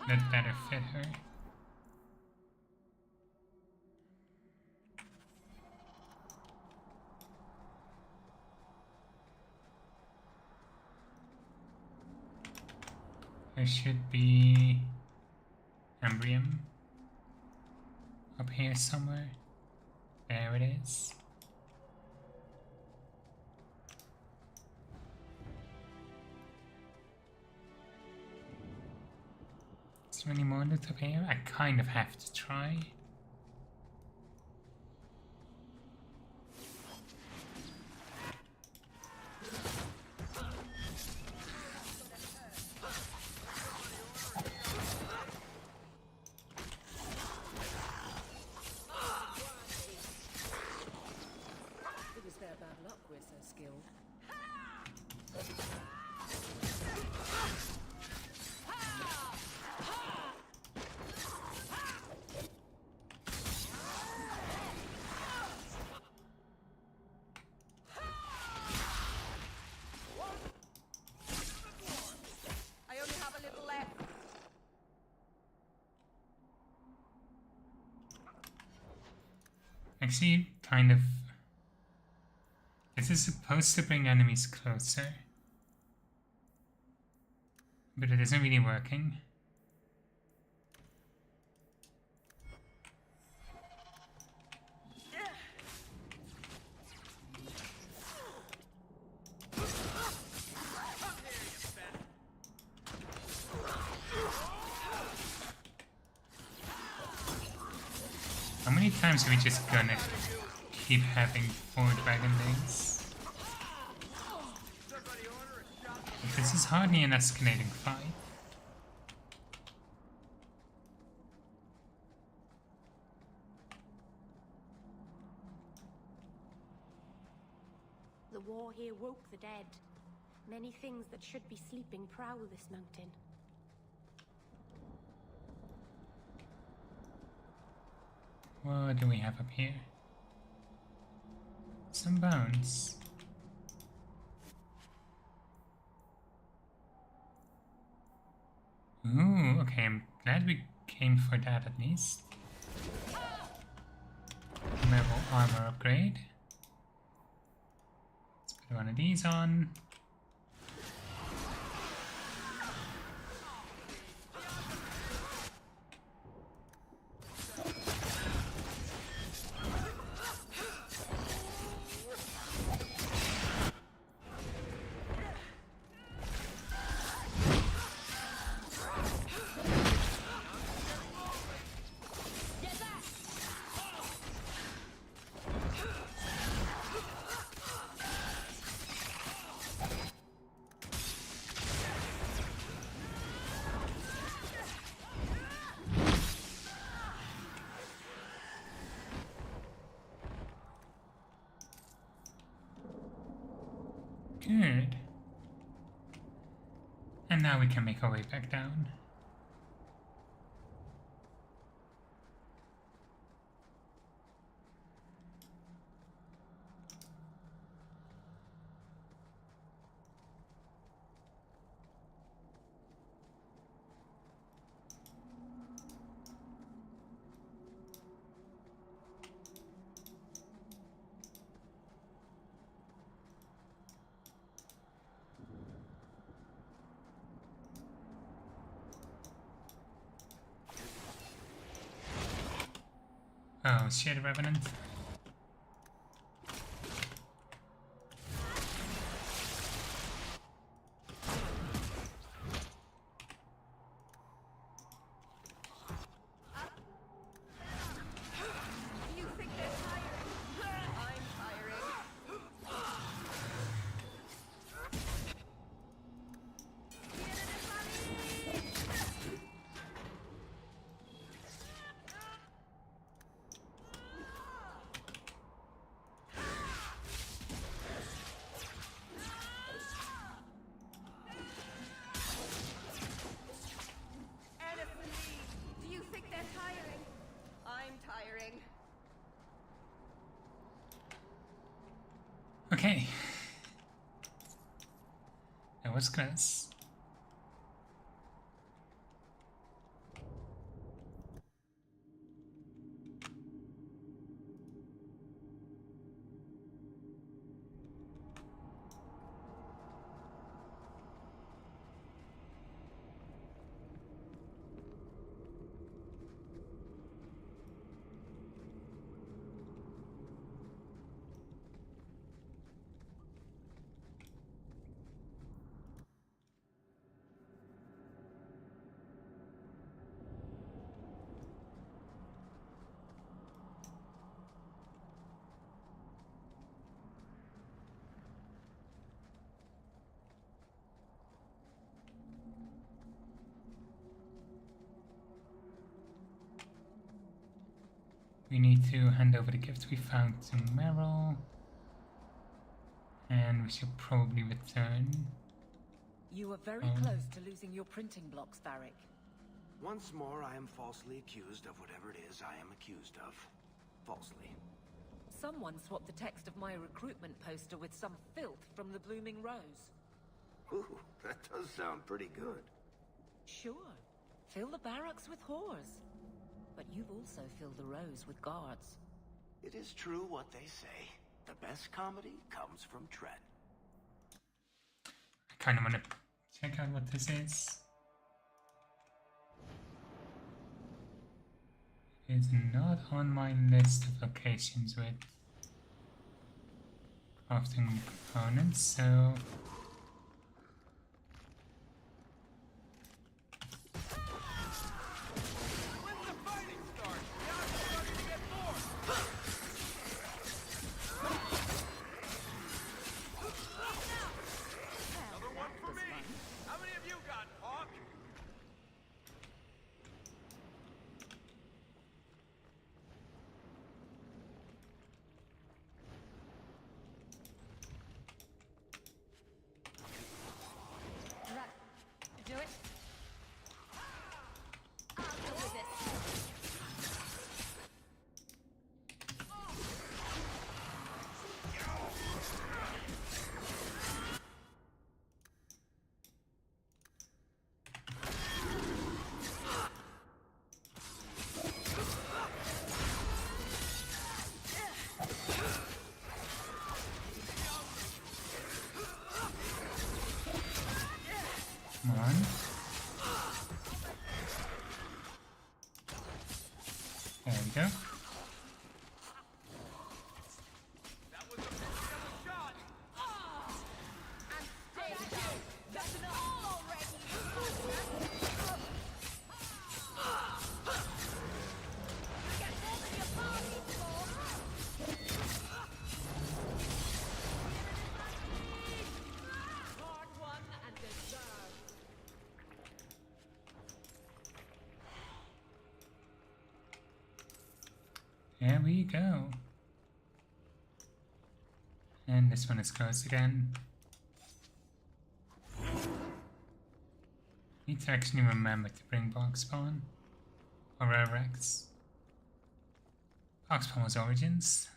that better fit her. There should be Embrium up here somewhere. There it is. Is there any more loot up here? I kind of have to try. Actually, kind of. This is supposed to bring enemies closer, but it isn't really working. How many times are we just gonna keep having 4 dragon days? This is hardly an escalating fight. The war here woke the dead. Many things that should be sleeping prowl this mountain. What do we have up here? Some bones. Ooh, okay, I'm glad we came for that at least. Level armor upgrade. Let's put one of these on. Good. And now we can make our way back down. Oh, shit, Revenant. Okay. That was close. We need to hand over the gift we found to Meryl. And we should probably return. You were very close to losing your printing blocks, Varric. Once more, I am falsely accused of whatever it is I am accused of. Falsely. Someone swapped the text of my recruitment poster with some filth from the Blooming Rose. Ooh, that does sound pretty good. Sure. Fill the barracks with whores. But you've also filled the Rose with guards. It is true what they say. The best comedy comes from Tread. I kind of want to check out what this is. It's not on my list of locations with crafting components, so come on. There we go. There we go. And this one is closed again. Need to actually remember to bring box spawn or Rex. Box spawn was Origins.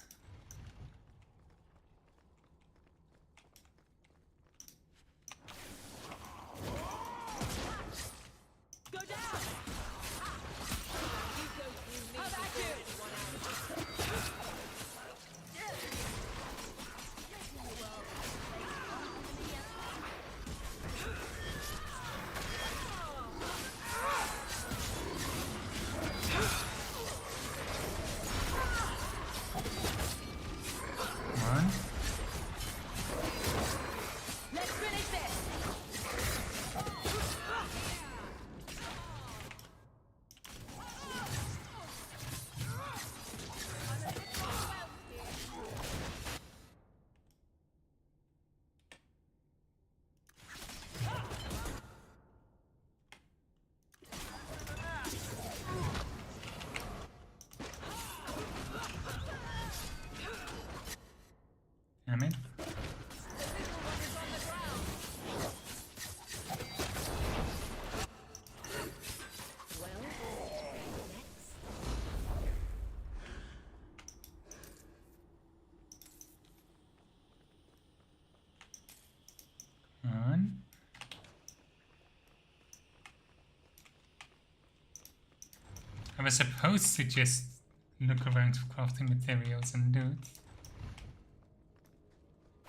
I was supposed to just look around for crafting materials and loot.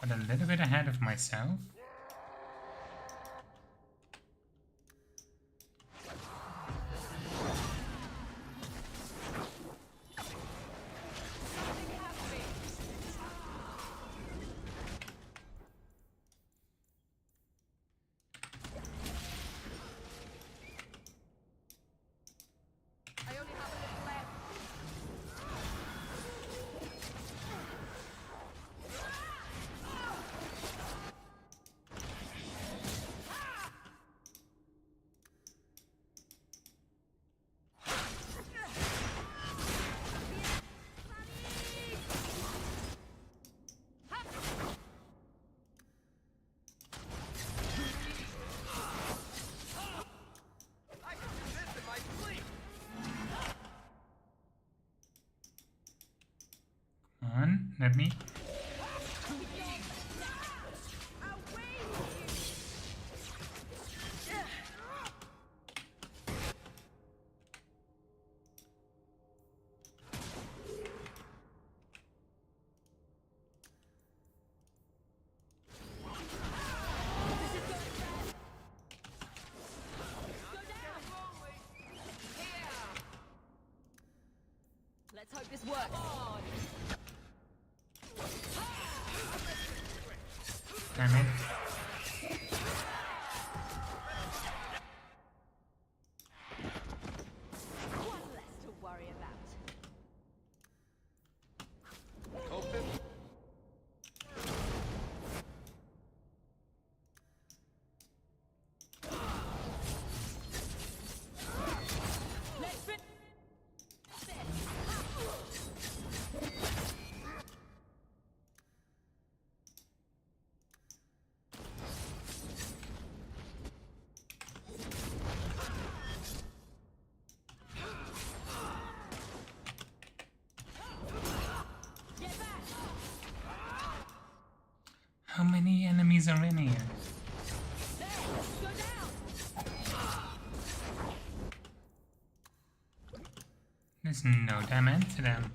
But a little bit ahead of myself. Let me. Let's hope this works. Damn it. One less to worry about. How many enemies are in here? There's no damn end to them.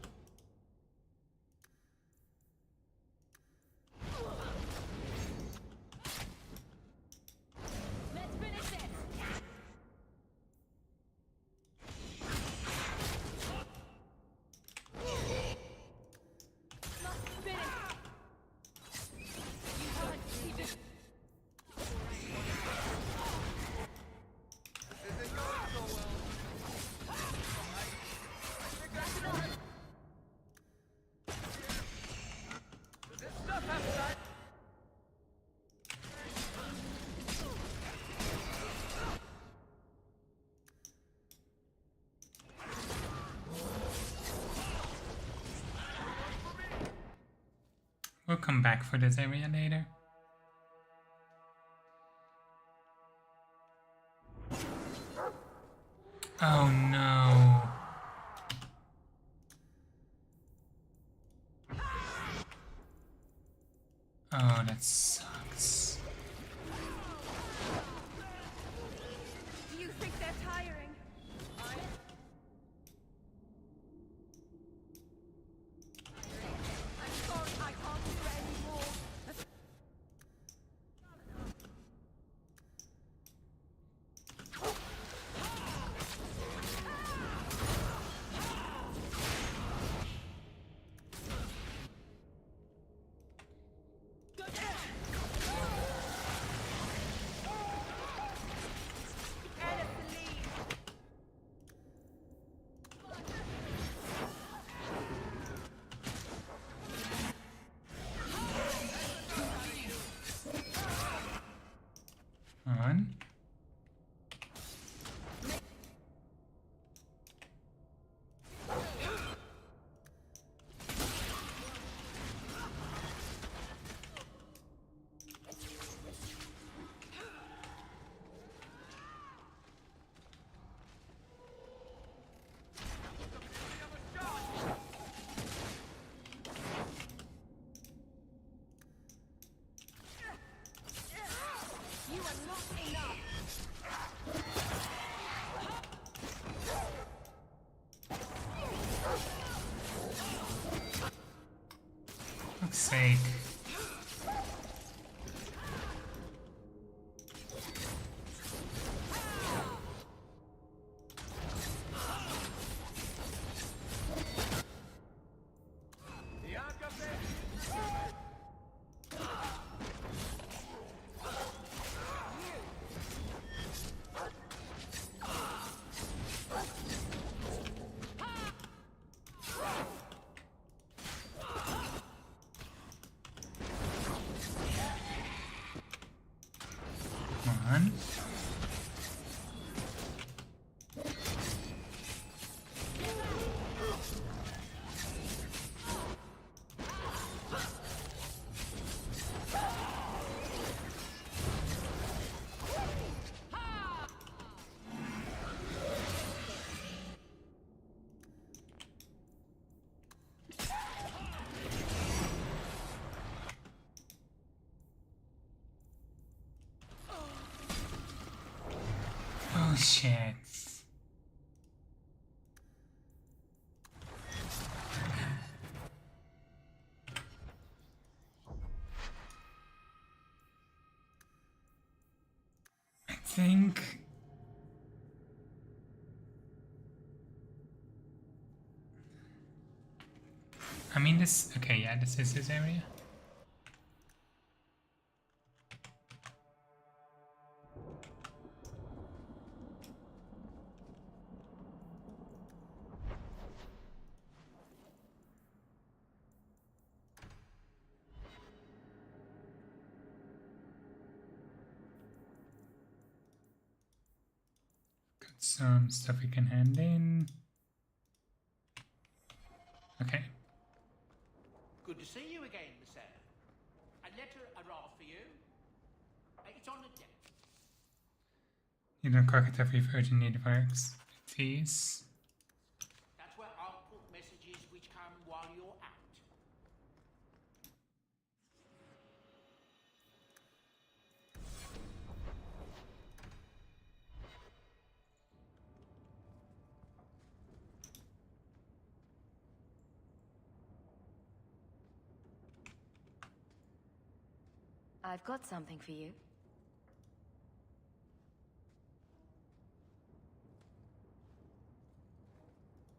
We'll come back for this area later. Oh no. Oh, that sucks. Do you think they're tiring? I'm sorry, I can't do it anymore. sake. Come on. Oh shit. I think I mean this okay, yeah, this is his area. Some stuff we can hand in. Okay. Good to see you again, Miss Eyre. A letter arrived for you. It's on the desk. You don't cock it every urgent need of our expertise. That's where I'll put messages which come while you're out. I've got something for you.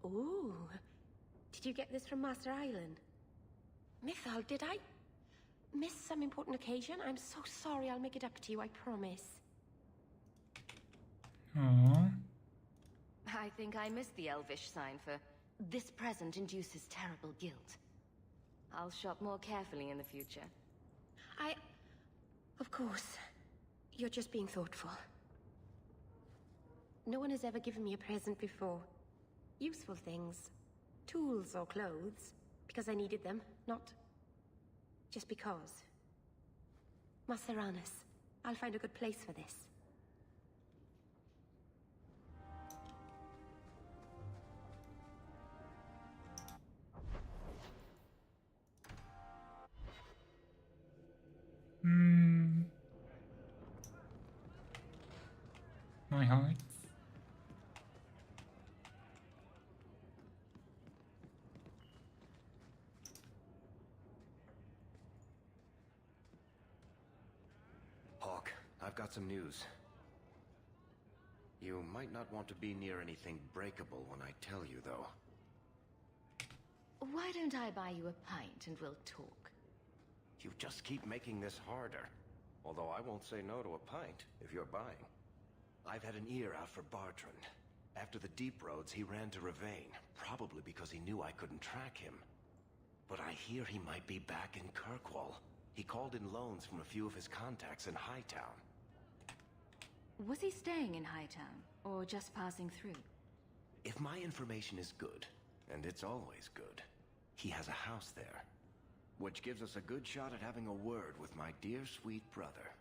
Ooh. Did you get this from Master Island? Mythal, did I miss some important occasion? I'm so sorry. I'll make it up to you, I promise. Aww. I think I missed the elvish sign for "this present induces terrible guilt." I'll shop more carefully in the future. Of course. You're just being thoughtful. No one has ever given me a present before. Useful things. Tools or clothes. Because I needed them, not just because. Maceranus, I'll find a good place for this. My heart. Hawk, I've got some news. You might not want to be near anything breakable when I tell you, though. Why don't I buy you a pint and we'll talk? You just keep making this harder. Although I won't say no to a pint, if you're buying. I've had an ear out for Bartrand. After the Deep Roads, he ran to Ravain, probably because he knew I couldn't track him. But I hear he might be back in Kirkwall. He called in loans from a few of his contacts in Hightown. Was he staying in Hightown, or just passing through? If my information is good, and it's always good, he has a house there. Which gives us a good shot at having a word with my dear sweet brother.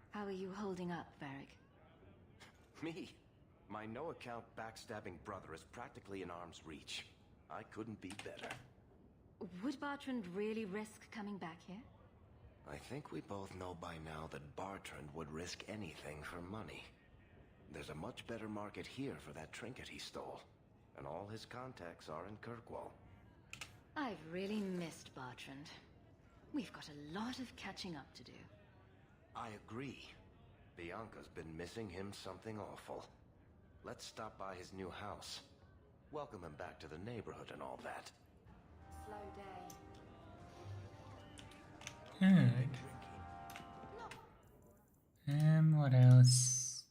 How are you holding up, Varric? Me? My no-account backstabbing brother is practically in arm's reach. I couldn't be better. Would Bartrand really risk coming back here? I think we both know by now that Bartrand would risk anything for money. There's a much better market here for that trinket he stole. And all his contacts are in Kirkwall. I've really missed Bertrand. We've got a lot of catching up to do. I agree. Bianca's been missing him something awful. Let's stop by his new house. Welcome him back to the neighborhood and all that. Slow day. Good. What else?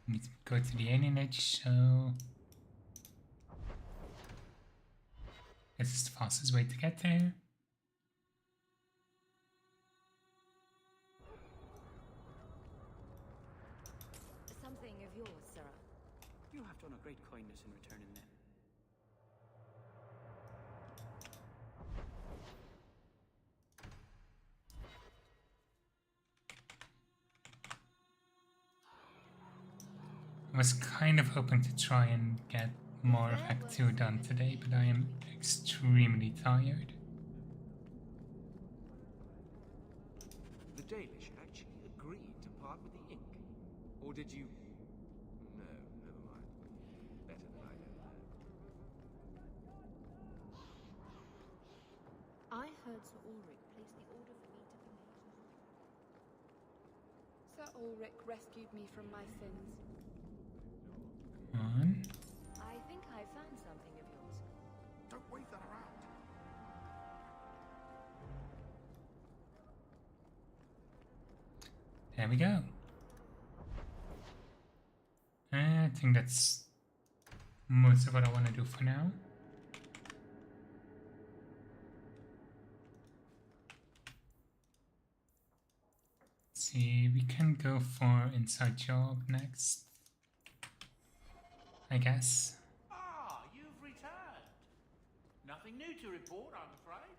Need to go to the Alienage show. This is the fastest way to get there. Something of yours, sir. You have done a great kindness in returning them. I was kind of hoping to try and get more of Act 2 done today, but I am extremely tired. The Danish actually agreed to part with the ink? Or did you... No, never mind. Better than I know that. I heard Sir Ulrich place the order for me to be made. Sir Ulrich rescued me from my sins. On. I think I found something of yours. Don't wave that around. There we go. I think that's most of what I want to do for now. Let's see, we can go for inside job next, I guess. Ah, you've returned. Nothing new to report, I'm afraid.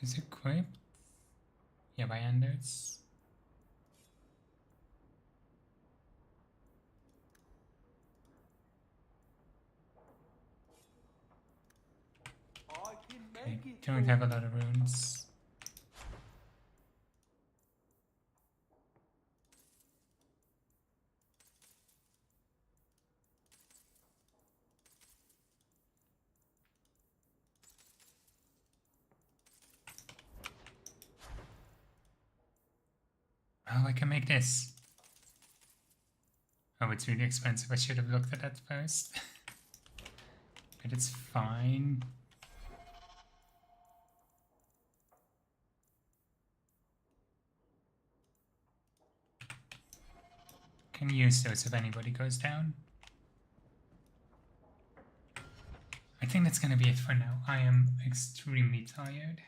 Is this equipped? Yeah, by Anders. I can Okay, make it. don't have a lot of runes. Oh, I can make this. Oh, it's really expensive. I should have looked at that first. But it's fine. Can use those if anybody goes down. I think that's gonna be it for now. I am extremely tired.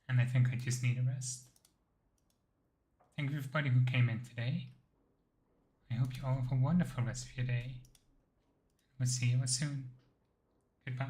And I think I just need a rest. Thank you everybody who came in today. I hope you all have a wonderful rest of your day. We'll see you all soon.